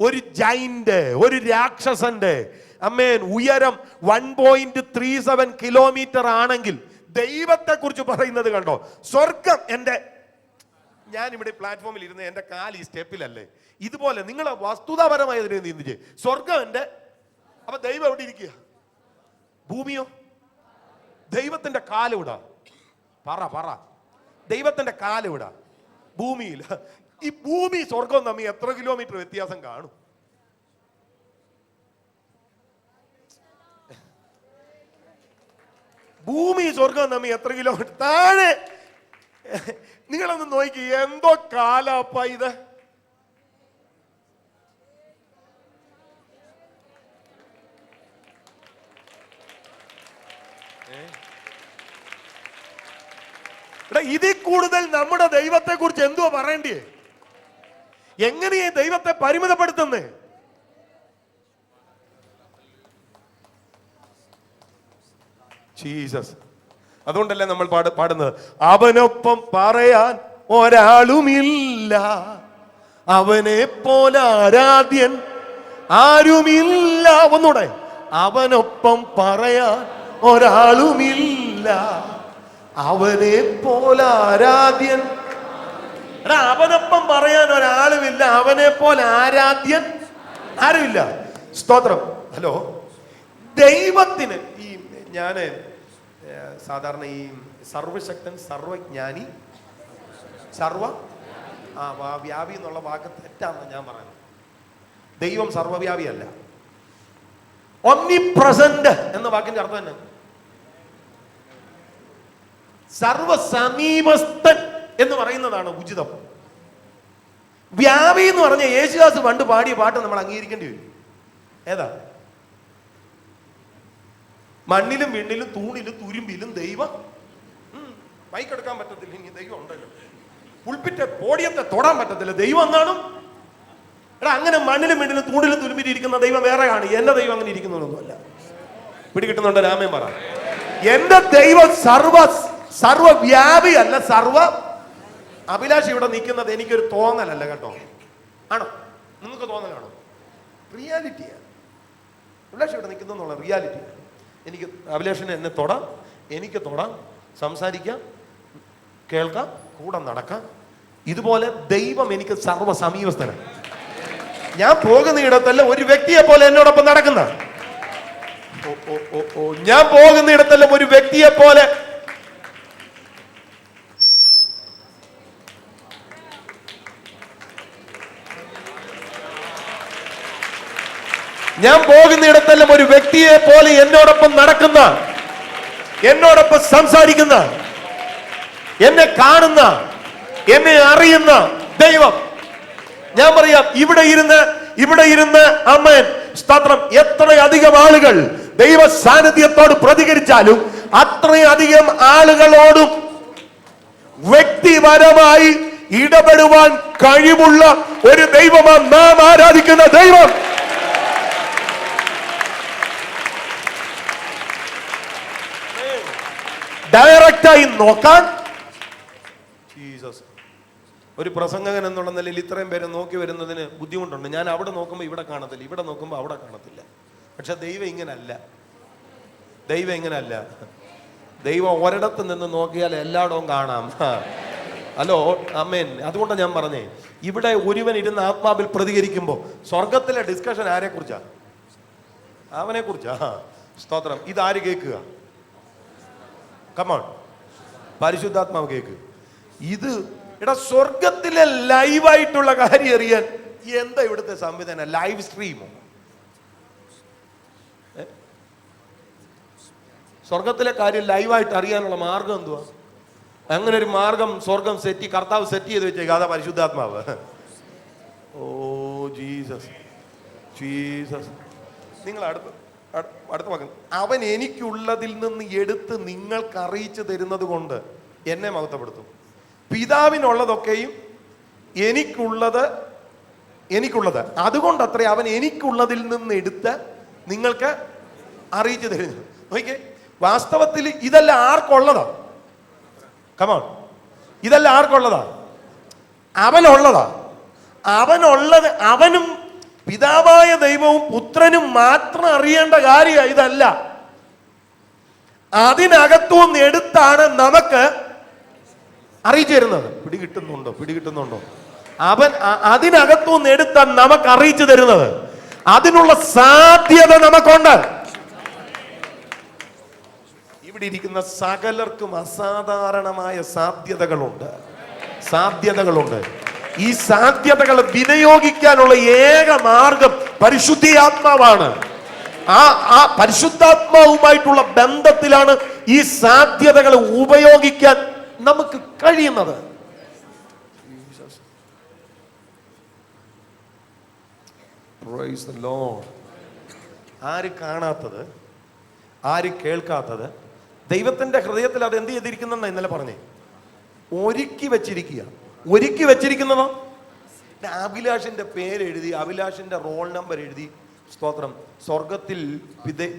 ഒരു ജൈന്റ്, ഒരു രാക്ഷസന്റെ അമ്മേൻ ഉയരം 1.37 കിലോമീറ്റർ ആണെങ്കിൽ ദൈവത്തെ കുറിച്ച് പറയുന്നത് കണ്ടോ? സ്വർഗം ഞാൻ ഇവിടെ പ്ലാറ്റ്ഫോമിൽ ഇരുന്ന് എന്റെ കാല് ഈ സ്റ്റെപ്പിലല്ലേ. ഇതുപോലെ നിങ്ങളെ വസ്തുതാപരമായതിനെ നീന്തിച്ച് സ്വർഗം അപ്പൊ ദൈവം എവിടെ ഇരിക്കുക? ഭൂമിയോ? ദൈവത്തിന്റെ കാലിവിടാ. പറ ദൈവത്തിന്റെ കാലിവിടാ ഭൂമിയിൽ. ഈ ഭൂമി സ്വർഗം തമ്മിൽ എത്ര കിലോമീറ്റർ വ്യത്യാസം കാണും? ഭൂമി സ്വർഗം തമ്മിൽ എത്ര കിലോമീറ്റർ താഴെ? നിങ്ങളൊന്ന് നോക്കി, എന്തോ കാലാപ്പ ഇത്. ഇതിൽ കൂടുതൽ നമ്മുടെ ദൈവത്തെ കുറിച്ച് എന്തുവാ പറയണ്ടേ? എങ്ങനെയാ ദൈവത്തെ പരിമിതപ്പെടുത്തുന്നേ? ജീസസ്. അതുകൊണ്ടല്ലേ നമ്മൾ പാടുന്നത്, അവനൊപ്പം പറയാൻ ഒരാളുമില്ല, അവനെ പോലെ ആരാധ്യൻ ആരുമില്ല. ഒന്നൂടെ, അവനൊപ്പം പറയാൻ ഒരാളുമില്ല, അവനെ പോലെ ആരാധ്യൻ. അവനൊപ്പം പറയാൻ ഒരാളുമില്ല, അവനെ പോലെ ആരാധ്യൻ ആരുമില്ല. സ്തോത്രം. ഹലോ, ദൈവത്തിന് ഈ ഞാന് സാധാരണ ഈ സർവശക്തൻ, സർവജ്ഞാനി, വ്യാപി എന്നുള്ള വാക്ക് തെറ്റാന്ന് ഞാൻ പറയുന്നത്. ദൈവം സർവവ്യാപിയല്ല. ഒമ്നി പ്രസന്റ് എന്ന വാക്കിന്റെ അർത്ഥം തന്നെ സർവസമീപസ്ഥൻ എന്ന് പറയുന്നതാണ് ഉചിതം. വ്യാപി എന്ന് പറഞ്ഞ യേശുദാസ് പണ്ട് പാടിയ പാട്ട് നമ്മൾ അംഗീകരിക്കേണ്ടി വരും. ഏതാ? മണ്ണിലും വിണ്ണിലും തൂണിലും തുരുമ്പിലും ദൈവം. മൈക്കെടുക്കാൻ പറ്റത്തില്ല, ഇനി ദൈവം ഉണ്ടല്ലോ. പുൾപിറ്റ് പോഡിയത്തെ തൊടാൻ പറ്റത്തില്ല, ദൈവം എന്നാണ്. എടാ, അങ്ങനെ മണ്ണിലും വിണ്ണിലും തൂണിലും തുരുമ്പിലിരിക്കുന്ന ദൈവം വേറെ കാണും. എന്റെ ദൈവം അങ്ങനെ ഇരിക്കുന്നതൊന്നുമല്ല. പിടികിട്ടുന്നുണ്ട്? രാമൻ പറ. എന്റെ ദൈവം സർവവ്യാപി അല്ല, സർവ അഭിലാഷ് ഇവിടെ നിൽക്കുന്നത് എനിക്കൊരു തോന്നലല്ല കേട്ടോ. ആണോ? നിങ്ങൾക്ക് തോന്നലാണോ? റിയാലിറ്റിയാണ്. അഭിലാഷ് ഇവിടെ നിൽക്കുന്നു എന്നുള്ള റിയാലിറ്റിയാണ്. എനിക്ക് അഭിലാഷിനെ എന്നെ തൊടാം, എനിക്ക് തൊടാം, സംസാരിക്കാം, കേൾക്കാം, കൂടെ നടക്കാം. ഇതുപോലെ ദൈവം എനിക്ക് സർവ്വ സമീപസ്ഥനാണ്. ഞാൻ പോകുന്ന ഇടത്തല്ല ഒരു വ്യക്തിയെ പോലെ എന്നോടൊപ്പം നടക്കുന്ന, ഞാൻ പോകുന്ന ഇടത്തെല്ലാം ഒരു വ്യക്തിയെ പോലെ ഒരു വ്യക്തിയെ പോലെ എന്നോടൊപ്പം നടക്കുന്ന, എന്നോടൊപ്പം സംസാരിക്കുന്ന, എന്നെ കാണുന്ന, എന്നെ അറിയുന്ന ദൈവം. ഞാൻ പറയാം, ഇവിടെ ഇരുന്ന് അമ്മൻ സ്തോത്രം, എത്രയധികം ആളുകൾ ദൈവ സാന്നിധ്യത്തോട് പ്രതികരിച്ചാലും അത്രയധികം ആളുകളോടും വ്യക്തിപരമായി ഇടപെടുവാൻ കഴിവുള്ള ഒരു ദൈവമാണ് നാം ആരാധിക്കുന്ന ദൈവം. ഡയറക്റ്റായി നോക്കാൻ ജീസസ്. ഒരു പ്രസംഗകൻ എന്നുള്ള നിലയിൽ ഇത്രയും പേരെ നോക്കി വരുന്നതിന് ബുദ്ധിമുട്ടുണ്ട്. ഞാൻ അവിടെ നോക്കുമ്പോൾ ഇവിടെ കാണത്തില്ല, ഇവിടെ നോക്കുമ്പോൾ അവിടെ കാണത്തില്ല. പക്ഷെ ദൈവം ഇങ്ങനല്ല. ദൈവം ഒരിടത്ത് നിന്ന് നോക്കിയാൽ എല്ലായിടവും കാണാം. ഹലോ, ആമേൻ. അതുകൊണ്ടാണ് ഞാൻ പറഞ്ഞേ, ഇവിടെ ഒരുവൻ ഇരുന്ന് ആത്മാവിൽ പ്രതികരിക്കുമ്പോൾ സ്വർഗത്തിലെ ഡിസ്കഷൻ ആരെ കുറിച്ചാ? അവനെ കുറിച്ചാ. സ്തോത്രം. ഇതാര് കേൾക്കുക? കമോൺ, പരിശുദ്ധാത്മാവ് കേൾക്കുക. ഇത് സ്വർഗത്തിലെ ലൈവായിട്ടുള്ള കാര്യം അറിയാൻ എന്താ ഇവിടുത്തെ സംവിധാനം? ലൈവ് സ്ട്രീമോ? സ്വർഗത്തിലെ കാര്യം ലൈവായിട്ട് അറിയാനുള്ള മാർഗം എന്തുവാ? അങ്ങനെ ഒരു മാർഗം സ്വർഗം കർത്താവ് സെറ്റ് ചെയ്ത് വെച്ചേക്കുക. അതാ പരിശുദ്ധാത്മാവ്. Oh Jesus. നിങ്ങൾ അടുത്ത വാക്ക്, അവൻ എനിക്കുള്ളതിൽ നിന്ന് എടുത്ത് നിങ്ങൾക്ക് അറിയിച്ചു തരുന്നത് കൊണ്ട് എന്നെ മഹത്വപ്പെടുത്തും. പിതാവിനുള്ളതൊക്കെയും എനിക്കുള്ളത് അതുകൊണ്ട് അത്രേ അവൻ എനിക്കുള്ളതിൽ നിന്ന് എടുത്ത് നിങ്ങൾക്ക് അറിയിച്ചു തരുന്നു. നോക്കിക്കേ, വാസ്തവത്തിൽ ഇതെല്ലാം ആർക്കുള്ളതാ? കമോൺ, ഇതെല്ലാം ആർക്കുള്ളതാ? അവനുള്ളതാ. അവനും പിതാവായ ദൈവവും പുത്രനും മാത്രം അറിയേണ്ട കാര്യം ഇതല്ല. അതിനകത്തുനിന്ന് എടുത്താണ് നമുക്ക് അറിയിച്ചു തരുന്നത്. പിടികിട്ടുന്നുണ്ടോ? അവൻ അതിനകത്തുനിന്ന് എടുത്താൽ നമുക്ക് അറിയിച്ചു തരുന്നത്. അതിനുള്ള സാധ്യത നമുക്കുണ്ട്. ഇവിടെ ഇരിക്കുന്ന സകലർക്കും അസാധാരണമായ സാധ്യതകളുണ്ട്. ഈ സാധ്യതകൾ വിനിയോഗിക്കാനുള്ള ഏക മാർഗം പരിശുദ്ധാത്മാവാണ്. ആ പരിശുദ്ധാത്മാവുമായിട്ടുള്ള ബന്ധത്തിലാണ് ഈ സാധ്യതകൾ ഉപയോഗിക്കാൻ നമുക്ക് കഴിയുന്നത്. Praise the Lord. ആര് കാണാത്തത്, ആര് കേൾക്കാത്തത്, ദൈവത്തിന്റെ ഹൃദയത്തിൽ അത് എന്ത് ചെയ്തിരിക്കുന്ന ഇന്നലെ പറഞ്ഞേ, ഒരുക്കി വെച്ചിരിക്കുന്നതോ. അഭിലാഷിന്റെ പേരെഴുതി, അഭിലാഷിന്റെ റോൾ നമ്പർ എഴുതി, സ്തോത്രം, സ്വർഗത്തിൽ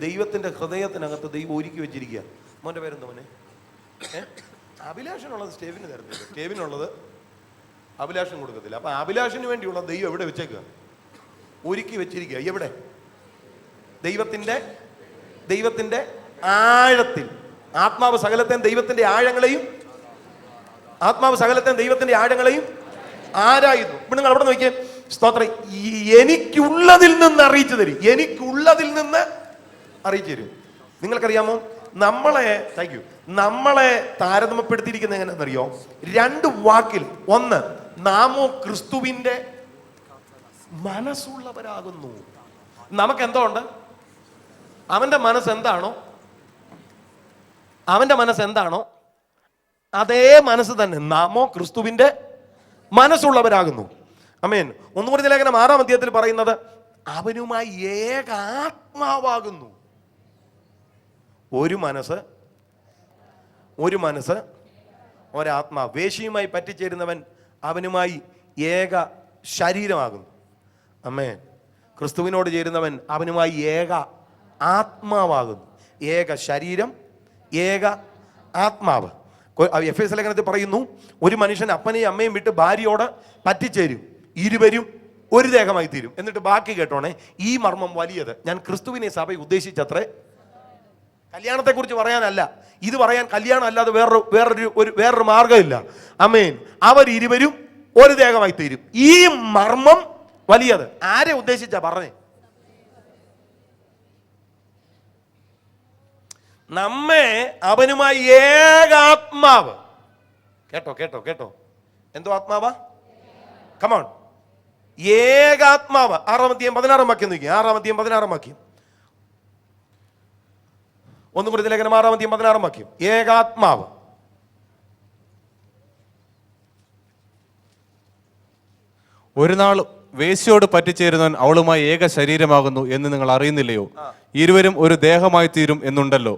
ദൈവത്തിന്റെ ഹൃദയത്തിനകത്ത് ദൈവം ഒരുക്കി വെച്ചിരിക്കുക. മോന്റെ പേരെന്തോ? മോനെ അഭിലാഷിനുള്ളത് സ്റ്റേവിന് തരത്തില്ല, സ്റ്റേവിനുള്ളത് അഭിലാഷൻ കൊടുക്കത്തില്ല. അപ്പൊ അഭിലാഷിന് വേണ്ടിയുള്ള ദൈവം എവിടെ വെച്ചേക്കുക? ഒരുക്കി വെച്ചിരിക്കുക. എവിടെ? ദൈവത്തിന്റെ ആഴത്തിൽ. ആത്മാവ് സകലത്തെയും ദൈവത്തിന്റെ ആഴങ്ങളെയും ആരായുന്നു. ഇപ്പൊ നിങ്ങൾ അവിടെ നോക്കിയേ, സ്തോത്രം, എനിക്കുള്ളതിൽ നിന്ന് അറിയിച്ചു തരും. എനിക്കുള്ളതിൽ നിന്ന് അറിയിച്ചു തരും. നിങ്ങൾക്കറിയാമോ, നമ്മളെ താരതമ്യപ്പെടുത്തിയിരിക്കുന്നത് എങ്ങനെയെന്നറിയോ? 2 വാക്കിൽ. ഒന്ന്, നാമോ ക്രിസ്തുവിന്റെ മനസ്സുള്ളവരാകുന്നു. നമുക്ക് എന്തോ ഉണ്ട്? അവന്റെ മനസ്സെന്താണോ അതേ മനസ്സ് തന്നെ നാമോ ക്രിസ്തുവിന്റെ മനസ്സുള്ളവരാകുന്നു. ആമേൻ. ഒന്നുകൂടി ലേഖനം 6-ാം അധ്യായത്തിൽ പറയുന്നത് അവനുമായി ഏകാത്മാവാകുന്നു. ഒരു മനസ്സ് ഒരാത്മാ. വേശ്യയുമായി പറ്റിച്ചേരുന്നവൻ അവനുമായി ഏക ശരീരമാകുന്നു. ആമേൻ. ക്രിസ്തുവിനോട് ചേരുന്നവൻ അവനുമായി ഏക ആത്മാവാകുന്നു. ഏക ശരീരം, ഏക ആത്മാവ്. എഫേസ്യ ലേഖനത്തിൽ പറയുന്നു, ഒരു മനുഷ്യൻ അപ്പനെയും അമ്മയും വിട്ട് ഭാര്യയോട് പറ്റിച്ചേരും, ഇരുവരും ഒരു ദേഹമായി തീരും. എന്നിട്ട് ബാക്കി കേട്ടോണേ, ഈ മർമ്മം വലിയത്. ഞാൻ ക്രിസ്തുവിനെ സഭയെ ഉദ്ദേശിച്ചത്രേ. കല്യാണത്തെ കുറിച്ച് പറയാനല്ല, ഇത് പറയാൻ കല്യാണം അല്ലാതെ വേറൊരു മാർഗമില്ല. ആമേൻ. അവർ ഇരുവരും ഒരു ദേഹമായി തീരും. ഈ മർമ്മം വലിയത്. ആരെ ഉദ്ദേശിച്ചാ പറഞ്ഞേ? നമ്മെ അവനുമായി ഏകാത്മാവ്. കേട്ടോ എന്തോ ആത്മാവാ? കമോൺ. ഏകാത്മാവ്. 6-ാം അധ്യായം 16-ാം വാക്യം നോക്കി. 6-ാം അധ്യായം 16-ാം വാക്യം. 1 കൊരിന്ത്യർ ലേഖനം 6-ാം അധ്യായം 16-ാം വാക്യം. ഏകാത്മാവ്. ഒരു നാൾ വേശ്യയോട് പറ്റിച്ചേരുന്നവൻ അവളുമായി ഏക ശരീരമാകുന്നു എന്ന് നിങ്ങൾ അറിയുന്നില്ലയോ? ഇരുവരും ഒരു ദേഹമായി തീരും എന്നുണ്ടല്ലോ.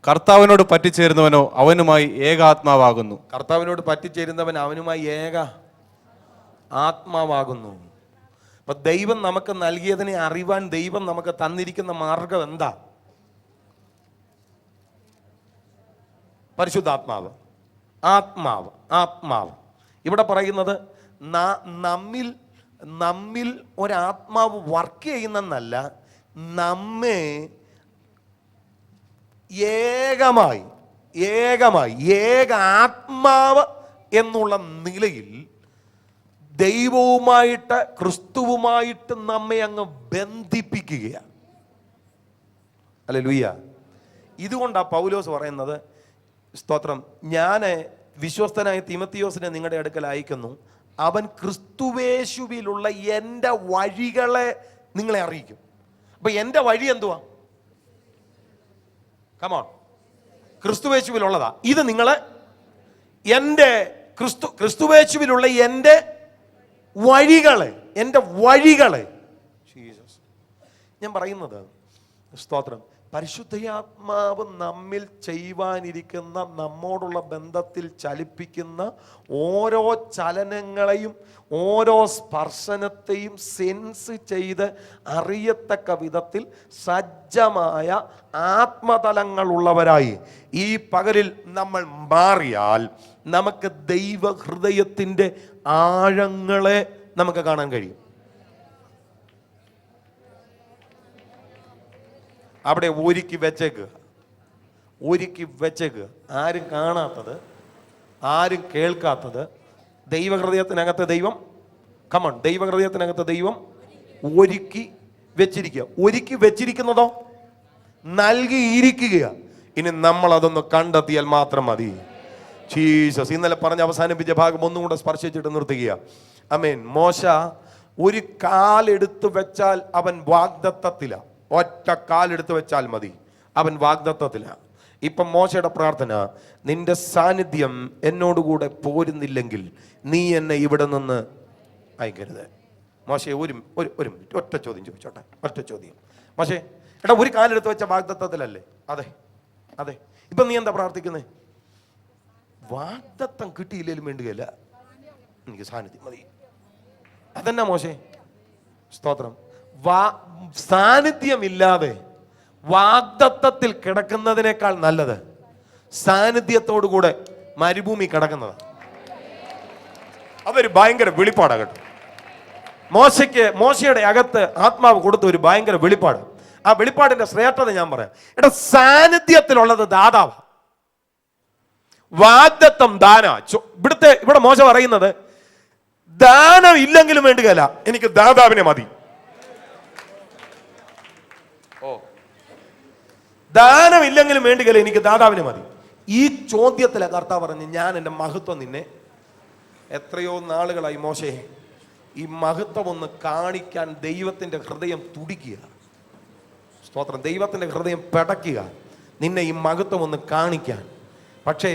കർത്താവിനോട് പറ്റിച്ചേരുന്നവനോ അവനുമായി ഏകാത്മാവാകുന്നു. കർത്താവിനോട് പറ്റിച്ചേരുന്നവൻ അവനുമായി ഏക ആത്മാവാകുന്നു. അപ്പൊ ദൈവം നമുക്ക് നൽകിയതിനെ അറിവാൻ ദൈവം നമുക്ക് തന്നിരിക്കുന്ന മാർഗം എന്താ? പരിശുദ്ധാത്മാവ്. ആത്മാവ്. ഇവിടെ പറയുന്നത് നമ്മിൽ ഒരാത്മാവ് വർക്ക് ചെയ്യുന്നെന്നല്ല, നമ്മെ ഏകമായി ഏക ആത്മാവ് എന്നുള്ള നിലയിൽ ദൈവവുമായിട്ട് ക്രിസ്തുവുമായിട്ട് നമ്മെ അങ്ങ് ബന്ധിപ്പിക്കുകയാണ്. ഹല്ലേലൂയ. ഇതുകൊണ്ടാണ് പൗലോസ് പറയുന്നത്, സ്തോത്രം, ഞാൻ വിശ്വസ്തനായ തീമത്തിയോസിനെ നിങ്ങളുടെ അടുക്കൽ അയക്കുന്നു, അവൻ ക്രിസ്തുവേശുവിലുള്ള എൻ്റെ വഴികളെ നിങ്ങളെ അറിയിക്കും. അപ്പൊ എൻ്റെ വഴി എന്തുവാ? കമോൺ, ക്രിസ്തുവേശുവിലുള്ളതാ. ഇത് നിങ്ങള് എൻ്റെ ക്രിസ്തുവേശുവിലുള്ള എൻ്റെ വഴികളെ ജീസസ്. ഞാൻ പറയുന്നത്, സ്തോത്രം, പരിശുദ്ധാത്മാവ് നമ്മിൽ ചെയ്യുവാനിരിക്കുന്ന, നമ്മോടുള്ള ബന്ധത്തിൽ ചലിപ്പിക്കുന്ന ഓരോ ചലനങ്ങളെയും ഓരോ സ്പർശനത്തെയും സെൻസ് ചെയ്ത് അറിയത്തക്ക വിധത്തിൽ സജ്ജമായ ആത്മതലങ്ങളുള്ളവരായി ഈ പകലിൽ നമ്മൾ മാറിയാൽ നമുക്ക് ദൈവ ഹൃദയത്തിൻ്റെ ആഴങ്ങളെ നമുക്ക് കാണാൻ കഴിയും. അവിടെ ഒരുക്കി വെച്ചേക്കുക. ആരും കാണാത്തത്, ആരും കേൾക്കാത്തത് ദൈവഹൃദയത്തിനകത്ത് ദൈവം ദൈവഹൃദയത്തിനകത്ത് ദൈവം ഒരുക്കി വെച്ചിരിക്കുന്നതോ നൽകിയിരിക്കുക. ഇനി നമ്മൾ അതൊന്ന് കണ്ടെത്തിയാൽ മാത്രം മതി. ജീസസ്. ഇന്നലെ പറഞ്ഞ് അവസാനിപ്പിച്ച ഭാഗം ഒന്നും കൂടെ സ്പർശിച്ചിട്ട് നിർത്തുക. ആമേൻ. മോശ ഒരു കാലെടുത്ത് വെച്ചാൽ അവൻ വാഗ്ദത്തത്തില. ഒറ്റ കാലെടുത്ത് വെച്ചാൽ മതി, അവൻ വാഗ്ദത്തത്തില. ഇപ്പം മോശയുടെ പ്രാർത്ഥന, നിന്റെ സാന്നിധ്യം എന്നോടുകൂടെ പോരുന്നില്ലെങ്കിൽ നീ എന്നെ ഇവിടെ നിന്ന് അയക്കരുത്. മോശെ ഒരു മിനിറ്റ്, ഒറ്റ ചോദ്യം ചോദിച്ചോട്ടെ. ഒറ്റ ചോദ്യം. മോശെ, എടാ, ഒരു കാലെടുത്ത് വെച്ച വാഗ്ദത്തത്തിലല്ലേ? അതെ. ഇപ്പം നീ എന്താ പ്രാർത്ഥിക്കുന്നേ? വാഗ്ദത്തം കിട്ടിയില്ലേലും വേണ്ടുകയില്ല, എനിക്ക് സാന്നിധ്യം മതി. അതെന്നാ മോശെ? സ്തോത്രം. സാന്നിധ്യമില്ലാതെ വാഗ്ദത്തത്തിൽ കിടക്കുന്നതിനേക്കാൾ നല്ലത് സാന്നിധ്യത്തോടുകൂടെ മരുഭൂമി കിടക്കുന്നത്. അതൊരു ഭയങ്കര വെളിപ്പാടാ കേട്ടോ. മോശയുടെ അകത്ത് ആത്മാവ് കൊടുത്ത ഒരു ഭയങ്കര വെളിപ്പാട്. ആ വെളിപ്പാടിന്റെ ശ്രേഷ്ഠത ഞാൻ പറയാം. എടാ, സാന്നിധ്യത്തിലുള്ളത് ദാതാവ്, വാഗ്ദത്തം ദാന. ഇവിടെ മോശ പറയുന്നത്, ദാനം ഇല്ലെങ്കിലും വേണ്ടുകയില്ല, എനിക്ക് ദാതാവിനെ മതി. ദാനമില്ലെങ്കിലും വേണ്ടിക്കല്ല, എനിക്ക് ദാതാവിനെ മതി. ഈ ചോദ്യത്തിലെ കർത്താവ് പറഞ്ഞ്, ഞാൻ എൻ്റെ മഹത്വം നിന്നെ എത്രയോ നാളുകളായി മോശേ, ഈ മഹത്വം ഒന്ന് കാണിക്കാൻ ദൈവത്തിൻ്റെ ഹൃദയം തുടിക്കുക. സ്തോത്രം. ദൈവത്തിൻ്റെ ഹൃദയം പിടയ്ക്കുക, നിന്നെ ഈ മഹത്വം ഒന്ന് കാണിക്കാൻ. പക്ഷേ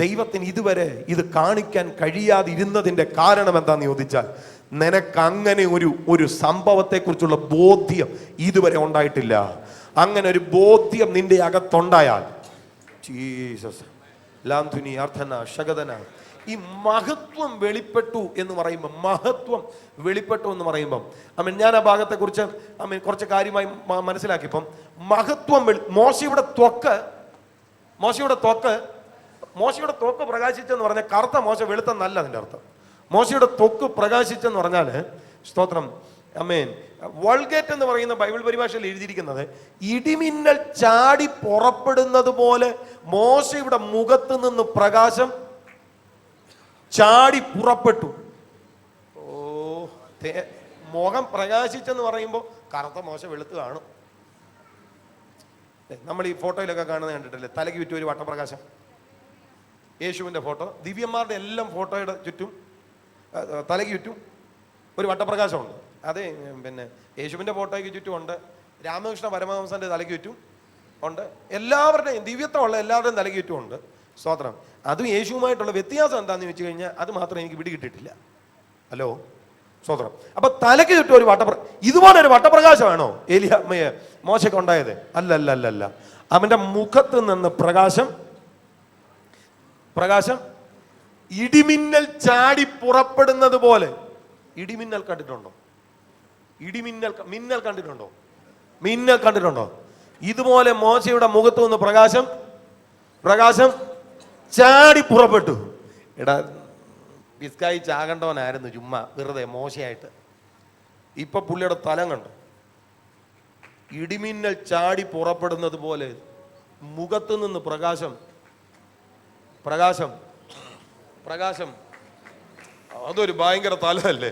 ദൈവത്തിന് ഇതുവരെ ഇത് കാണിക്കാൻ കഴിയാതിരുന്നതിൻ്റെ കാരണം എന്താണെന്ന് ചോദിച്ചാൽ, നിനക്ക് അങ്ങനെ ഒരു സംഭവത്തെക്കുറിച്ചുള്ള ബോധ്യം ഇതുവരെ ഉണ്ടായിട്ടില്ല. അങ്ങനെ ഒരു ബോധ്യം നിന്റെ അകത്തുണ്ടായാൽ, ജീസസ് ലാംധുനി അർത്ഥന ശകതന, ഈ മഹത്വം വെളിപ്പെട്ടു എന്ന് പറയുമ്പോൾ, മഹത്വം വെളിപ്പെട്ടു എന്ന് പറയുമ്പം ഞാൻ ആ ഭാഗത്തെക്കുറിച്ച് കുറച്ച് കാര്യമായി മനസ്സിലാക്കിയപ്പം, മഹത്വം മോശയുടെ ത്വക്ക് പ്രകാശിച്ചെന്ന് പറഞ്ഞാൽ കറുത്ത മോശ വെളുത്തെന്നല്ല അതിൻ്റെ അർത്ഥം. മോശയുടെ ത്വക്ക് പ്രകാശിച്ചെന്ന് പറഞ്ഞാൽ, സ്തോത്രം, വൾഗേറ്റ് എന്ന് പറയുന്ന ബൈബിൾ പരിഭാഷയിൽ എഴുതിയിരിക്കുന്നത്, ഇടിമിന്നൽ ചാടി പുറപ്പെടുന്നത് പോലെ മോശയുടെ മുഖത്ത് നിന്ന് പ്രകാശം ചാടി പുറപ്പെട്ടു. മുഖം പ്രകാശിച്ചെന്ന് പറയുമ്പോൾ കറുത്ത മോശ വെളുത്ത് കാണും. നമ്മൾ ഈ ഫോട്ടോയിലൊക്കെ കാണുന്നത് കണ്ടിട്ടില്ലേ, തലയ്ക്ക് ചുറ്റും ഒരു വട്ടപ്രകാശം. യേശുവിൻ്റെ ഫോട്ടോ, ദിവ്യന്മാരുടെ എല്ലാം ഫോട്ടോയുടെ ചുറ്റും തലയ്ക്ക് ചുറ്റും ഒരു വട്ടപ്രകാശമുണ്ട്. അതെ, യേശുവിൻ്റെ ഫോട്ടോയ്ക്ക് ചുറ്റും ഉണ്ട്, രാമകൃഷ്ണ പരമഹംസന്റെ തലയ്ക്ക് ചുറ്റും ഉണ്ട്, എല്ലാവരുടെയും ദിവ്യത്വമുള്ള എല്ലാവരുടെയും തലയ്ക്ക് ചുറ്റും ഉണ്ട്. സ്തോത്രം. അതും യേശുവുമായിട്ടുള്ള വ്യത്യാസം എന്താണെന്ന് വെച്ച് കഴിഞ്ഞാൽ, അത് മാത്രം എനിക്ക് പിടികിട്ടിട്ടില്ല. ഹലോ, സ്തോത്രം. അപ്പൊ തലയ്ക്ക് ചുറ്റും ഒരു ഇതുപോലെ ഒരു വട്ടപ്രകാശമാണോ മോശയ്ക്ക് ഉണ്ടായത്? അല്ല. അവന്റെ മുഖത്ത് നിന്ന് പ്രകാശം ഇടിമിന്നൽ ചാടി പുറപ്പെടുന്നത് പോലെ. ഇടിമിന്നൽ കണ്ടിട്ടുണ്ടോ? മിന്നൽ കണ്ടിട്ടുണ്ടോ? ഇതുപോലെ മോശയുടെ മുഖത്ത് നിന്ന് പ്രകാശം ചാടി പുറപ്പെട്ടു. എടാ, പിസ്കായി ചാകണ്ടവനായിരുന്നു ചുമ്മാ വെറുതെ മോശയായിട്ട്. ഇപ്പൊ പുള്ളിയുടെ തലം കണ്ടു, ഇടിമിന്നൽ ചാടി പുറപ്പെടുന്നത് പോലെ മുഖത്ത് നിന്ന് പ്രകാശം. അതൊരു ഭയങ്കര തലമല്ലേ?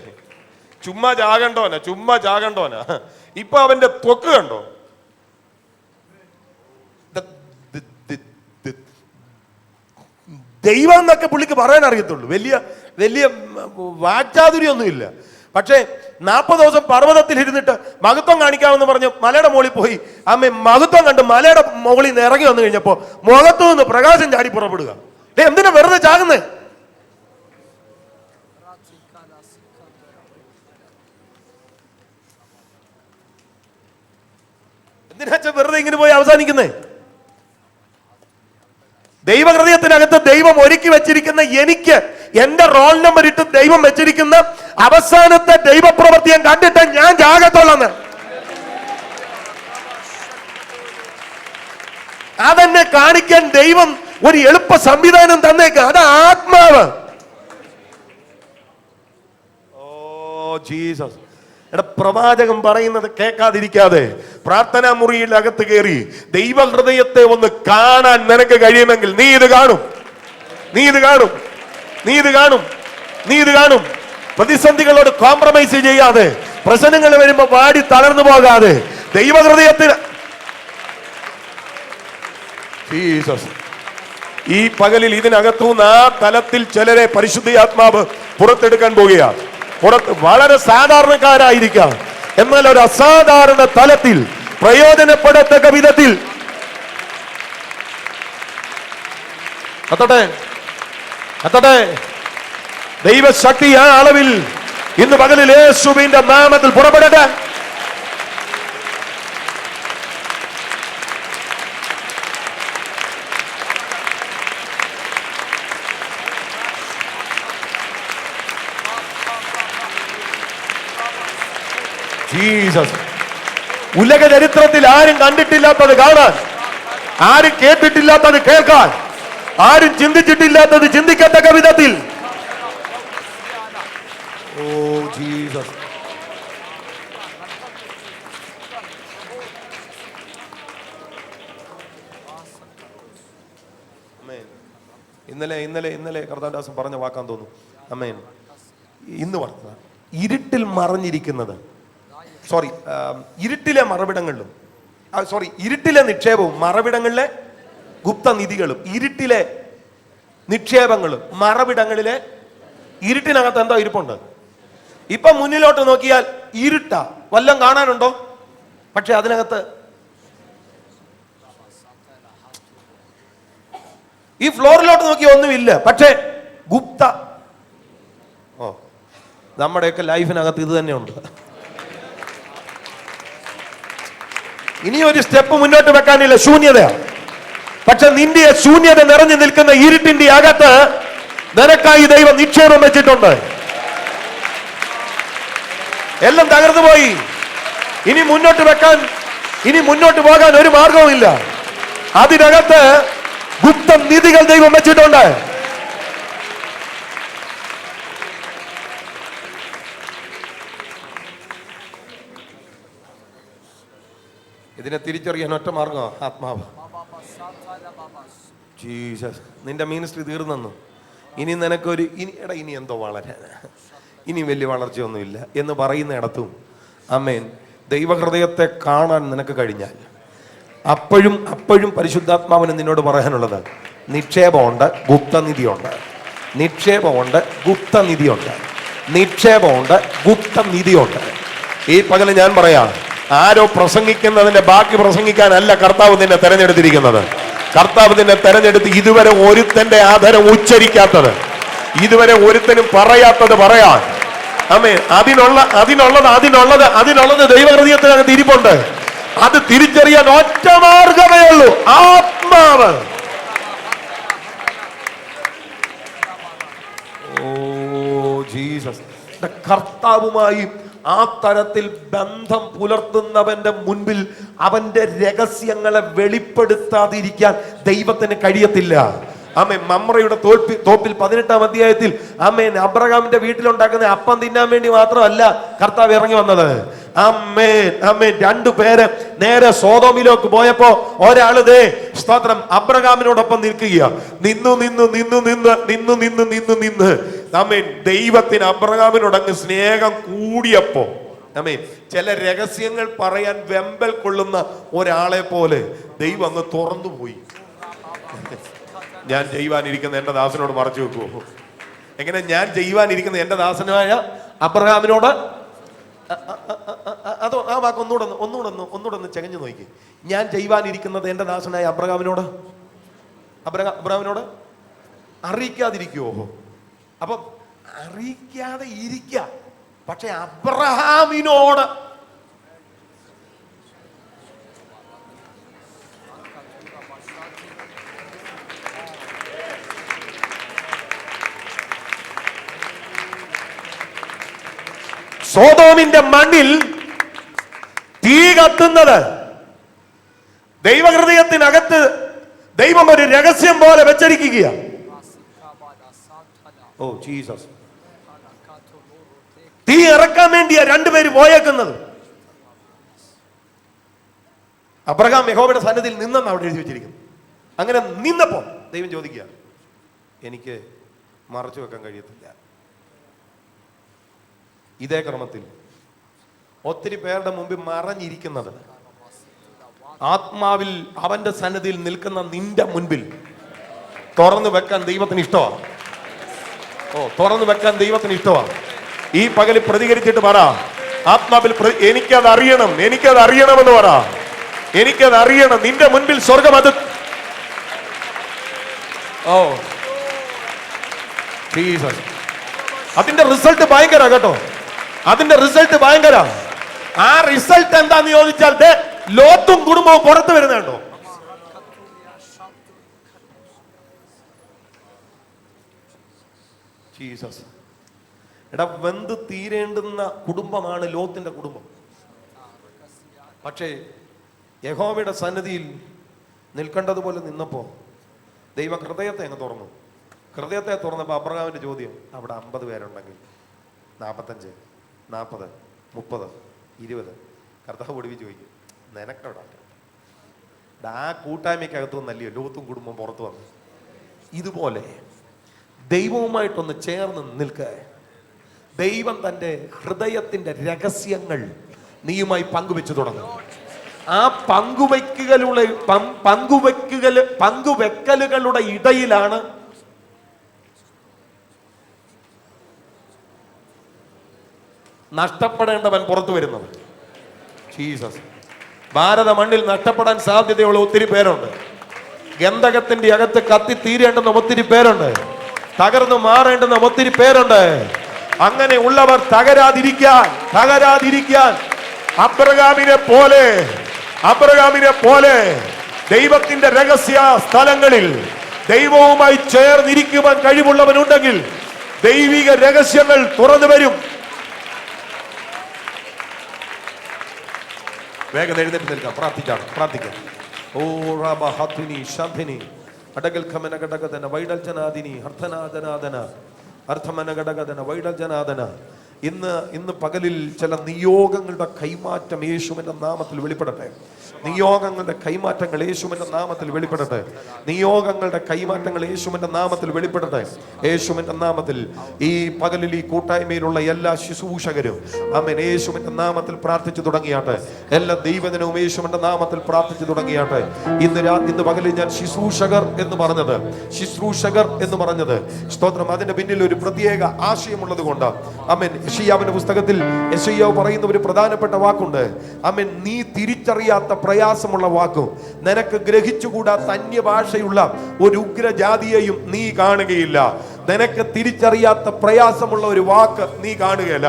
ചുമ്മാ ചാകണ്ടോനാ. ഇപ്പൊ അവന്റെ ത്വക്ക് കണ്ടോ? ദൈവം എന്നൊക്കെ പുള്ളിക്ക് പറയാൻ അറിയത്തുള്ളൂ. വലിയ വാക്ചാതുര്യൊന്നുമില്ല. പക്ഷേ 40 ദിവസം പർവ്വതത്തിൽ ഇരുന്നിട്ട് മഹത്വം കാണിക്കാമെന്ന് പറഞ്ഞ് മലയുടെ മുകളിൽ പോയി മഹത്വം കണ്ട് മലയുടെ മുകളിൽ നിന്ന് ഇറങ്ങി വന്നു കഴിഞ്ഞപ്പോ മുഖത്തു നിന്ന് പ്രകാശം ചാടി പുറപ്പെടുക. എന്തിനാ വെറുതെ ചാകുന്നേ? എന്തിനാ വെറുതെ ഇങ്ങനെ പോയി അവസാനിക്കുന്നേ? ദൈവഹൃദയത്തിനകത്ത് ദൈവം ഒരുക്കി വെച്ചിരിക്കുന്ന, എനിക്ക് എന്റെ റോൾ നമ്പർ ഇട്ട് ദൈവം വെച്ചിരിക്കുന്ന അവസാനത്തെ ദൈവപ്രവൃത്തി ഞാൻ കണ്ടിട്ട് ഞാൻ ജാഗത്തുള്ളെന്ന്. അതെന്നെ കാണിക്കാൻ ദൈവം ഒരു എളുപ്പ സംവിധാനം തന്നേക്ക്. അത് ആത്മാവ്. Oh Jesus. പ്രവാചകൻ പറയുന്നത് കേൾക്കാതിരിക്കാതെ പ്രാർത്ഥനാ മുറിയിൽ അകത്ത് കയറി ദൈവഹൃദയത്തെ ഒന്ന് കാണാൻ നിനക്ക് കഴിയുമെങ്കിൽ നീ ഇത് കാണും. പ്രതിസന്ധികളോട് കോംപ്രമൈസ് ചെയ്യാതെ, പ്രശ്നങ്ങൾ വരുമ്പോ വാടി തളർന്നു പോകാതെ ദൈവഹൃദയത്തിന് ജീസസ്. ഈ പകലിൽ ഇതിനകത്തുനിന്ന് ആ തലത്തിൽ ചിലരെ പരിശുദ്ധാത്മാവ് പുറത്തെടുക്കാൻ പോകുകയാണ്. വളരെ സാധാരണക്കാരായിരിക്കാം, എന്നാൽ ഒരു അസാധാരണ തലത്തിൽ പ്രയോജനപ്പെടത്തക്ക വിധത്തിൽ അത്തട്ടെ ദൈവശക്തി ആ അളവിൽ ഇന്ന് പകലിൽ യേശുവിന്റെ നാമത്തിൽ പുറപ്പെടട്ടെ. ജീസസ്. ഉലക ചരിത്രത്തിൽ ആരും കണ്ടിട്ടില്ലാത്തത് കാണാൻ, ആരും കേട്ടിട്ടില്ലാത്തത് കേൾക്കാൻ, ആരും ചിന്തിച്ചിട്ടില്ലാത്തത് ചിന്തിക്കത്തക്ക വിധത്തിൽ. Oh Jesus. ഇന്നലെ കർത്താദാസൻ പറഞ്ഞ വാക്കാൻ തോന്നുന്നു. അമേൻ. ഇന്ന് പറഞ്ഞ ഇരുട്ടിൽ മറഞ്ഞിരിക്കുന്നത്, ഇരുട്ടിലെ മറവിടങ്ങളിലും ഇരുട്ടിലെ നിക്ഷേപവും മറവിടങ്ങളിലെ ഗുപ്തനിധികളും, ഇരുട്ടിലെ നിക്ഷേപങ്ങളും മറവിടങ്ങളിലെ, ഇരുട്ടിനകത്ത് എന്തോ ഇരിപ്പുണ്ട്. ഇപ്പൊ മുന്നിലോട്ട് നോക്കിയാൽ ഇരുട്ടാ, വല്ലതും കാണാനുണ്ടോ? പക്ഷെ അതിനകത്ത് ഈ ഫ്ലോറിലോട്ട് നോക്കിയാൽ ഒന്നുമില്ല, പക്ഷേ ഗുപ്ത. നമ്മുടെയൊക്കെ ലൈഫിനകത്ത് ഇത് തന്നെയുണ്ട്. ഇനി ഒരു സ്റ്റെപ്പ് മുന്നോട്ട് വെക്കാനില്ല, ശൂന്യതയാണ്. പക്ഷെ നിന്റെ ശൂന്യത നിറഞ്ഞു നിൽക്കുന്ന ഇരുട്ടിന്റെ അകത്ത് നിനക്കായി ദൈവം നിക്ഷേപം വെച്ചിട്ടുണ്ട്. എല്ലാം തകർന്നു പോയി. ഇനി മുന്നോട്ട് പോകാൻ ഒരു മാർഗവുമില്ല. അതിനകത്ത് ഗുപ്ത നിധികൾ ദൈവം വെച്ചിട്ടുണ്ട്. ഇതിനെ തിരിച്ചറിയാൻ ഒറ്റ മാർഗമാണ് ആത്മാവ്. ജീസസ്, നിന്റെ മിനിസ്ട്രി തീർന്നു. ഇനി നിനക്കൊരു ഇനി എന്തോ വളരാൻ, ഇനി വലിയ വളർച്ചയൊന്നുമില്ല എന്ന് പറയുന്ന ഇടത്തും ആമേൻ ദൈവഹൃദയത്തെ കാണാൻ നിനക്ക് കഴിഞ്ഞാൽ അപ്പോഴും പരിശുദ്ധാത്മാവിന് നിന്നോട് പറയാനുള്ളത്, നിക്ഷേപമുണ്ട്, ഗുപ്തനിധിയുണ്ട്. നിക്ഷേപമുണ്ട്, ഗുപ്തനിധിയുണ്ട്. നിക്ഷേപമുണ്ട്, ഗുപ്തനിധിയുണ്ട്. ഈ പകല് ഞാൻ പറയാം, ആരോ പ്രസംഗിക്കുന്നതിന്റെ ബാക്കി പ്രസംഗിക്കാനല്ല കർത്താവ് നിന്നെ തെരഞ്ഞെടുത്തിരിക്കുന്നത്. കർത്താവ് നിന്നെ തെരഞ്ഞെടുത്ത് ഇതുവരെ ഒരുത്തന്റെ ആധാരം ഉച്ചരിക്കാത്തത്, ഇതുവരെ ഒരുത്തനും പറയാത്തത് പറയാൻ. ആമേൻ. അതിനുള്ളത് ദൈവഹൃദയത്തിനകത്ത് ഇരിപ്പുണ്ട്. അത് തിരിച്ചറിയാൻ ഒറ്റ മാർഗമേ ഉള്ളൂ, ആത്മാവ്. Oh Jesus. കർത്താവുമായി ആ തരത്തിൽ ബന്ധം പുലർത്തുന്നവന്റെ മുൻപിൽ അവന്റെ രഹസ്യങ്ങളെ വെളിപ്പെടുത്താതിരിക്കാൻ ദൈവത്തിന് കഴിയത്തില്ല. ആമേൻ. മമ്രയുടെ തോപ്പിൽ 18-ാം അധ്യായത്തിൽ ആമേൻ അബ്രഹാമിന്റെ വീട്ടിലുണ്ടാക്കുന്ന അപ്പം തിന്നാൻ വേണ്ടി മാത്രമല്ല കർത്താവ് ഇറങ്ങി വന്നത്. ആമേൻ ആമേൻ. 2 പേര് നേരെ സോദോമിലേക്ക് പോയപ്പോ ഒരാള് സ്തോത്രം അബ്രഹാമിനോടൊപ്പം നിൽക്കുക. നിന്ന് ആമേൻ. ദൈവത്തിന് അബ്രഹാമിനോട് അങ്ങ് സ്നേഹം കൂടിയപ്പോ ആമേൻ ചില രഹസ്യങ്ങൾ പറയാൻ വെമ്പൽ കൊള്ളുന്ന ഒരാളെ പോലെ ദൈവം അങ്ങ് തുറന്നു പോയി. ഞാൻ ചെയ്യുവാനിരിക്കുന്ന എന്റെ ദാസനോട് മറച്ചു വെക്കുമോ? എങ്ങനെ? ഞാൻ ചെയ്യുവാനിരിക്കുന്ന എന്റെ ദാസനായ അബ്രഹാമിനോട്, അതോ ആ വാക്ക് ഒന്നുകൂടെ ചെകഞ്ഞു നോക്കി. ഞാൻ ചെയ്യുവാനിരിക്കുന്നത് എന്റെ ദാസനായ അബ്രഹാമിനോട് അറിയിക്കാതിരിക്കുവോ? അപ്പൊ അറിയിക്കാതെ ഇരിക്ക, പക്ഷെ അബ്രഹാമിനോട് സോദോമിന്റെ മണ്ണിൽ തീ കത്തുന്നത് ദൈവഹൃദയത്തിനകത്ത് ദൈവം ഒരു രഹസ്യം പോലെ വെച്ചിരിക്കുക. Oh Jesus. തീ ഇറക്കാൻ വേണ്ടിയാ 2 പേര് പോയേക്കുന്നത്. അബ്രഹാം യഹോവയുടെ സന്നിധിയിൽ നിന്നെന്ന് അവിടെ എഴുതി വെച്ചിരിക്കുന്നു. അങ്ങനെ നിന്നപ്പോ ദൈവം ചോദിക്കുക, എനിക്ക് മറച്ചു വെക്കാൻ കഴിയത്തില്ല. ഇതേ ക്രമത്തിൽ ഒത്തിരി പേരുടെ മുമ്പിൽ മറഞ്ഞിരിക്കുന്നത് ആത്മാവിൽ അവന്റെ സന്നിധിയിൽ നിൽക്കുന്ന നിന്റെ മുൻപിൽ തുറന്നു വെക്കാൻ ദൈവത്തിന് ഇഷ്ടമാണ്. തുറന്നു വെക്കാൻ ദൈവത്തിന് ഇഷ്ടമാണ്. ഈ പകല് പ്രതികരിച്ചിട്ട് പറ, ആത്മാവിൽ എനിക്കത് അറിയണമെന്ന് പറ. എനിക്കത് അറിയണം. നിന്റെ മുൻപിൽ സ്വർഗം അത് അതിന്റെ റിസൾട്ട് ഭയങ്കര കേട്ടോ. അതിന്റെ റിസൾട്ട് ഭയങ്കര. ആ റിസൾട്ട് എന്താന്ന് ചോദിച്ചാൽ ലോത്തും കുടുംബവും പുറത്തു വരുന്നുണ്ടോ? ജീസസ്. എടാ, വെന്ത് തീരേണ്ടുന്ന കുടുംബമാണ് ലോത്തിന്റെ കുടുംബം. പക്ഷേ യഹോവയുടെ സന്നിധിയിൽ നിൽക്കേണ്ടതുപോലെ നിന്നപ്പോ ദൈവം ഹൃദയത്തെ അങ്ങ് തുറന്നു. ഹൃദയത്തെ തുറന്നപ്പോ അബ്രഹാമിന്റെ ചോദ്യം, അവിടെ 50 പേരുണ്ടെങ്കിൽ 45, 40, 30, 20 കർത്താവ് ഒടുവിൽ ചോദിക്കും, നിനക്കവിടെ ആ കൂട്ടായ്മയ്ക്കകത്തു നിന്നല്ലയോ ലോത്തും കുടുംബം പുറത്തു വന്നു. ഇതുപോലെ ദൈവവുമായിട്ടൊന്ന് ചേർന്ന് നിൽക്കുക. ദൈവം തൻ്റെ ഹൃദയത്തിന്റെ രഹസ്യങ്ങൾ നീയുമായി പങ്കുവെച്ചു തുടങ്ങും. ആ പങ്കുവെക്കലുകളുടെ ഇടയിലാണ് നഷ്ടപ്പെടേണ്ടവൻ പുറത്തു വരുന്നത്. ജീസസ്. ഭാരത മണ്ണിൽ നഷ്ടപ്പെടാൻ സാധ്യതയുള്ള ഒത്തിരി പേരുണ്ട്. ഗന്ധകത്തിന്റെ അകത്ത് കത്തി തീരേണ്ടുന്ന ഒത്തിരി പേരുണ്ട്. തകർന്നു മാറേണ്ടുന്ന ഒത്തിരി പേരുണ്ട്. അങ്ങനെ ഉള്ളവർ തകരാതിരിക്കാൻ അബ്രഹാമിനെ പോലെ ദൈവത്തിന്റെ രഹസ്യ സ്ഥലങ്ങളിൽ ദൈവവുമായി ചേർന്നിരിക്കുവാൻ കഴിവുള്ളവനുണ്ടെങ്കിൽ ദൈവിക രഹസ്യങ്ങൾ തുറന്നു വരും. വേഗം എഴുന്നേറ്റ് നിൽക്കാം, പ്രാർത്ഥിക്കാം. ഓ റാബ ഹത്തുനി ശാന്തിനി അടകൽ ഖമന ഘടകദന വൈഡൽ ജനാദിനി അർത്ഥനാദനാദന അർത്ഥമന ഘടകദന വൈഡൽ ജനാദന. ഇന്ന് പകലിൽ ചില നിയോഗങ്ങളുടെ കൈമാറ്റം യേശുവിന്റെ നാമത്തിൽ വെളിപ്പെടട്ടെ. നിയോഗങ്ങളുടെ കൈമാറ്റങ്ങൾ യേശുവിന്റെ നാമത്തിൽ വെളിപ്പെടട്ടെ. നിയോഗങ്ങളുടെ കൈമാറ്റങ്ങൾ യേശുവിന്റെ നാമത്തിൽ വെളിപ്പെടട്ടെ. യേശുവിന്റെ നാമത്തിൽ ഈ പകലിൽ ഈ കൂട്ടായ്മയിലുള്ള എല്ലാ ശുശ്രൂഷകരും ആമേൻ യേശുവിന്റെ നാമത്തിൽ പ്രാർത്ഥിച്ചു തുടങ്ങിയാട്ടെ. എല്ലാ ദൈവജനവും യേശുവിന്റെ നാമത്തിൽ പ്രാർത്ഥിച്ചു തുടങ്ങിയാട്ടെ. ഇന്ന് പകലിൽ ഞാൻ ശുശ്രൂഷകർ എന്ന് പറഞ്ഞത് സ്തോത്രം, അതിന്റെ പിന്നിൽ ഒരു പ്രത്യേക ആശയമുള്ളത് കൊണ്ട് ആമേൻ. യെശയ്യാവിന്റെ പുസ്തകത്തിൽ യെശയ്യാവ് പറയുന്ന ഒരു പ്രധാനപ്പെട്ട വാക്കുണ്ട്. ആമേൻ, നീ തിരിച്ചറിയാത്ത പ്രയാസമുള്ള വാക്കും നിനക്ക് ഗ്രഹിച്ചുകൂടാത്ത അന്യഭാഷയുള്ള ഒരു ഉഗ്രജാതിയെയും നീ കാണുകയില്ല. നിനക്ക് തിരിച്ചറിയാത്ത പ്രയാസമുള്ള ഒരു വാക്ക് നീ കാണുകയില്ല.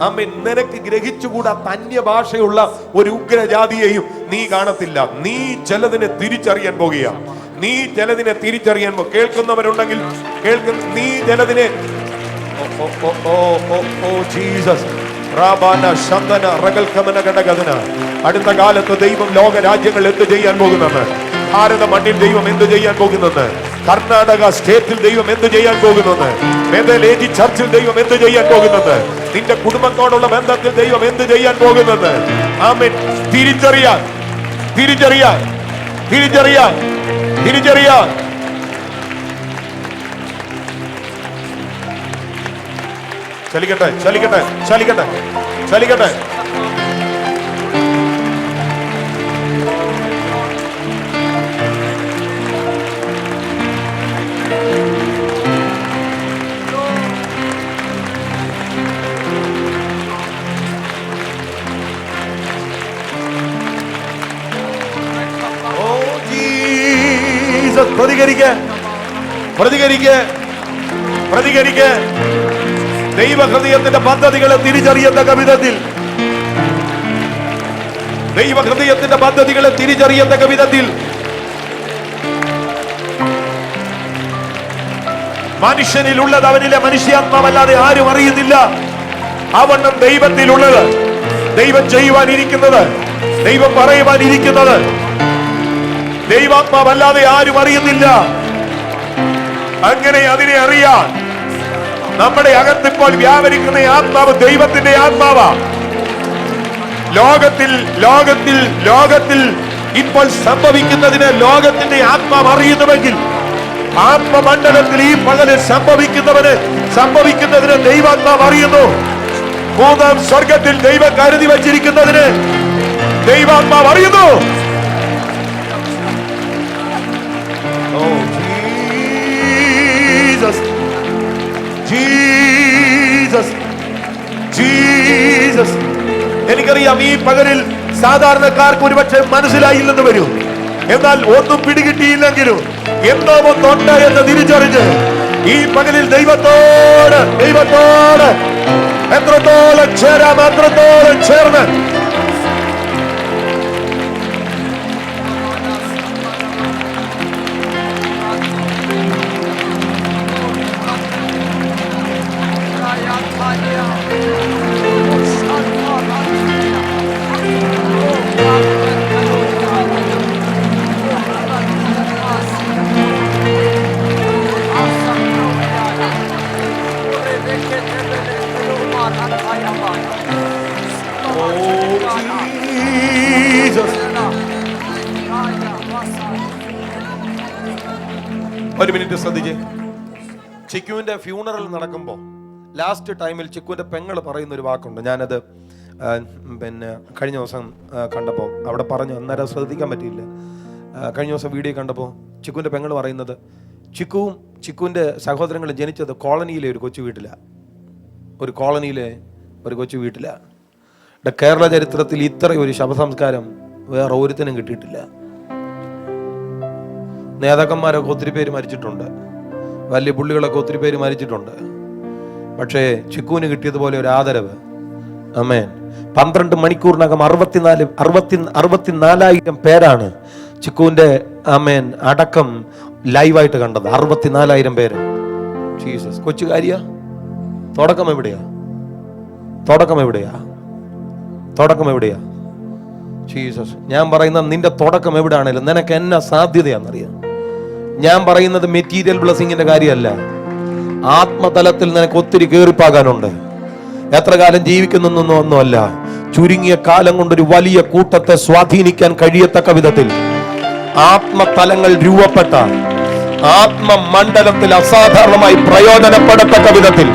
ആമേൻ. നിനക്ക് ഗ്രഹിച്ചുകൂടാത്ത അന്യഭാഷയുള്ള ഒരു ഉഗ്രജാതിയെയും നീ കാണത്തില്ല. നീ ചിലതിനെ തിരിച്ചറിയാൻ പോകുക. കേൾക്കുന്നവരുണ്ടെങ്കിൽ നീ ചിലതിനെ അടുത്ത കാലത്ത് ദൈവം ലോക രാജ്യങ്ങൾ എന്ത് ചെയ്യാൻ പോകുന്നെന്ന്, ഭാരത മണ്ണിൽ ദൈവം എന്ത് ചെയ്യാൻ പോകുന്നെന്ന്, കർണാടക സ്റ്റേറ്റിൽ ദൈവം എന്ത് ചെയ്യാൻ പോകുന്നെന്ന്, മെതലേജി ചർച്ചിൽ ദൈവം എന്ത് ചെയ്യാൻ പോകുന്നെന്ന്, നിന്റെ കുടുംബത്തോടുള്ള ബന്ധത്തിൽ ദൈവം എന്ത് ചെയ്യാൻ പോകുന്നെന്ന് ആമേൻ. തിരിച്ചറിയാൻ ചലിക്കട്ടെ. പ്രതികരിക്ക. ദൈവഹൃദയത്തിന്റെ പദ്ധതികളെ തിരിച്ചറിയത്തക്ക വിധത്തിൽ മനുഷ്യനിലുള്ളത് അവനിലെ മനുഷ്യാത്മാവല്ലാതെ ആരും അറിയുന്നില്ല. അവണ്ണം ദൈവത്തിലുള്ളത്, ദൈവം ചെയ്യുവാനിരിക്കുന്നത്, ദൈവം പറയുവാനിരിക്കുന്നത് ദൈവാത്മാവല്ലാതെ ആരും അറിയുന്നില്ല. അങ്ങനെ അതിനെ അറിയാൻ നമ്മുടെ അകത്തിപ്പോൾ വ്യാപരിക്കുന്ന ആത്മാവ് ദൈവത്തിന്റെ ആത്മാവാ. ലോകത്തിൽ ഇപ്പോൾ സംഭവിക്കുന്നതിന് ലോകത്തിന്റെ ആത്മാവ് അറിയുന്നുവെങ്കിൽ ആത്മമണ്ഡലത്തിൽ ഈ പകലിൽ സംഭവിക്കുന്നതിന് ദൈവാത്മാവ് അറിയുന്നു. മൂന്നാം സ്വർഗത്തിൽ ദൈവം കരുതി വച്ചിരിക്കുന്നതിന് ദൈവാത്മാവ് അറിയുന്നു. ജീസസ്. എനിക്കറിയാം ഈ പകലിൽ സാധാരണക്കാർക്ക് ഒരുപക്ഷെ മനസ്സിലായില്ലെന്ന് വരും. എന്നാൽ ഒന്നും പിടികിട്ടിയില്ലെങ്കിലും എന്തോ ഒന്നുണ്ട് എന്ന് തിരിച്ചറിഞ്ഞ് ഈ പകലിൽ ദൈവത്തോട് എത്രത്തോളം ചേരാം അത്രത്തോളം ചേർന്ന് ഒരു മിനിറ്റ് ശ്രദ്ധിച്ചേ. ചിക്കുവിന്റെ ഫ്യൂണറൽ നടക്കുമ്പോൾ ലാസ്റ്റ് ടൈമിൽ ചിക്കുവിന്റെ പെങ്ങൾ പറയുന്ന ഒരു വാക്കുണ്ട്. ഞാനത് പിന്നെ കഴിഞ്ഞ ദിവസം കണ്ടപ്പോൾ അവിടെ പറഞ്ഞു, അന്നേരം ശ്രദ്ധിക്കാൻ പറ്റിയില്ല. കഴിഞ്ഞ ദിവസം വീഡിയോ കണ്ടപ്പോൾ ചിക്കുവിൻ്റെ പെങ്ങൾ പറയുന്നത് ചിക്കുവും ചിക്കുവിൻ്റെ സഹോദരങ്ങൾ ജനിച്ചത് കോളനിയിലെ ഒരു കൊച്ചു വീട്ടിലാണ്. ഒരു കോളനിയിലെ ഒരു കൊച്ചു വീട്ടിലാണ്. കേരള ചരിത്രത്തിൽ ഇത്രയും ഒരു ശവസംസ്കാരം വേറെ ഒരുത്തനും കിട്ടിയിട്ടില്ല. നേതാക്കന്മാരൊക്കെ ഒത്തിരി പേര് മരിച്ചിട്ടുണ്ട്, വലിയ പുള്ളികളൊക്കെ ഒത്തിരി പേര് മരിച്ചിട്ടുണ്ട്. പക്ഷേ ചിക്കുവിന് കിട്ടിയതുപോലെ ഒരു ആദരവ്. ആമേൻ. 12 മണിക്കൂറിനകം 64,000 പേരാണ് ചിക്കുവിന്റെ ആമേൻ അടക്കം ലൈവായിട്ട് കണ്ടത്. 64,000 പേര്. ജീസസ്. കൊച്ചുകാരിയാ? തുടക്കം എവിടെയാ? തുടക്കം എവിടെയാ? തുടക്കം എവിടെയാ? ജീസസ്. ഞാൻ പറയുന്ന നിന്റെ തുടക്കം എവിടെയാണേലും നിനക്ക് എന്നാ സാധ്യതയാണെന്നറിയാം. ഞാൻ പറയുന്നത് മെറ്റീരിയൽ ബ്ലെസ്സിങ്ങിന്റെ കാര്യമല്ല. ആത്മതലത്തിൽ നിനക്ക് ഒത്തിരി കയറിപ്പാകാനുണ്ട്. എത്ര കാലം ജീവിക്കുന്നൊന്നും ഒന്നുമല്ല. ചുരുങ്ങിയ കാലം കൊണ്ടൊരു വലിയ കൂട്ടത്തെ സ്വാധീനിക്കാൻ കഴിയത്തക്ക വിധത്തിൽ ആത്മതലങ്ങൾ രൂപപ്പെട്ട ആത്മമണ്ഡലത്തിൽ അസാധാരണമായി പ്രയോജനപ്പെടത്തക്ക വിധത്തിൽ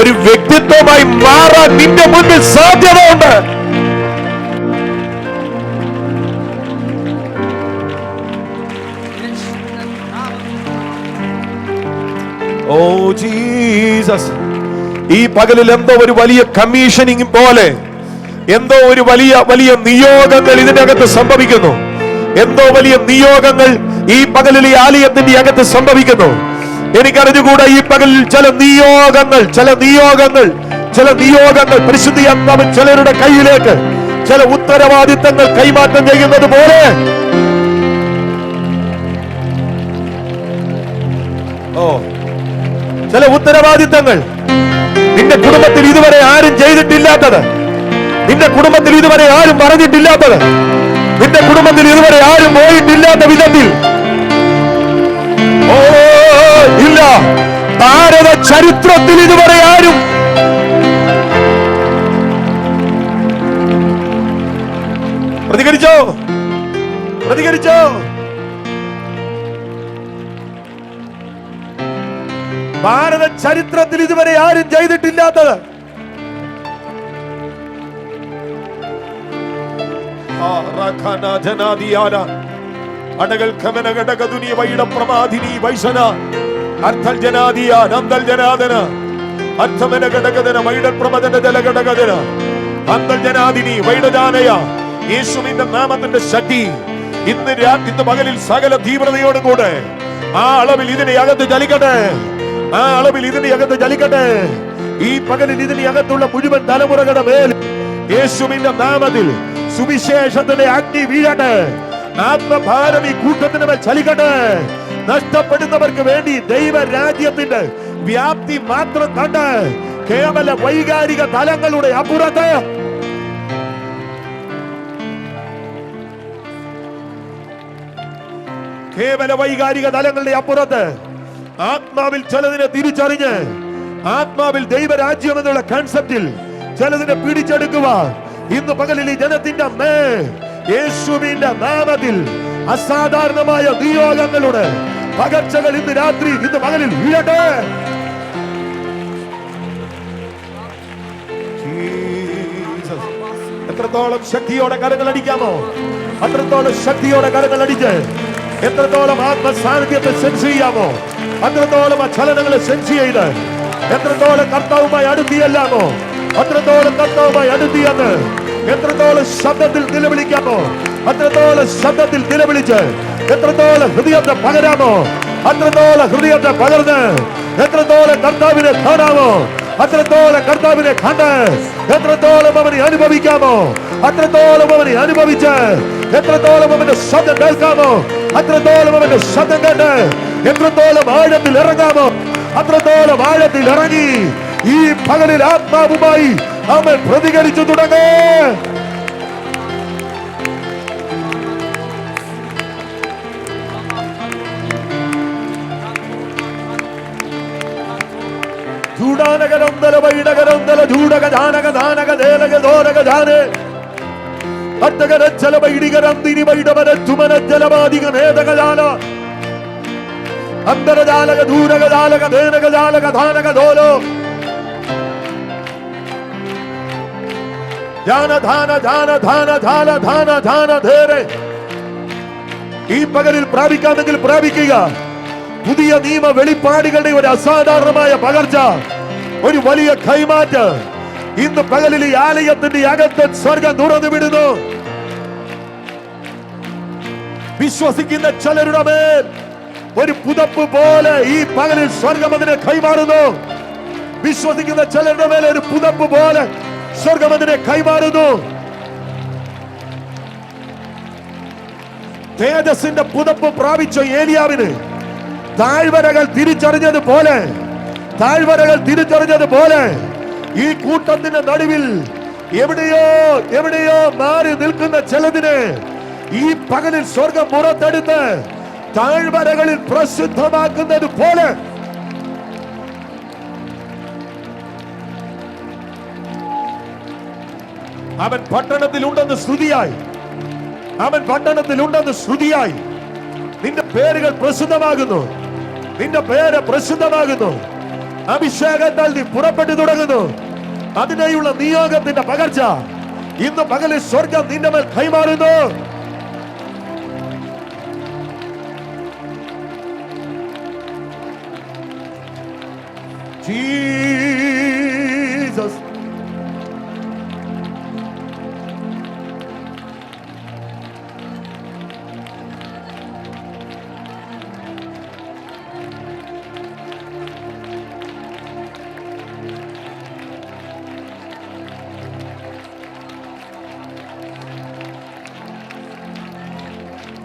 ഒരു വ്യക്തിത്വമായി മാറാൻ നിന്റെ മുന്നിൽ സാധ്യതയുണ്ട്. Oh Jesus. ഈ പകലിൽ എന്തോ ഒരു വലിയ കമ്മീഷനിങ് പോലെ എന്തോ ഒരു വലിയ വലിയ നിയോഗങ്ങൾ ഇതിനകത്ത് സംഭവിക്കുന്നു. എന്തോ വലിയ നിയോഗങ്ങൾ ഈ പകലിൽ ഈ ആലയത്തിന്റെ അകത്ത് സംഭവിക്കുന്നു. എനിക്കറിഞ്ഞുകൂടാ ഈ പകലിൽ ചില നിയോഗങ്ങൾ പരിശുദ്ധിയാത്മാവ് ചിലരുടെ കയ്യിലേക്ക് ചില ഉത്തരവാദിത്തങ്ങൾ കൈമാറ്റം ചെയ്യുന്നത് പോലെ ചില ഉത്തരവാദിത്തങ്ങൾ നിന്റെ കുടുംബത്തിൽ ഇതുവരെ ആരും ചെയ്തിട്ടില്ലാത്തത്, നിന്റെ കുടുംബത്തിൽ ഇതുവരെ ആരും പറഞ്ഞിട്ടില്ലാത്തത്, നിന്റെ കുടുംബത്തിൽ ഇതുവരെ ആരും പോയിട്ടില്ലാത്ത വിധത്തിൽ ഇല്ല, ഭാരത ചരിത്രത്തിൽ ഇതുവരെ ആരും പ്രതികരിച്ചോ? ഭാരത ചരിത്രത്തിൽ ഇതുവരെ ആരും ചെയ്തിട്ടില്ലാത്തത്. യേശുവിന്റെ നാമത്തിന്റെ ശക്തി ഇന്ന് പകലിൽ സകല തീവ്രതയോടും കൂടെ ആ അളവിൽ ഇതിനകത്ത് ചലിക്കട്ടെ. ഈ പകലിൽ ഇതിനകത്തുള്ള മുഴുവൻ തലമുറകളുടെ മേൽ യേശുവിന്റെ നാമത്തിൽ സുവിശേഷത്തിന്റെ അഗ്നി വീഴട്ടെ. ആത്മഭാരം ഈ കൂട്ടത്തിന് മേൽ ചലിക്കട്ടെ. നഷ്ടപ്പെടുന്നവർക്ക് വേണ്ടി ദൈവരാജ്യത്തിന്റെ വ്യാപ്തി മാത്രം കണ്ട് കേവല വൈകാരിക തലങ്ങളുടെ അപ്പുറത്ത് ആത്മാവിൽ ചിലതിനെ തിരിച്ചറിഞ്ഞ് ആത്മാവിൽ ദൈവരാജ്യം എന്നുള്ള കൺസെപ്റ്റിൽ ചിലതിനെ പിടിച്ചെടുക്കുക. ഇന്ന് പകലിൽ ഈ ജനത്തിന്റെ യേശുവിന്റെ നാമത്തിൽ അസാധാരണമായ നിയോഗങ്ങളുടെ പകർച്ചകൾ ഇന്ന് പകലിൽ വീഴട്ടെ. എത്രത്തോളം ശക്തിയോടെ കരങ്ങൾ അടിക്കാമോ അത്രത്തോളം ശക്തിയോടെ കരങ്ങൾ അടിച്ച് എത്രത്തോളം ആത്മസാന്നിധ്യത്തെ സെൻസ് ചെയ്യാമോ അത്രത്തോളം ആ ചലനങ്ങളെ സെൻസ് ചെയ്ത് എത്രത്തോളം കർത്താവുമായി അടുത്തിയല്ലാമോ അത്രത്തോളം കർത്താവുമായി അടുത്തിയെന്ന് എത്രത്തോളം ശബ്ദത്തിൽ നിലവിളിക്കാമോ അത്രത്തോളം ശബ്ദത്തിൽ നിലവിളിച്ച് എത്രത്തോളം ഹൃദയത്തെ പകരാമോ അത്രത്തോളം ഹൃദയത്തെ പകർന്ന് എത്രത്തോളം കർത്താവിനെ കാണാമോ അത്രത്തോളം കർത്താവിനെ കണ്ട് എത്രത്തോളം അവനെ അനുഭവിക്കാമോ അത്രത്തോളം അവനെ അനുഭവിച്ച് എത്രത്തോളം അവന്റെ ശബ്ദം കേൾക്കാമോ അത്രത്തോളം അവന്റെ ശബ്ദം കേട്ട് എത്രത്തോളം ആഴത്തിൽ ഇറങ്ങാമോ അത്രത്തോളം ആഴത്തിൽ ഇറങ്ങി ഈ പകലിൽ ആത്മാവുമായി അവൻ പ്രതികരിച്ചു തുടങ്ങേ. ചൂടാനകരന്തല വൈടകരന്തല ചൂടക ജാനക ദാനക ദേലക ദോരക ജാനേ അത്തകരച്ചല വൈടികരന്തിനി വൈടവര ചുമന ജലവാദിക നേതക ജാല അന്തരജാലക ദൂരക ജാലക ദേനക ജാലക ധാനക ദോലോ ഈ പകലിൽ പ്രാപിക്കാമെങ്കിൽ പ്രാപിക്കുക. പുതിയ നിയമ വെളിപ്പാടുകളുടെ ഒരു അസാധാരണമായ പകർച്ച, ഒരു വലിയ കൈമാറ്റം ഇന്ന് പകലിൽ ഈ ആലയത്തിന്റെ അകത്ത് സ്വർഗം തുറന്നു വിടുന്നു. വിശ്വസിക്കുന്ന ചിലരുടെ മേൽ ഒരു പുതപ്പ് പോലെ ഈ പകലിൽ സ്വർഗം അതിനെ കൈമാറുന്നു. വിശ്വസിക്കുന്ന ചിലരുടെ മേൽ ഒരു പുതപ്പ് പോലെ സ്വർഗം അതിനെ കൈമാറുന്നു. തേജസ്സിന്റെ പുതപ്പ് പ്രാപിച്ച ഏലിയാവിന് താഴ്വരകൾ തിരിച്ചറിഞ്ഞതുപോലെ ഈ കൂട്ടത്തിന്റെ നടുവിൽ എവിടെയോ മാറി നിൽക്കുന്ന ചിലതിനെ ഈ പകലിൽ സ്വർഗം പുറത്തെടുത്ത് താഴ്വരകളിൽ പ്രസിദ്ധമാക്കുന്നത് പോലെ അവൻ പട്ടണത്തിലുണ്ടെന്ന് ശ്രുതിയായി നിന്റെ പേരുകൾ പ്രസിദ്ധമാകുന്നു. നിന്റെ പേര് പ്രസിദ്ധമാകുന്നു. അഭിഷേകത്താൽ നീ പുറപ്പെട്ടു തുടങ്ങുന്നു. അതിനായുള്ള നിയോഗത്തിന്റെ പകർച്ച ഇന്ന് പകലിൽ സ്വർഗം നിന്റെ മേൽ കൈമാറുന്നു. ജീസസ്.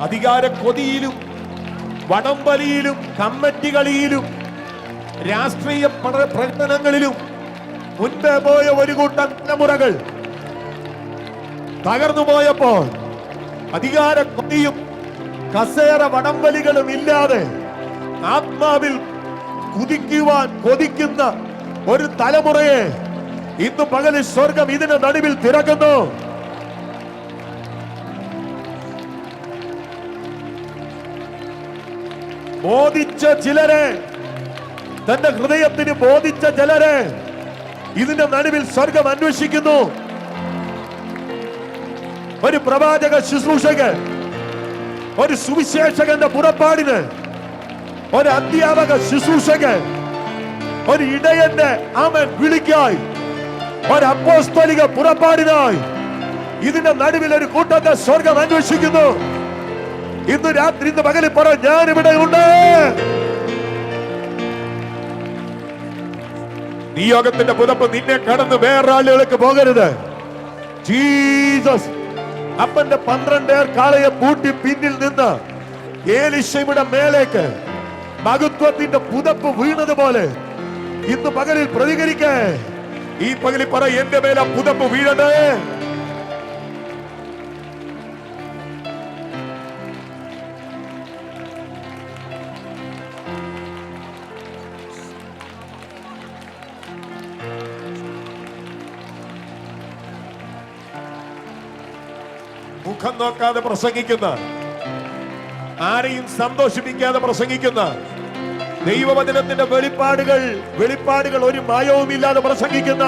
അധികാര കൊതിയിലും വടംവലിയിലും കമ്മിറ്റികളിലും രാഷ്ട്രീയ പ്രവർത്തനങ്ങളിലും മുൻപേ പോയ ഒരു കൂട്ടം തലമുറകൾ തകർന്നു പോയപ്പോൾ അധികാര കൊതിയും കസേര വടംവലികളും ഇല്ലാതെ ആത്മാവിൽ കൊതിക്കുന്ന ഒരു തലമുറയെ ഇന്ന് പകലിൽ സ്വർഗം ഇതിന്റെ നടുവിൽ തിരക്കുന്നു. ബോധിച്ച ചിലരെ, തന്റെ ഹൃദയത്തിന് ബോധിച്ച ചിലരെ ഇതിന്റെ നടുവിൽ സ്വർഗം അന്വേഷിക്കുന്നു. ഒരു പ്രവാചക ശുശ്രൂഷകൻ, ഒരു സുവിശേഷകന്റെ പുറപ്പാടിന്, ഒരു അധ്യാപക ശുശ്രൂഷകൻ, ഒരു ഇടയന്റെ അവൻ വിളിക്കായി, ഒരു അപ്പോസ്തലിക പുറപ്പാടിനായി ഇതിന്റെ നടുവിൽ ഒരു കൂട്ടത്തെ സ്വർഗം അന്വേഷിക്കുന്നു. ഇന്ന് രാത്രി, ഇന്ന് പകലിൽ പറ, ഞാൻ ഇവിടെ ഉണ്ട്. നിയോഗത്തിന്റെ പുതപ്പ് നിന്നെ കടന്ന് വേറൊരാളുകൾക്ക് പോകരുത്. ജീസസ് അപ്പന്റെ 12 കാളയെ പൂട്ടി പിന്നിൽ നിന്ന് ഏലീശയുടെ മേലേക്ക് മഹത്വത്തിന്റെ പുതപ്പ് വീണതുപോലെ ഇന്ന് പകലിൽ പ്രതികരിക്കേ. ഈ പകലിൽ പറ, എന്റെ മേലെ പുതപ്പ് വീഴണേ. മുഖം നോക്കാതെ പ്രസംഗിക്കുന്ന, ആരെയും സന്തോഷിപ്പിക്കാതെ പ്രസംഗിക്കുന്ന, ദൈവവചനത്തിന്റെ വെളിപ്പാടുകൾ ഒരു മായവുമില്ലാതെ പ്രസംഗിക്കുന്ന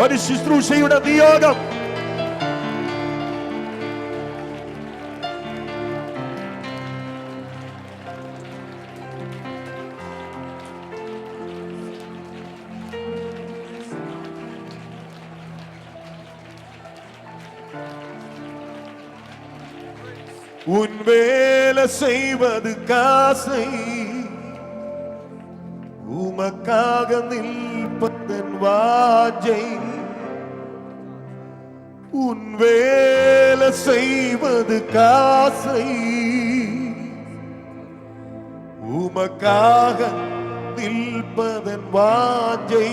ഒരു ശുശ്രൂഷയുടെ നിയോഗം உன் வேலை செய்வது காசை, உமக்காக நிற்பதன் வாஞ்சை. உன் வேலை செய்வது காசை, உமக்காக நிற்பதன் வாஞ்சை.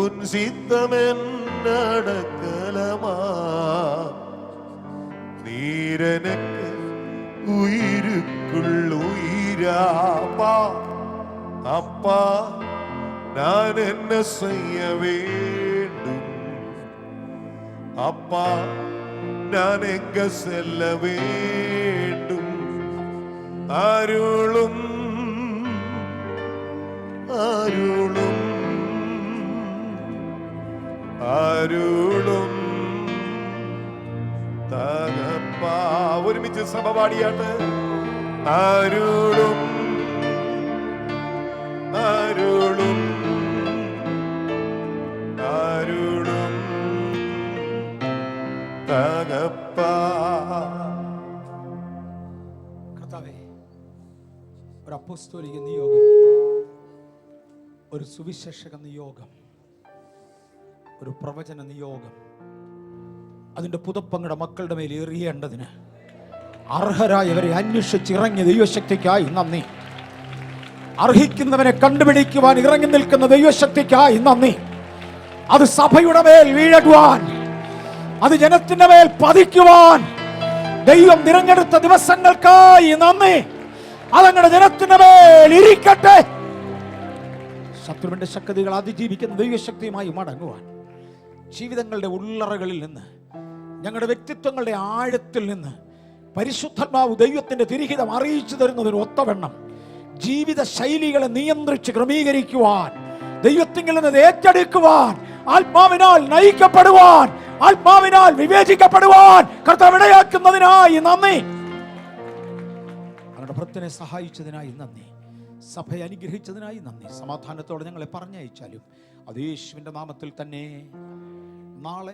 உன் சித்தமென் நடக்கலமா, நீரனுக்கு உயிருக்குள் உயிராப்பா. அப்பா, நான் என்ன செய்ய வேண்டும்? அப்பா, நான் எங்க செல்ல வேண்டும்? அருளும் அருளும் അരുളും തകപ്പാ. ഒരുമിച്ച് സഭ പാടിയാട്ട്. അരുളും അരുളും അരുളും തകപ്പാ. കർത്താവേ, ഒരു അപ്പോസ്തോലിക നിയോഗം, ഒരു സുവിശേഷക നിയോഗം, ഒരു പ്രവചന നിയോഗം അതിൻ്റെ പുതപ്പങ്ങളുടെ മക്കളുടെ മേൽ എറിയേണ്ടതിന് അർഹരായവരെ അന്വേഷിച്ചിറങ്ങിയ ദൈവശക്തിക്കായി നന്ദി. അർഹിക്കുന്നവനെ കണ്ടുപിടിക്കുവാൻ ഇറങ്ങി നിൽക്കുന്ന ദൈവശക്തിക്കായി നന്ദി. അത് സഭയുടെ മേൽ വീഴുവാൻ, അത് ജനത്തിന്റെ മേൽ പതിക്കുവാൻ ദൈവം തിരഞ്ഞെടുത്ത ദിവസങ്ങൾക്കായി നന്ദി. അതങ്ങളുടെ ജനത്തിന്റെ മേൽ ഇരിക്കട്ടെ. ശത്രുവിന്റെ ശക്തികൾ അതിജീവിക്കുന്ന ദൈവശക്തിയുമായി മടങ്ങുവാൻ ജീവിതങ്ങളുടെ ഉള്ളറകളിൽ നിന്ന്, ഞങ്ങളുടെ വ്യക്തിത്വങ്ങളുടെ ആഴത്തിൽ നിന്ന് പരിശുദ്ധാത്മാവ് ദൈവത്തിന്റെ തിരിഹിതം അറിയിച്ചു തരുന്നതിന് ഒത്തവണ്ണം ജീവിത ശൈലികളെ നിയന്ത്രിച്ച് ക്രമീകരിക്കുവാൻ, ദൈവത്തിങ്കിൽ നിന്ന് ഏറ്റെടുക്കുവാൻ, ആത്മാവിനാൽ നയിക്കപ്പെടുവാൻ, ആത്മാവിനാൽ വിവേചിക്കപ്പെടുവാൻ കർത്താവ് ഇടയാക്കുന്നതിനായി നന്ദി. അവരുടെ ഭക്തനെ സഹായിച്ചതിനായി നന്ദി. സഭയെ അനുഗ്രഹിച്ചതിനായി നന്ദി. സമാധാനത്തോടെ ഞങ്ങളെ പറഞ്ഞയച്ചാലും അത് യേശുവിന്റെ നാമത്തിൽ തന്നെ. നാളെ